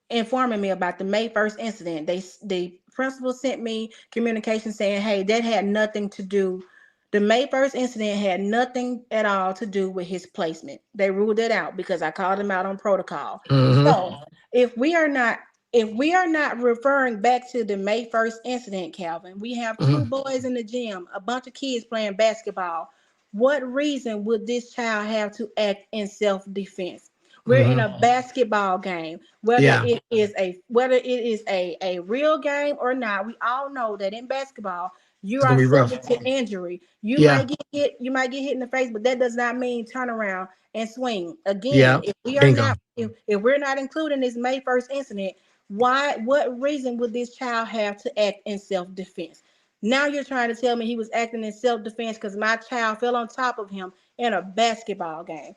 informing me about the May 1st incident, the principal sent me communication saying, hey, that had nothing to do. The May 1st incident had nothing at all to do with his placement. They ruled it out because I called him out on protocol. Mm-hmm. So if we are not referring back to the May 1st incident, Calvin, we have two Mm-hmm. boys in the gym, a bunch of kids playing basketball. What reason would this child have to act in self-defense? We're in Mm-hmm. a basketball game. Whether Yeah, it is a real game or not, we all know that in basketball you it's gonna are be rough. subject to injury. You Yeah, might get hit, in the face, but that does not mean turn around and swing. Again, yeah. Bingo. if we're not including this May 1st incident, what reason would this child have to act in self-defense? Now you're trying to tell me he was acting in self-defense because my child fell on top of him in a basketball game.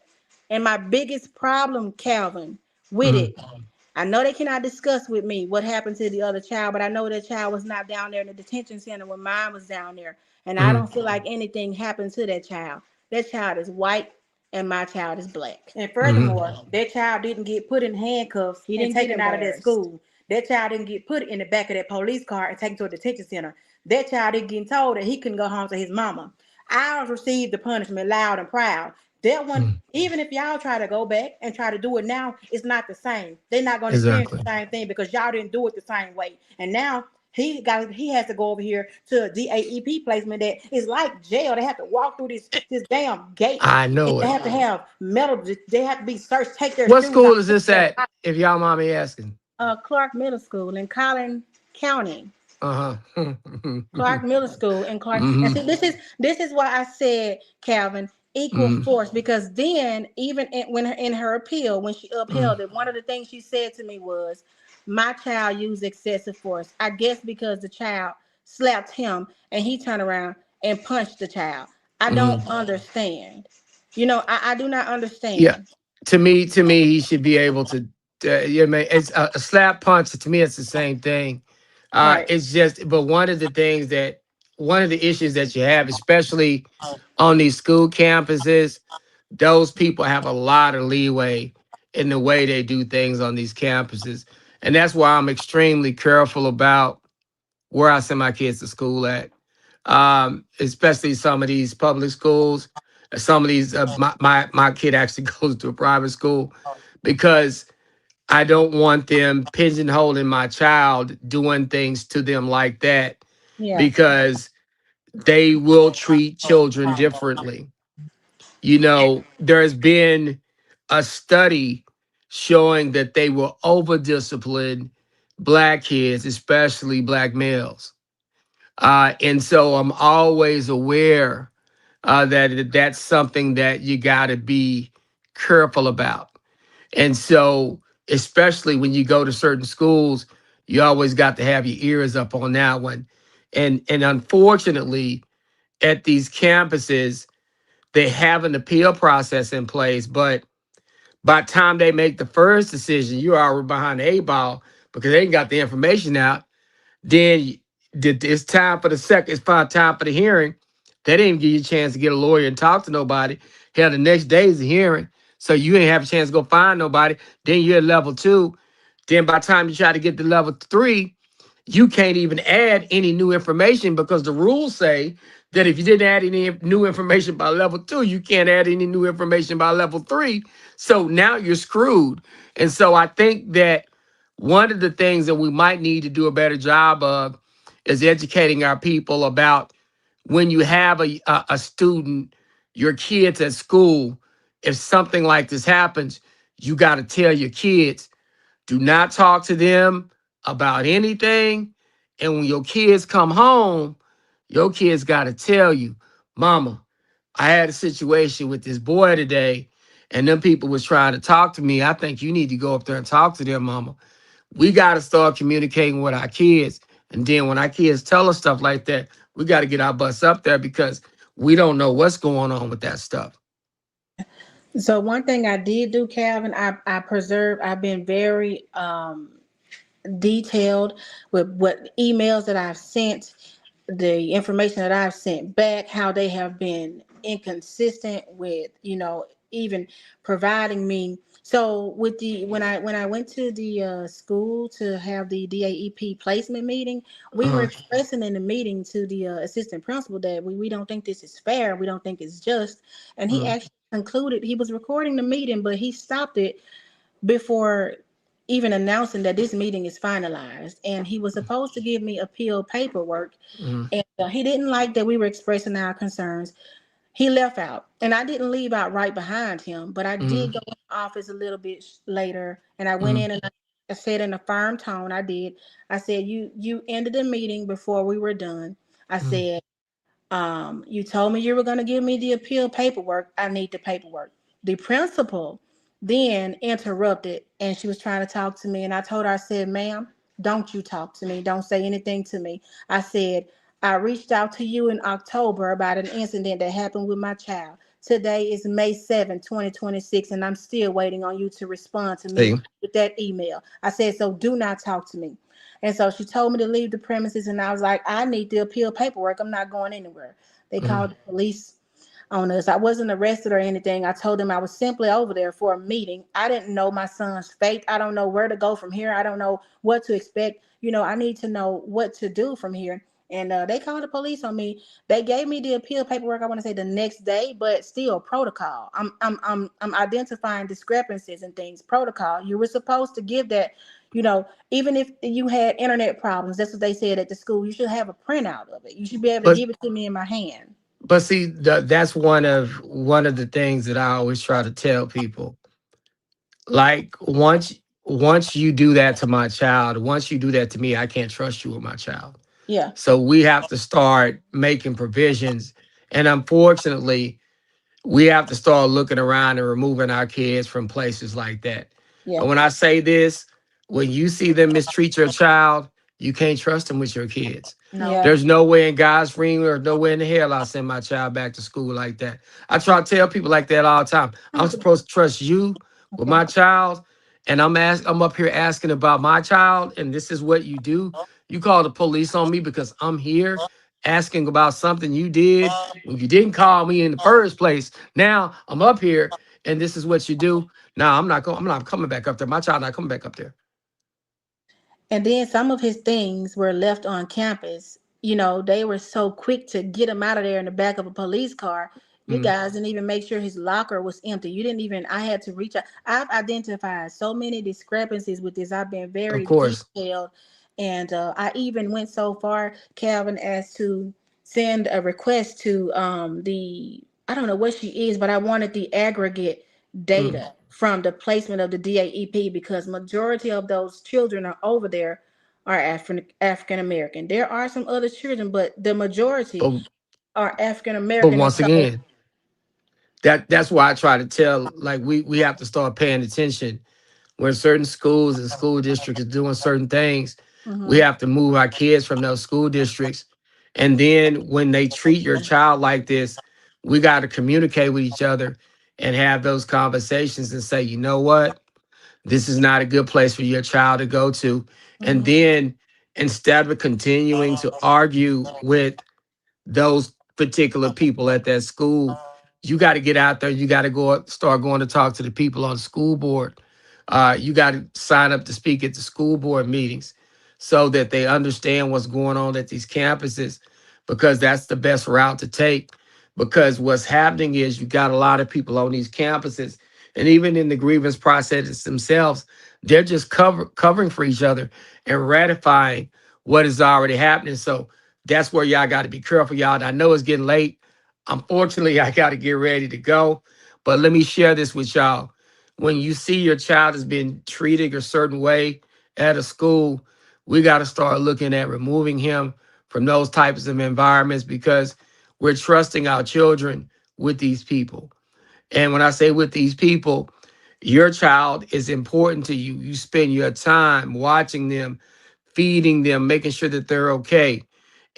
And my biggest problem, Calvin, with Mm-hmm. it, I know they cannot discuss with me what happened to the other child, but I know that child was not down there in the detention center when mine was down there. And I Mm-hmm. don't feel like anything happened to that child. That child is white and my child is black. And Mm-hmm. furthermore, that child didn't get put in handcuffs He and didn't get taken out of that embarrassed. school. That child didn't get put in the back of that police car and taken to a detention center. That child didn't get told that he couldn't go home to his mama. Ours received the punishment loud and proud. That one, Mm-hmm. even if y'all try to go back and try to do it now, it's not the same. They're not going to experience the Exactly. same thing because y'all didn't do it the same way. And now he has to go over here to a DAEP placement that is like jail. They have to walk through this damn gate. I And know they it. have to have metal. They have to be searched. Take their What shoes off. school is this at? If y'all mind me asking. Clark Middle School in Collin County. Uh-huh. Clark Middle School and Clark. And Mm-hmm. see, this is why I said, Calvin, equal Mm-hmm. force, because then even when in her appeal, when she Mm-hmm. upheld it, one of the things she said to me was, my child used excessive force. I guess because the child slapped him and he turned around and punched the child. I don't Mm-hmm. understand. I do not Yeah. understand. To me, he should be able to. Yeah, man. It's a slap punch. To me, it's the same thing. Right. It's just, but one of the issues that you have, especially on these school campuses, those people have a lot of leeway in the way they do things on these campuses, and that's why I'm extremely careful about where I send my kids to school at, especially some of these public schools. Some of these, my kid actually goes to a private school because I don't want them pigeonholing my child doing things to them like that Yeah. because they will treat children differently. There's been a study showing that they will over discipline black kids, especially black males. And so I'm always aware that that's something that you got to be careful about. And so, especially when you go to certain schools, you always got to have your ears up on that one. And unfortunately, at these campuses, they have an appeal process in place, but by the time they make the first decision, you're already behind the eight ball because they ain't got the information out. Then it's time for the second. It's time for the hearing. They didn't give you a chance to get a lawyer and talk to nobody. Hell, the next day is the hearing, so you ain't have a chance to go find nobody. Then you're at level 2. Then by the time you try to get to level 3, you can't even add any new information because the rules say that if you didn't add any new information by level 2, you can't add any new information by level 3. So now you're screwed. And so I think that one of the things that we might need to do a better job of is educating our people about when you have a student, your kids at school, if something like this happens, you got to tell your kids, do not talk to them about anything. And when your kids come home, your kids got to tell you, Mama, I had a situation with this boy today, and them people was trying to talk to me. I think you need to go up there and talk to them, Mama. We got to start communicating with our kids. And then when our kids tell us stuff like that, we got to get our butts up there because we don't know what's going on with that stuff. So one thing I did do, Calvin, I've been very detailed with what emails that I've sent, the information that I've sent back, how they have been inconsistent with, even providing me. So with the when I went to the school to have the DAEP placement meeting, we were Uh, expressing in the meeting to the assistant principal that we don't think this is fair, we don't think it's just, and he uh, actually concluded, he was recording the meeting, but he stopped it before even announcing that this meeting is finalized, and he was supposed to give me appeal paperwork, uh, and he didn't like that we were expressing our concerns. He left out, and I didn't leave out right behind him, but I uh, did go in the office a little bit later, and I went uh, in and I said in a firm tone, I said, you ended the meeting before we were done. I uh. said, you told me you were going to give me the appeal paperwork. I need the paperwork. The principal then interrupted, and she was trying to talk to me. And I told her, I said, ma'am, don't you talk to me. Don't say anything to me. I said, I reached out to you in October about an incident that happened with my child. Today is May 7th, 2026, and I'm still waiting on you to respond to me See, with that email. I said, so do not talk to me. And so she told me to leave the premises, and I was like, I need the appeal paperwork. I'm not going anywhere. They uh, called the police on us. I wasn't arrested or anything. I told them I was simply over there for a meeting. I didn't know my son's fate. I don't know where to go from here. I don't know what to expect. I need to know what to do from here. And they called the police on me. They gave me the appeal paperwork, I want to say the next day, but still protocol. I'm identifying discrepancies and things. Protocol. You were supposed to give that, even if you had internet problems, that's what they said at the school. You should have a printout of it. You should be able to but give it to me in my hand. see, that's one of the things that I always try to tell people. Like once you do that to my child, once you do that to me, I can't trust you with my child. Yeah, So we have to start making provisions. And unfortunately, we have to start looking around and removing our kids from places like that. yeah, And when I say this, when you see them mistreat your child, you can't trust them with your kids. no. There's no way in God's ring or no way in the hell I'll send my child back to school like that. I try to tell people like that all the time. I'm supposed to trust you with Okay. my child, and I'm up here asking about my child, and this is what you do. You call the police on me because I'm here asking about something you did when you didn't call me in the first place. Now I'm up here, and this is what you do. Now I'm not going. I'm not coming back up there. My child not coming back up there. And then some of his things were left on campus. They were so quick to get him out of there in the back of a police car. You Mm, guys didn't even make sure his locker was empty. You didn't even, I had to reach out. I've identified so many discrepancies with this. I've been of very course, detailed. And I even went so far, Calvin, as to send a request to I don't know what she is, but I wanted the aggregate mm, data from the placement of the DAEP because majority of those children are over there are African American. There are some other children, but the majority but are African but American. And once so again, that's why I try to tell, like, we have to start paying attention when certain schools and school districts are doing certain things. We have to move our kids from those school districts. And then when they treat your child like this, we got to communicate with each other and have those conversations and say, you know what? This is not a good place for your child to go to. And then instead of continuing to argue with those particular people at that school, you got to get out there. You got to start going to talk to the people on the school board. You got to sign up to speak at the school board meetings so that they understand what's going on at these campuses, because that's the best route to take. Because what's happening is you got a lot of people on these campuses, and even in the grievance processes themselves, they're just covering for each other and ratifying what is already happening. So that's where y'all got to be careful, y'all. And I know it's getting late. Unfortunately, I got to get ready to go. But let me share this with y'all. When you see your child has been treated a certain way at a school, we got to start looking at removing him from those types of environments, because we're trusting our children with these people. And when I say with these people, your child is important to you. You spend your time watching them, feeding them, making sure that they're okay.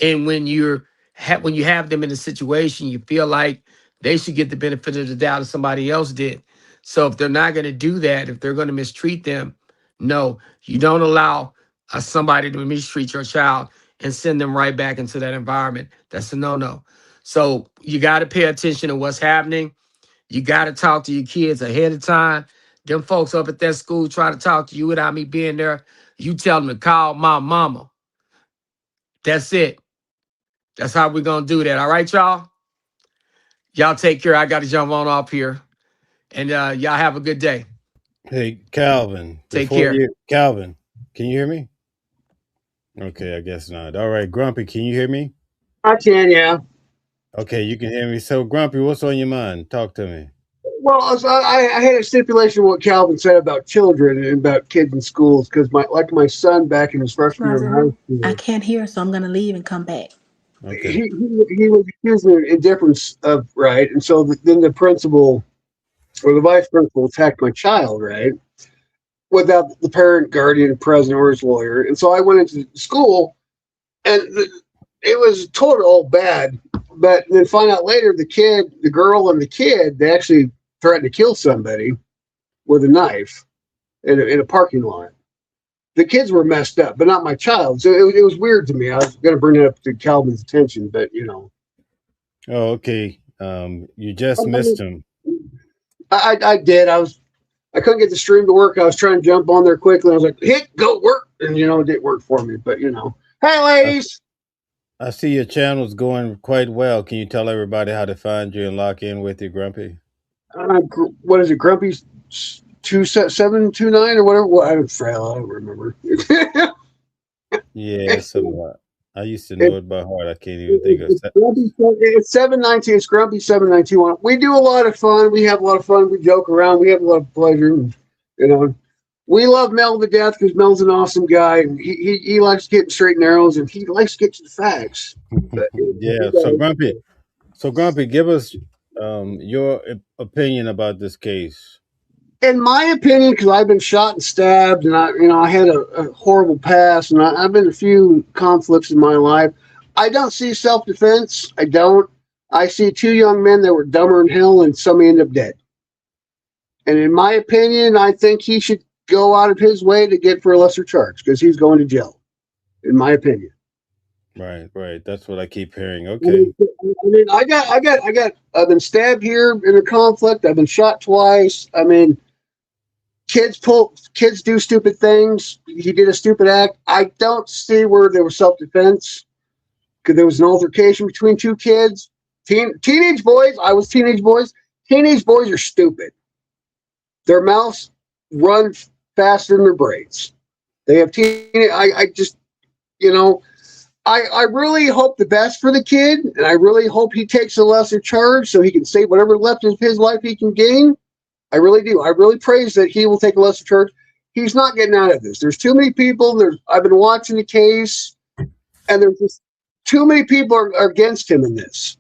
And when you have them in a situation, you feel like they should get the benefit of the doubt if somebody else did. So if they're not going to do that, if they're going to mistreat them, no, you don't allow somebody to mistreat your child and send them right back into that environment. That's a no-no. So you got to pay attention to what's happening. You got to talk to your kids ahead of time. Them folks up at that school try to talk to you without me being there. You tell them to call my mama. That's it. That's how we're going to do that. All right, y'all? Y'all take care. I got to jump on off here. And y'all have a good day. Hey, Calvin, Take care. Calvin, can you hear me? Okay, I guess not. All right, Grumpy, can you hear me? I can, yeah. Okay, you can hear me. So, Grumpy, what's on your mind? Talk to me. Well, so I had a stipulation of what Calvin said about children and about kids in schools, because my son back in his freshman year in high I school, can't hear, so I'm gonna leave and come back. Okay. he was accused of indifference of right, and so then the principal or the vice principal attacked my child, right, without the parent, guardian present or his lawyer, and so I went into school, and it was total all bad. But then find out later the girl and the kid, they actually threatened to kill somebody with a knife in a parking lot. The kids were messed up, but not my child. So it was weird to me. I was going to bring it up to Calvin's attention, but you know. Oh, okay. You just missed him. I did. I couldn't get the stream to work. I was trying to jump on there quickly. I was like, hit, go work. And you know, it didn't work for me, but you know. Hey ladies. I see your channel's going quite well. Can you tell everybody how to find you and lock in with you, Grumpy? What is it, Grumpy 2729 or whatever? Well, I'm frail. I don't remember. Yeah, I used to know it by heart. I can't even think of it. It's 719. It's Grumpy 7921. We do a lot of fun. We have a lot of fun. We joke around. We have a lot of pleasure. And, you know, we love Mel to death because Mel's an awesome guy. And he likes getting straight and narrows, and he likes to get to the facts. But, Yeah. So Grumpy, give us your opinion about this case. In my opinion, because I've been shot and stabbed, and I had a horrible past, and I've been in a few conflicts in my life. I don't see self-defense. I don't. I see two young men that were dumber than hell, and somebody ended up dead. And in my opinion, I think he should go out of his way to get for a lesser charge because he's going to jail. In my opinion. Right. That's what I keep hearing. Okay. I mean, I've been stabbed here in a conflict. I've been shot twice. I mean, kids do stupid things. He did a stupid act. I don't see where there was self-defense because there was an altercation between two kids. Teenage boys. I was teenage boys. Teenage boys are stupid. Their mouths run faster than their brains. They have I just, you know, I really hope the best for the kid, and I really hope he takes a lesser charge so he can save whatever left of his life he can gain. I really do. I really praise that he will take a lesser charge. He's not getting out of this. There's too many people. I've been watching the case, and there's just too many people are against him in this.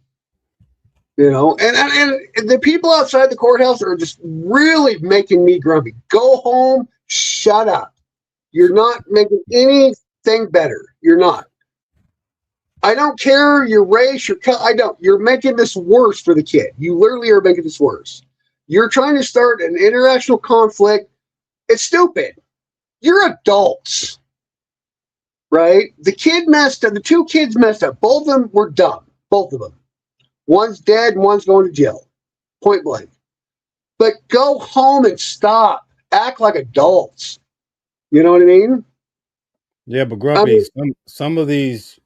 You know, and the people outside the courthouse are just really making me grumpy. Go home, shut up. You're not making anything better. You're not. I don't care your race, your color. I don't. You're making this worse for the kid. You literally are making this worse. You're trying to start an international conflict. It's stupid. You're adults, right? The kid messed up. The two kids messed up. Both of them were dumb. Both of them. One's dead and one's going to jail. Point blank. But go home and stop. Act like adults. You know what I mean? Yeah, but Grumpy, some of these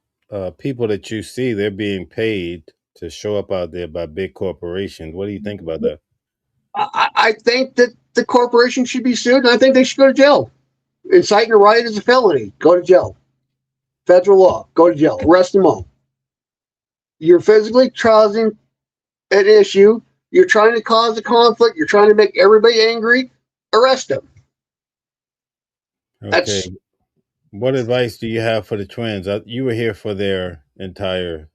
people that you see, they're being paid to show up out there by big corporations. What do you think about that? I think that the corporation should be sued, and I think they should go to jail. Inciting a riot is a felony. Go to jail. Federal law. Go to jail. Arrest them all. You're physically causing an issue. You're trying to cause a conflict. You're trying to make everybody angry. Arrest them. Okay. What advice do you have for the twins? You were here for their entire.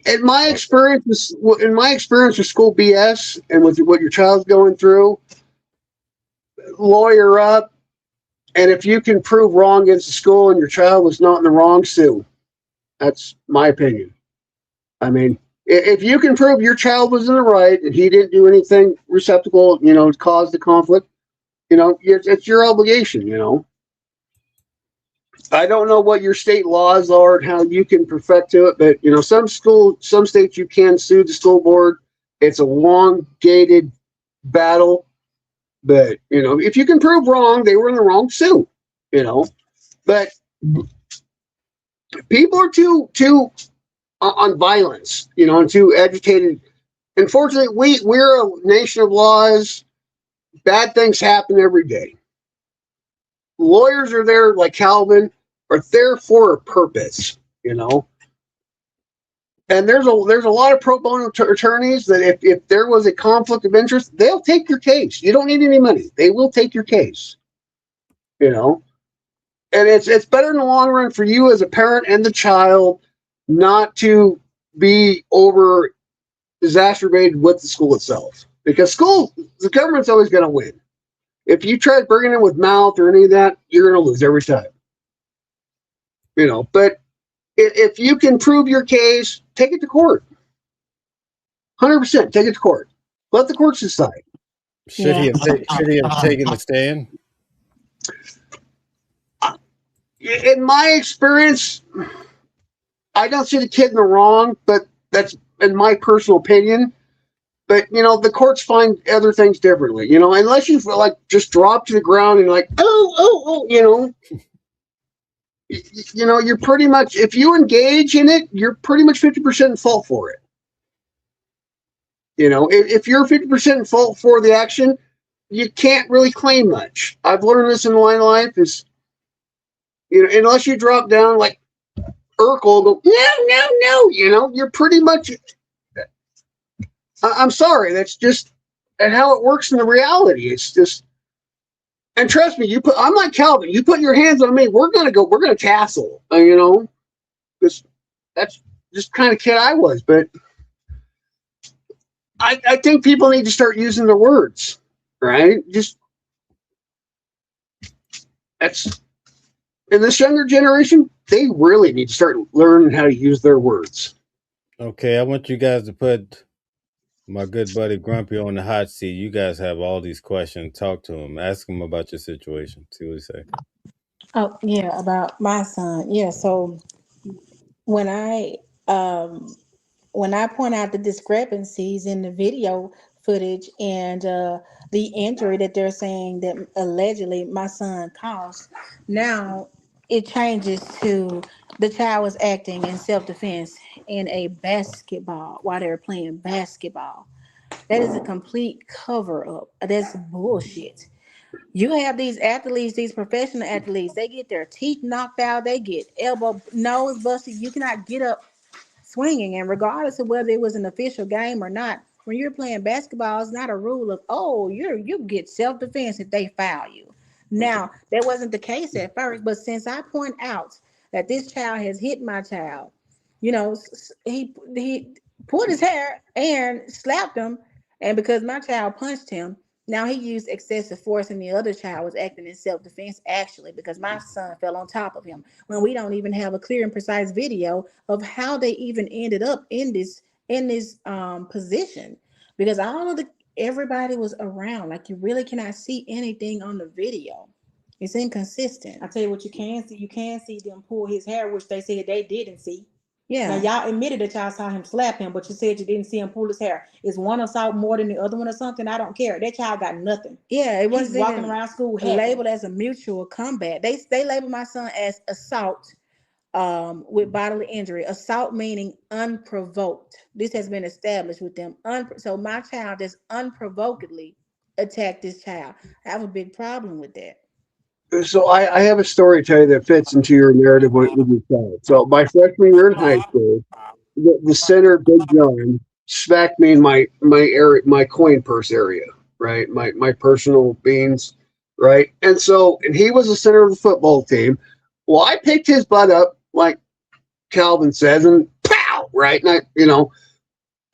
In my experience with school BS and with what your child's going through, lawyer up, and if you can prove wrong against the school and your child was not in the wrong, sue. That's my opinion. I mean, if you can prove your child was in the right and he didn't do anything receptacle, to cause the conflict, it's your obligation, I don't know what your state laws are and how you can perfect to it, but some states you can sue the school board. It's a long gated battle, but if you can prove wrong, they were in the wrong, sue. But people are too on violence, and too agitated. Unfortunately, we're a nation of laws. Bad things happen every day. Lawyers are there, like Calvin, are there for a purpose, And there's a lot of pro bono attorneys that if there was a conflict of interest, they'll take your case. You don't need any money. They will take your case, And it's better in the long run for you as a parent and the child not to be over exacerbated with the school itself, because the government's always going to win. If you try bringing it with mouth or any of that, you're going to lose every time. But if you can prove your case, take it to court. 100%, take it to court. Let the courts decide. Should he have taken the stand? In my experience, I don't see the kid in the wrong, but that's in my personal opinion. But the courts find other things differently. Unless you just drop to the ground and you're pretty much, if you engage in it, you're pretty much 50% in fault for it. If you're 50% in fault for the action, you can't really claim much. I've learned this in my life is, unless you drop down like Urkel, go, no, you're pretty much, I'm sorry, that's just how it works in the reality. It's just, and trust me, I'm like Calvin, you put your hands on me, we're going to tassel, because that's just kind of kid I was. But I think people need to start using their words, right? That's, in this younger generation, they really need to start learning how to use their words. Okay, I want you guys to put my good buddy Grumpy on the hot seat. You guys have all these questions. Talk to him. Ask him about your situation. See what he say. Oh yeah, about my son. Yeah, so when I point out the discrepancies in the video footage and the injury that they're saying that allegedly my son caused, now it changes to the child was acting in self-defense in a basketball while they were playing basketball. That is a complete cover up. That's bullshit. You have these athletes, these professional athletes, they get their teeth knocked out, they get elbow, nose busted. You cannot get up swinging. And regardless of whether it was an official game or not, when you're playing basketball, it's not a rule of, oh, you get self-defense if they foul you. Now, that wasn't the case at first, but since I point out that this child has hit my child, he pulled his hair and slapped him. And because my child punched him, now he used excessive force, and the other child was acting in self-defense, actually, because my son fell on top of him. When we don't even have a clear and precise video of how they even ended up in this position, because all of the everybody was around. Like, you really cannot see anything on the video. It's inconsistent. I tell you what, you can see. You can see them pull his hair, which they said they didn't see. Now Yeah. y'all admitted that y'all saw him slap him, but you said you didn't see him pull his hair. Is one assault more than the other one or something? I don't care. That child got nothing. Yeah, it He's wasn't walking even around school happy. labeled as a mutual combat. They labeled my son as assault with bodily injury. Assault meaning unprovoked. This has been established with them. So my child just unprovokedly attacked this child. I have a big problem with that. So I have a story to tell you that fits into your narrative with your child. So my freshman year in high school, the center, Big John, smacked me in my area, my coin purse area, right? My personal beans, right? And he was the center of the football team. Well, I picked his butt up, like Calvin says, and pow, right? And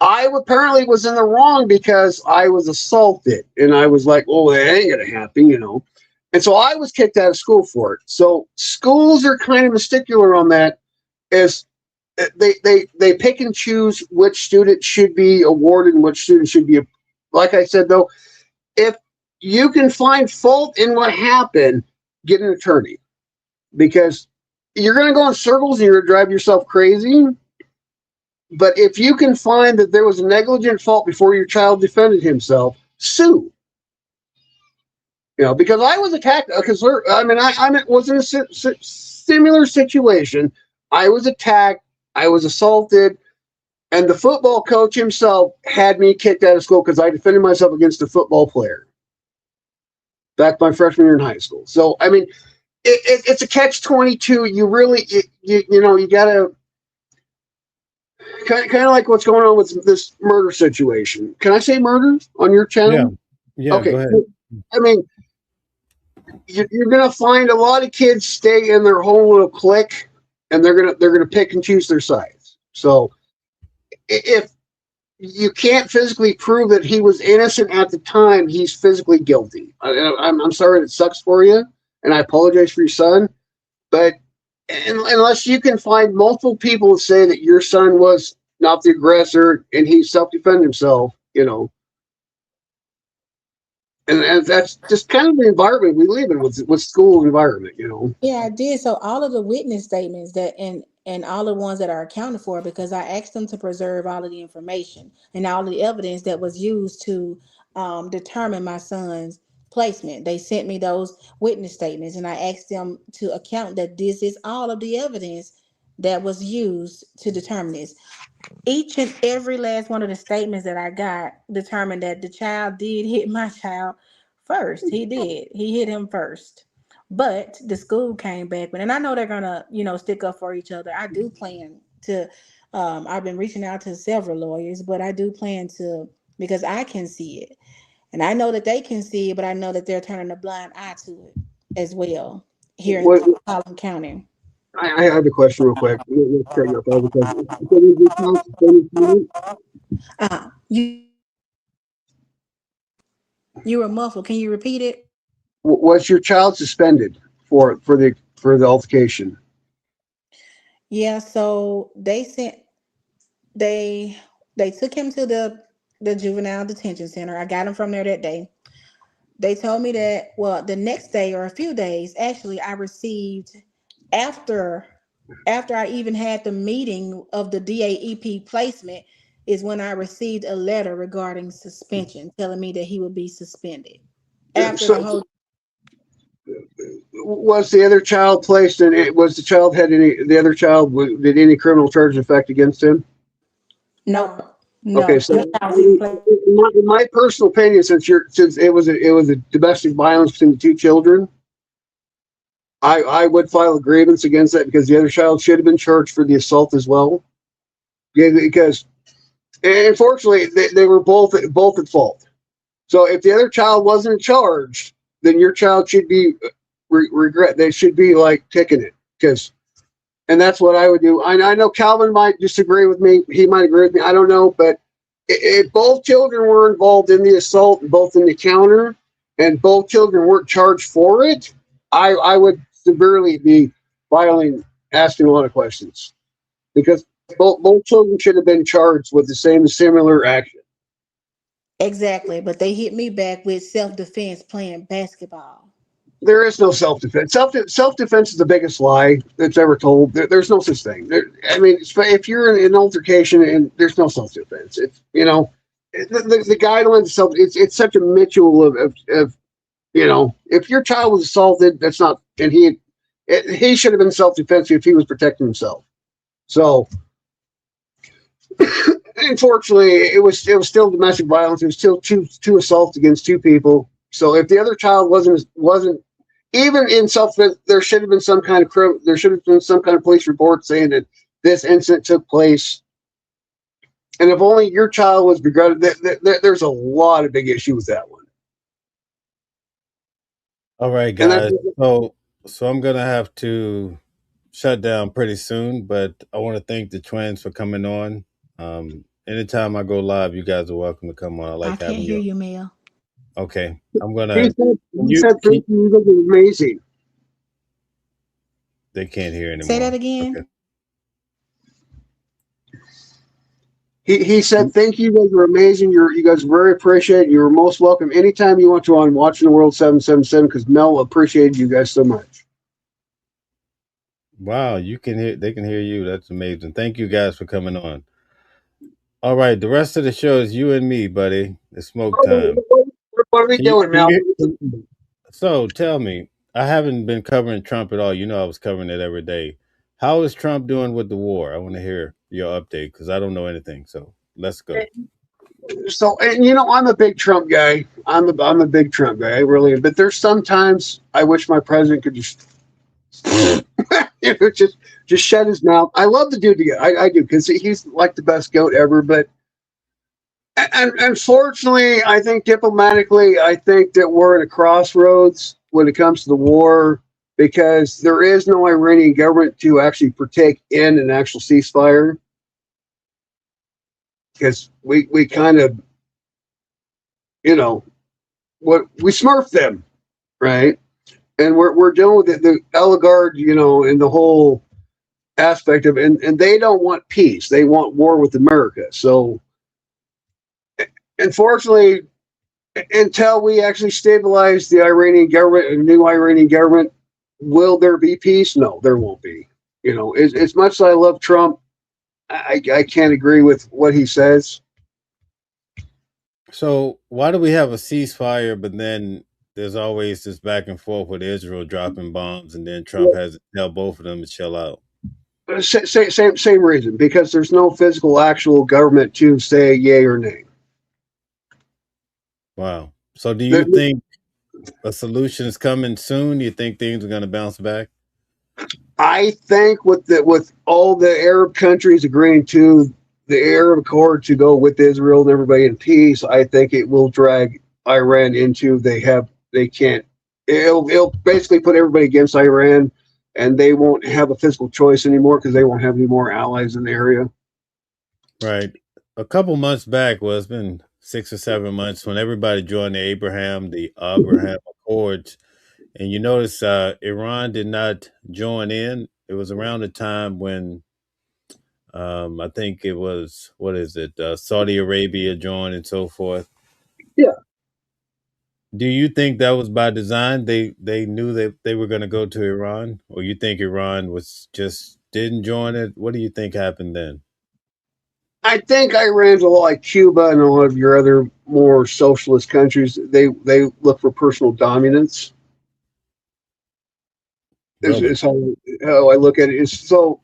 I apparently was in the wrong because I was assaulted, and I was like, "Oh, that ain't gonna happen," And so I was kicked out of school for it. So schools are kind of mysticular on that, as they pick and choose which student should be awarded and which student should be. Like I said, though, if you can find fault in what happened, get an attorney, because you're going to go in circles and you're going to drive yourself crazy. But if you can find that there was a negligent fault before your child defended himself, sue. Because I was attacked. Because I was in a similar situation. I was attacked. I was assaulted, and the football coach himself had me kicked out of school because I defended myself against a football player. Back my freshman year in high school. So it's a catch-22. You really you gotta kind of like what's going on with this murder situation. Can I say murder on your channel? Yeah. Okay. Go ahead. I mean, you're gonna find a lot of kids stay in their whole little clique, and they're gonna pick and choose their sides. So if you can't physically prove that he was innocent at the time, he's physically guilty. I'm sorry, it sucks for you, and I apologize for your son, but unless you can find multiple people who say that your son was not the aggressor and he self-defended himself, and that's just kind of the environment we live in with school environment. Yeah, I did. So all of the witness statements that and all the ones that are accounted for, because I asked them to preserve all of the information and all the evidence that was used to determine my son's placement. They sent me those witness statements, and I asked them to account that this is all of the evidence that was used to determine this. Each and every last one of the statements that I got determined that the child did hit my child first. He did. He hit him first. But the school came back, and I know they're gonna, stick up for each other. I do plan to. I've been reaching out to several lawyers, but I do plan to, because I can see it, and I know that they can see it, but I know that they're turning a blind eye to it as well here in What Collin County. I had a question real quick. Let's check your file because You were muffled. Can you repeat it? was your child suspended for the altercation? Yeah, so they took him to the juvenile detention center. I got him from there that day. They told me that, well, the next day or a few days, actually, I received after I even had the meeting of the DAEP placement is when I received a letter regarding suspension, telling me that he would be suspended. After the So whole was the other child placed in it? Was the other child did any criminal charge affect against him? no, Okay, no, so that's how he played. in my personal opinion, since it was a domestic violence between the two children, I would file a grievance against that because the other child should have been charged for the assault as well. Yeah, because unfortunately they were both at fault. So if the other child wasn't charged, then your child should be regret. They should be like taking it because And that's what I would do. I know Calvin might disagree with me. He might agree with me. I don't know. But if both children were involved in the assault, both in the counter, and both children weren't charged for it, I would severely be filing, asking a lot of questions. Because both children should have been charged with the same similar action. Exactly, but they hit me back with self-defense playing basketball. There is no self-defense. Self-defense is the biggest lie that's ever told. There's no such thing. I mean, if you're in an altercation and there's no self-defense, it's, you know, the guidelines self. It's such a mutual of you know, if your child was assaulted, that's not, and he should have been self-defense if he was protecting himself. So, unfortunately, it was still domestic violence. It was still two assaults against two people. So if the other child wasn't even in self-defense, there should have been some kind of police report saying that this incident took place. And if only your child was begrudged, there's a lot of big issue with that one. All right, guys. So I'm gonna have to shut down pretty soon, but I want to thank the twins for coming on. Anytime I go live, you guys are welcome to come on. I I like can't having hear you. you, Mel. Okay, I'm He gonna. said thank you guys are amazing. They can't hear anymore. Say that again. Okay. He said, thank you, guys were amazing. You guys are very appreciated. You're most welcome anytime you want to on Watching the World 777 because Mel appreciated you guys so much. Wow, you can hear. They can hear you. That's amazing. Thank you guys for coming on. All right, the rest of the show is you and me, buddy. It's smoke time. What are we doing, Mel? So tell me, I haven't been covering Trump at all. You know, I was covering it every day. How is Trump doing with the war? I want to hear your update because I don't know anything. So let's go. So, and you know, I'm a big Trump guy. I'm a big Trump guy. I really am. But there's sometimes I wish my president could just, you know, just shut his mouth. I love the dude. I do because he's like the best goat ever. But and unfortunately, I think diplomatically, I think that we're at a crossroads when it comes to the war because there is no Iranian government to actually partake in an actual ceasefire. Because we kind of, you know, we smurf them, right? And we're dealing with the oligarch, you know, and the whole aspect of it. And they don't want peace. They want war with America. So, unfortunately, until we actually stabilize the Iranian government, a new Iranian government, will there be peace? No, there won't be. You know, as much as I love Trump, I can't agree with what he says. So why do we have a ceasefire, but then there's always this back and forth with Israel dropping bombs, and then Trump has to tell both of them to chill out? Same reason, because there's no physical, actual government to say yay or nay. Wow. So do you think a solution is coming soon? Do you think things are going to bounce back? I think with all the Arab countries agreeing to the Arab Accord to go with Israel and everybody in peace, I think it will drag Iran into it'll basically put everybody against Iran, and they won't have a physical choice anymore because they won't have any more allies in the area. Right. A couple months back, well, it's been 6 or 7 months when everybody joined the Abraham Accords. And you notice Iran did not join in. It was around the time when I think it was, Saudi Arabia joined and so forth. Yeah. Do you think that was by design? They knew that they were going to go to Iran? Or you think Iran didn't join it? What do you think happened then? I think Iran's a lot like Cuba and a lot of your other more socialist countries. They look for personal dominance. Really? Is how I look at it. Is so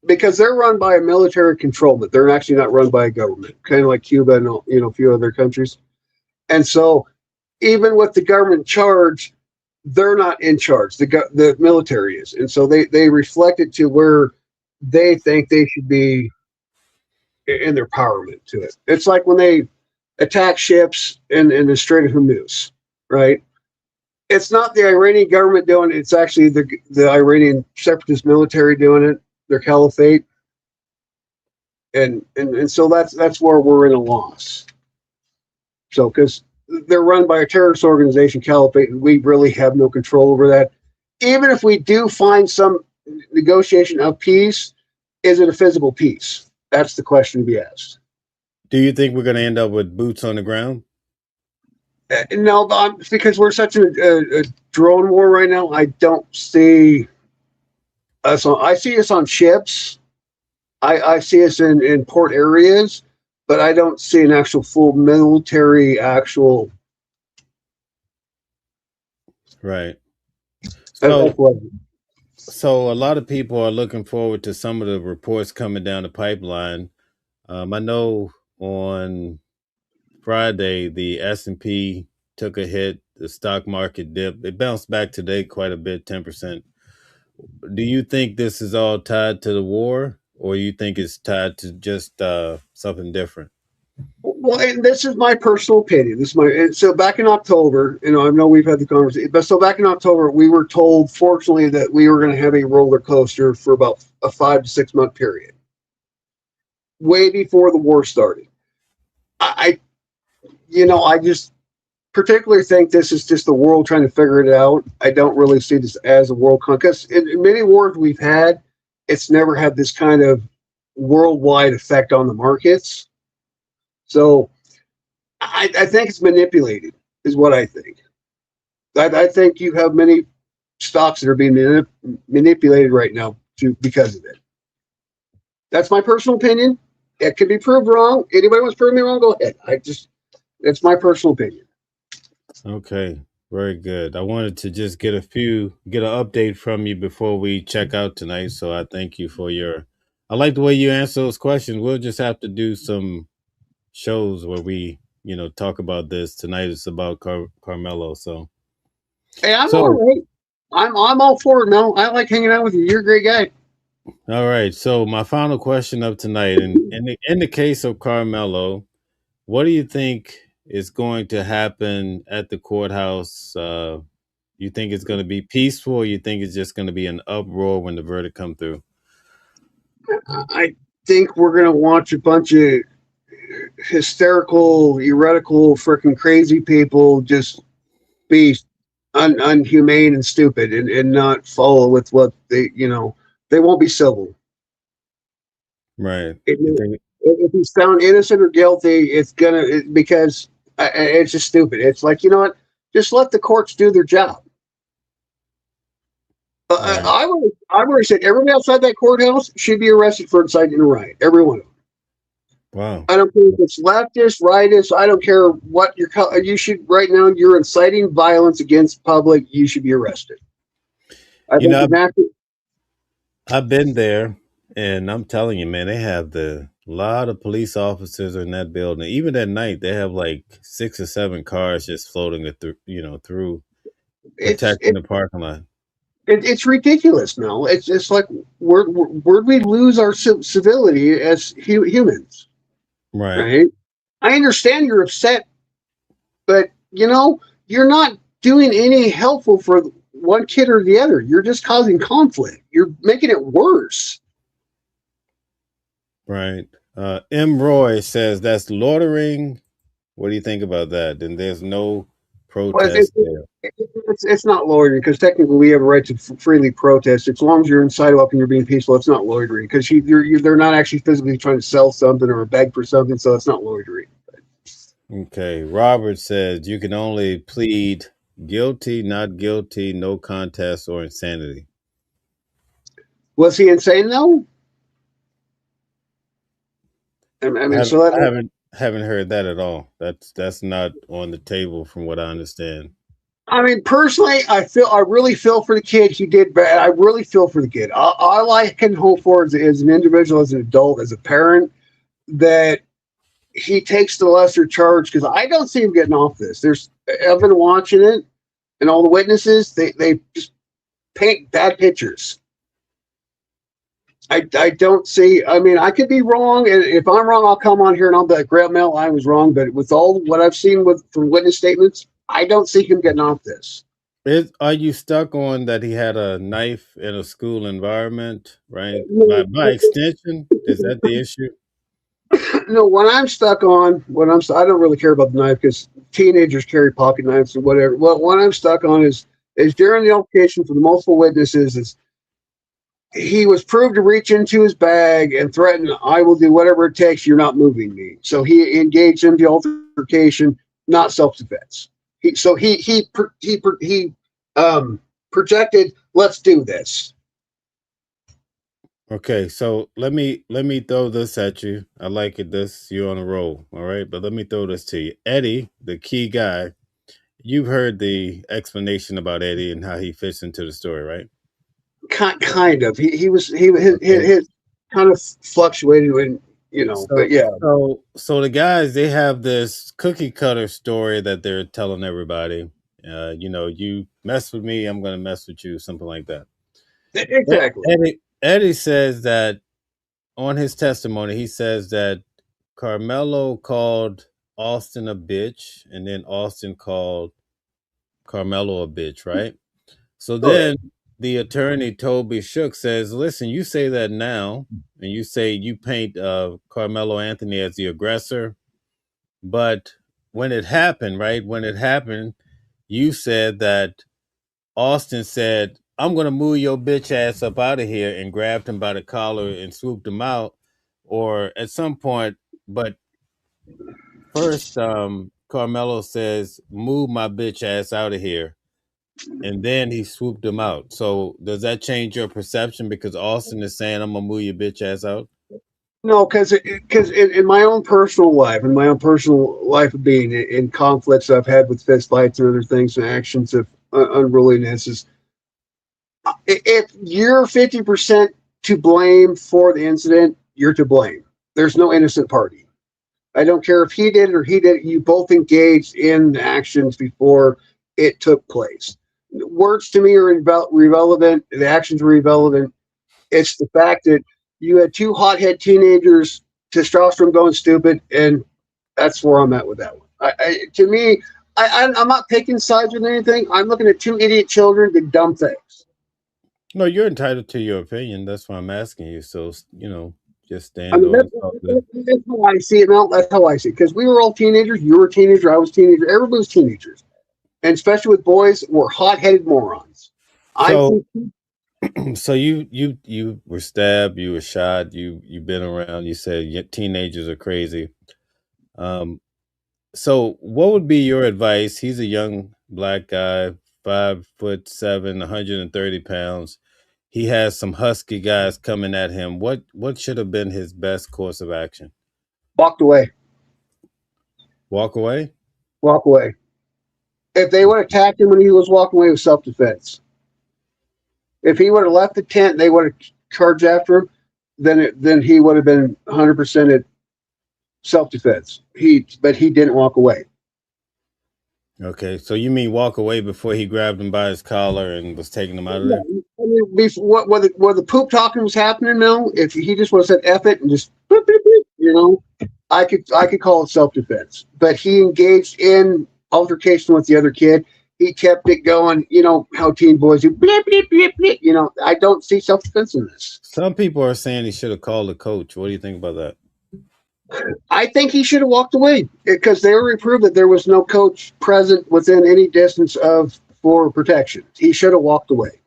because they're run by a military control, but they're actually not run by a government, kind of like Cuba and a few other countries. And so, even with the government in charge, they're not in charge. The military is, and so they reflect it to where they think they should be in their empowerment to it. It's like when they attack ships in the Strait of Hormuz, right? It's not the Iranian government doing it. It's actually the Iranian separatist military doing it. Their caliphate, and so that's where we're in a loss. So because they're run by a terrorist organization, caliphate, and we really have no control over that. Even if we do find some negotiation of peace, is it a physical peace? That's the question to be asked. Do you think we're going to end up with boots on the ground? No, because we're such a drone war right now. I don't see us on. I see us on ships. I see us in port areas, but I don't see an actual full military actual. Right. That's what. So a lot of people are looking forward to some of the reports coming down the pipeline. I know on Friday the S&P took a hit, the stock market dipped. It bounced back today quite a bit, 10%. Do you think this is all tied to the war, or you think it's tied to just something different? Well, and this is my personal opinion. So back in October, I know we've had the conversation, but so back in October, we were told, fortunately, that we were going to have a roller coaster for about a 5 to 6 month period, way before the war started. I just particularly think this is just the world trying to figure it out. I don't really see this as a world because in many wars we've had, it's never had this kind of worldwide effect on the markets. So I think it's manipulated, is what I think. I think you have many stocks that are being manipulated right now because of it. That's my personal opinion. It could be proved wrong. Anybody wants to prove me wrong, go ahead. It's my personal opinion. Okay, very good. I wanted to just get an update from you before we check out tonight. So I thank you for I like the way you answer those questions. We'll just have to do some shows where we, talk about this. Tonight it's about Carmelo. So, hey, I'm all right. I'm all for it, Mel. I like hanging out with you. You're a great guy. All right. So my final question of tonight, in the case of Carmelo, what do you think is going to happen at the courthouse? You think it's going to be peaceful, or you think it's just going to be an uproar when the verdict comes through? I think we're going to watch a bunch of hysterical, heretical, freaking crazy people just be unhumane and stupid and not follow with what they won't be civil. Right. If he's found innocent or guilty, because it's just stupid. It's like, you know what? Just let the courts do their job. Right. I've already said everybody outside that courthouse should be arrested for inciting a riot. Every one of them. Wow. I don't care if it's leftist, rightist. I don't care what you should right now. You're inciting violence against public. You should be arrested. I've been there, and I'm telling you, man, they have a lot of police officers in that building. Even at night, they have like 6 or 7 cars just floating through protecting the parking lot. It's ridiculous, Mel. It's just like where'd we lose our civility as humans? Right. I understand you're upset, but you're not doing any helpful for one kid or the other. You're just causing conflict. You're making it worse. Right. M. Roy says that's loitering. What do you think about that? Then there's no protest there. It's not loitering because technically we have a right to freely protest. As long as you're in sidewalk and you're being peaceful, it's not loitering because they're not actually physically trying to sell something or beg for something, so it's not loitering. Okay. Robert says you can only plead guilty, not guilty, no contest, or insanity. Was he insane though? I haven't heard that at all. That's not on the table from what I understand. I mean, personally, I really feel for the kid. He did bad. I really feel for the kid. All I can hope for is as an individual, as an adult, as a parent, that he takes the lesser charge because I don't see him getting off this. I've been watching it, and all the witnesses they just paint bad pictures. I don't see. I mean, I could be wrong, and if I'm wrong, I'll come on here and I'll be like, "Grant Mel, I was wrong." But with all what I've seen from witness statements, I don't see him getting off this. Are you stuck on that he had a knife in a school environment, right? No, By extension, is that the issue? no, I don't really care about the knife because teenagers carry pocket knives or whatever. Well, what I'm stuck on is during the altercation for the multiple witnesses is he was proved to reach into his bag and threaten, I will do whatever it takes, you're not moving me. So he engaged in the altercation, not self-defense. He projected, let's do this. Okay, so let me throw this at you. I like it. This you on a roll, all right? But let me throw this to you. Eddie, the key guy. You've heard the explanation about Eddie and how he fits into the story, right? Kind of. He was Okay. his kind of fluctuated when So but yeah. so the guys, they have this cookie cutter story that they're telling everybody. You mess with me, I'm gonna mess with you, something like that. Exactly. Eddie says that on his testimony, he says that Carmelo called Austin a bitch, and then Austin called Carmelo a bitch, right? So Correct. then the attorney Toby Shook says, "Listen, you say that now, and you say you paint Carmelo Anthony as the aggressor, but when it happened, right? When it happened, you said that Austin said, 'I'm gonna move your bitch ass up out of here,' and grabbed him by the collar and swooped him out, or at some point, but first, Carmelo says, 'Move my bitch ass out of here,' and then he swooped him out. So does that change your perception because Austin is saying, 'I'm gonna move your bitch ass out'?" No, because in my own personal life, in my own personal life of being in conflicts I've had with fist fights and other things and actions of unruliness is if you're 50% to blame for the incident, you're to blame. There's no innocent party. I don't care if he did it or he did it. You both engaged in the actions before it took place. Words to me are irrelevant. The actions were irrelevant. It's the fact that you had two hothead teenagers, testosterone going stupid, and that's where I'm at with that one. To me, I'm not picking sides with anything. I'm looking at two idiot children that dumb things. No, you're entitled to your opinion. That's why I'm asking you. So, just I stand mean, on it. It's all good. that's how I see it now. That's how I see it. Because we were all teenagers. You were a teenager. I was a teenager. Everybody was teenagers. And especially with boys, we're hot headed morons. I So, think so you were stabbed, you were shot, you've been around. You said teenagers are crazy. Um, so what would be your advice? He's a young black guy, 5'7", 130 pounds. He has some husky guys coming at him. What should have been his best course of action? walked away. Walk away? Walk away. If they would have attacked him when he was walking away, it was self defense. If he would have left the tent, they would have charged after him. Then he would have been 100% at self defense. But he didn't walk away. Okay, so you mean walk away before he grabbed him by his collar and was taking him out of Yeah, there? I mean, before, where the poop talking was happening now, if he just would have said F it and just boop, boop, boop, I could call it self defense. But he engaged in altercation with the other kid. He kept it going. You know how teen boys do. Blip, blip, blip, blip. I don't see self defense in this. Some people are saying he should have called the coach. What do you think about that? I think he should have walked away because they already proved that there was no coach present within any distance of for protection. He should have walked away.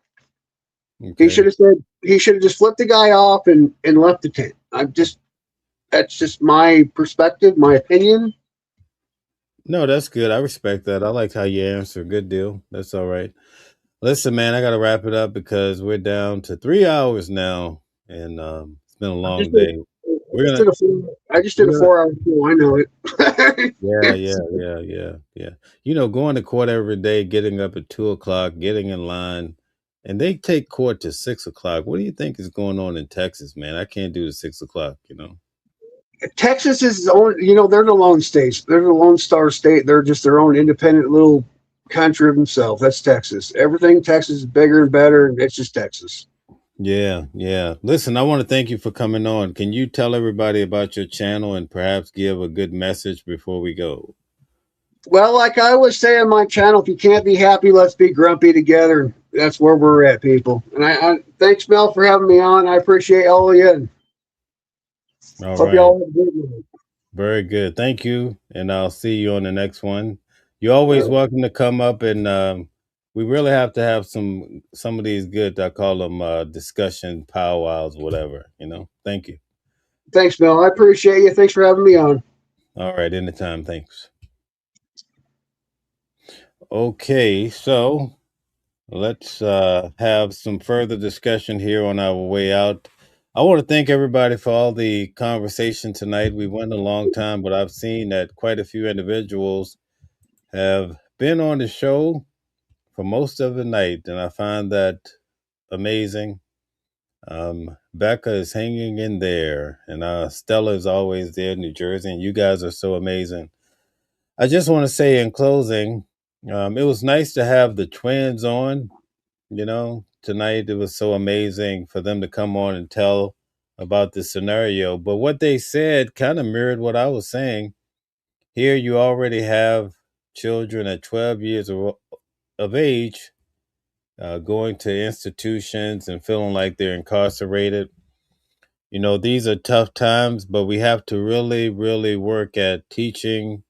He Okay. should have said he should have just flipped the guy off and left the tent. That's just my perspective, my opinion. No, that's good. I respect that. I like how you answer. Good deal. That's all right. Listen, man, I got to wrap it up because we're down to 3 hours now, and it's been a I long just did, day. We're gonna, I just did a we're gonna, 4 hour show. I know it. yeah, yeah. Going to court every day, getting up at 2 o'clock, getting in line, and they take court to 6 o'clock. What do you think is going on in Texas, man? I can't do the 6 o'clock. Texas is its own. They're the lone states. They're the Lone Star State. They're just their own independent little country of themselves. That's Texas. Everything Texas is bigger and better, and it's just Texas. Yeah, yeah. Listen, I want to thank you for coming on. Can you tell everybody about your channel and perhaps give a good message before we go? Well, like I always say on my channel, if you can't be happy, let's be grumpy together. That's where we're at, people. And I thanks, Mel, for having me on. I appreciate all of you. And All hope right. y'all have a good night. Very good. Thank you. And I'll see you on the next one. You're always welcome to come up, and we really have to have some of these good, I call them discussion powwows, whatever, you know. Thank you. Thanks, Mel. I appreciate you. Thanks for having me on. All right, anytime. Thanks. Okay, so let's have some further discussion here on our way out. I want to thank everybody for all the conversation tonight. We went a long time, but I've seen that quite a few individuals have been on the show for most of the night, and I find that amazing. Becca is hanging in there, and Stella is always there in New Jersey, and you guys are so amazing. I just want to say in closing, it was nice to have the twins on, you know, tonight. It was so amazing for them to come on and tell about the scenario. But what they said kind of mirrored what I was saying. Here, you already have children at 12 years of age going to institutions and feeling like they're incarcerated. You know, these are tough times, but we have to really, really work at teaching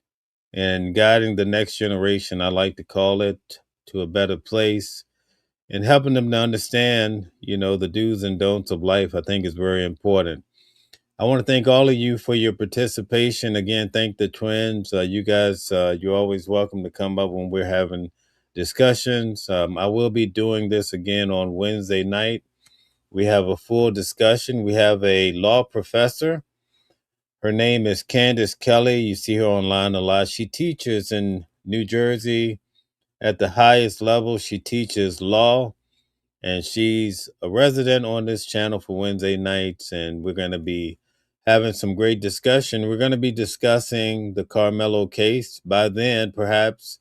and guiding the next generation, I like to call it, to a better place and helping them to understand, you know, the do's and don'ts of life, I think is very important. I want to thank all of you for your participation. Again, thank the twins. You guys, you're always welcome to come up when we're having discussions. I will be doing this again on Wednesday night. We have a full discussion. We have a law professor. Her name is Candace Kelly. You see her online a lot. She teaches in New Jersey at the highest level. She teaches law, and she's a resident on this channel for Wednesday nights. And we're going to be having some great discussion. We're going to be discussing the Carmelo case. By then, perhaps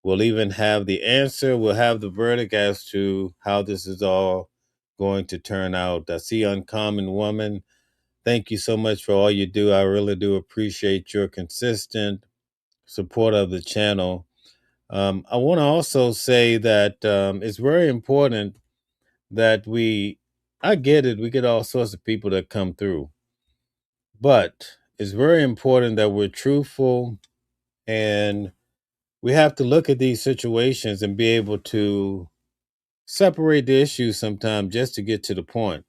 we'll even have the answer. We'll have the verdict as to how this is all going to turn out. I see Uncommon Woman. Thank you so much for all you do. I really do appreciate your consistent support of the channel. I want to also say that it's very important that I get it, we get all sorts of people that come through, but it's very important that we're truthful, and we have to look at these situations and be able to separate the issues sometimes just to get to the point.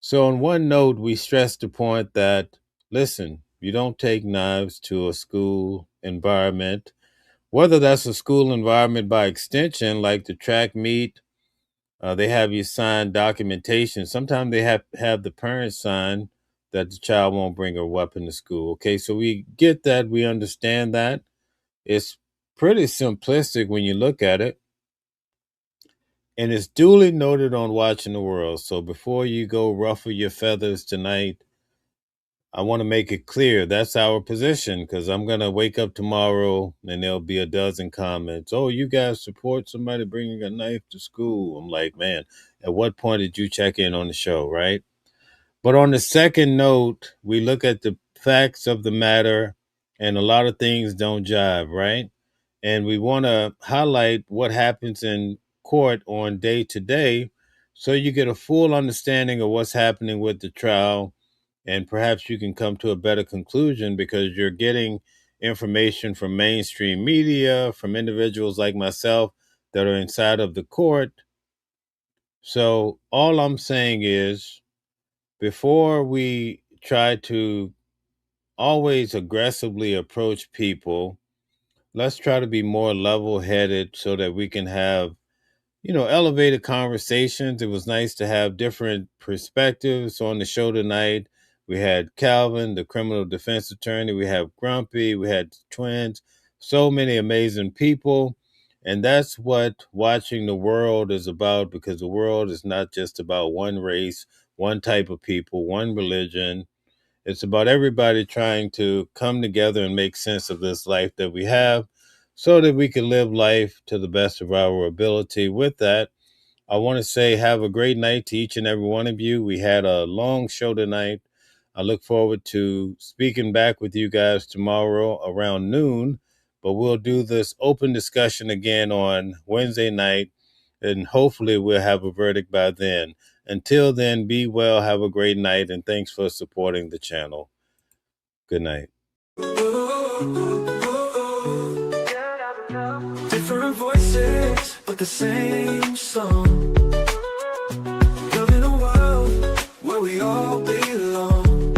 So, on one note, we stress the point that, listen, you don't take knives to a school environment, whether that's a school environment by extension, like the track meet. They have you sign documentation. Sometimes they have the parents sign that the child won't bring a weapon to school. Okay, so we get that. We understand that. It's pretty simplistic when you look at it. And it's duly noted on Watching the World. So before you go ruffle your feathers tonight, I want to make it clear that's our position, because I'm going to wake up tomorrow and there'll be a dozen comments. Oh, you guys support somebody bringing a knife to school. I'm like, man, at what point did you check in on the show, right? But on the second note, we look at the facts of the matter, and a lot of things don't jive, right? And we want to highlight what happens in court on day to day, so you get a full understanding of what's happening with the trial, and perhaps you can come to a better conclusion because you're getting information from mainstream media, from individuals like myself that are inside of the court. So all I'm saying is, before we try to always aggressively approach people, let's try to be more level headed so that we can have, you know, elevated conversations. It was nice to have different perspectives on the show tonight. We had Calvin, the criminal defense attorney. We have Grumpy. We had twins. So many amazing people. And that's what Watching the World is about, because the world is not just about one race, one type of people, one religion. It's about everybody trying to come together and make sense of this life that we have so that we can live life to the best of our ability. With that, I want to say have a great night to each and every one of you. We had a long show tonight. I look forward to speaking back with you guys tomorrow around noon. But we'll do this open discussion again on Wednesday night, and hopefully we'll have a verdict by then. Until then, be well, have a great night, and thanks for supporting the channel. Good night. Different voices, but the same song. Living a world where we all belong.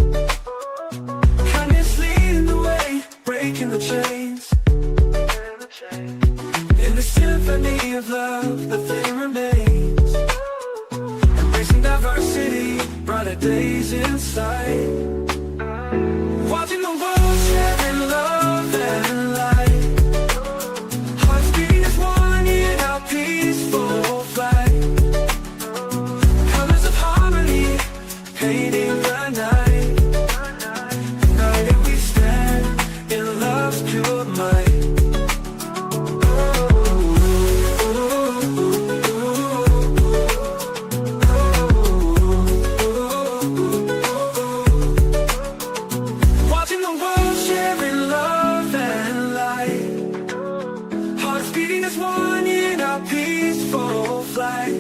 Kindness leading the way, breaking the chains. In the symphony of love, the thing remains. Embracing diversity, brighter days in sight. Watching the world sharing love and light. Hearts beating as one in our peaceful flight. Colors of harmony, painting the night. United we stand in love's pure might. Watching the world sharing love and light. Hearts beating as one in our peaceful flight.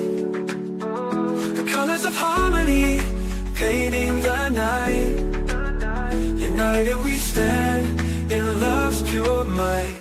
The colors of harmony, painting the night. United we stand in love's pure might.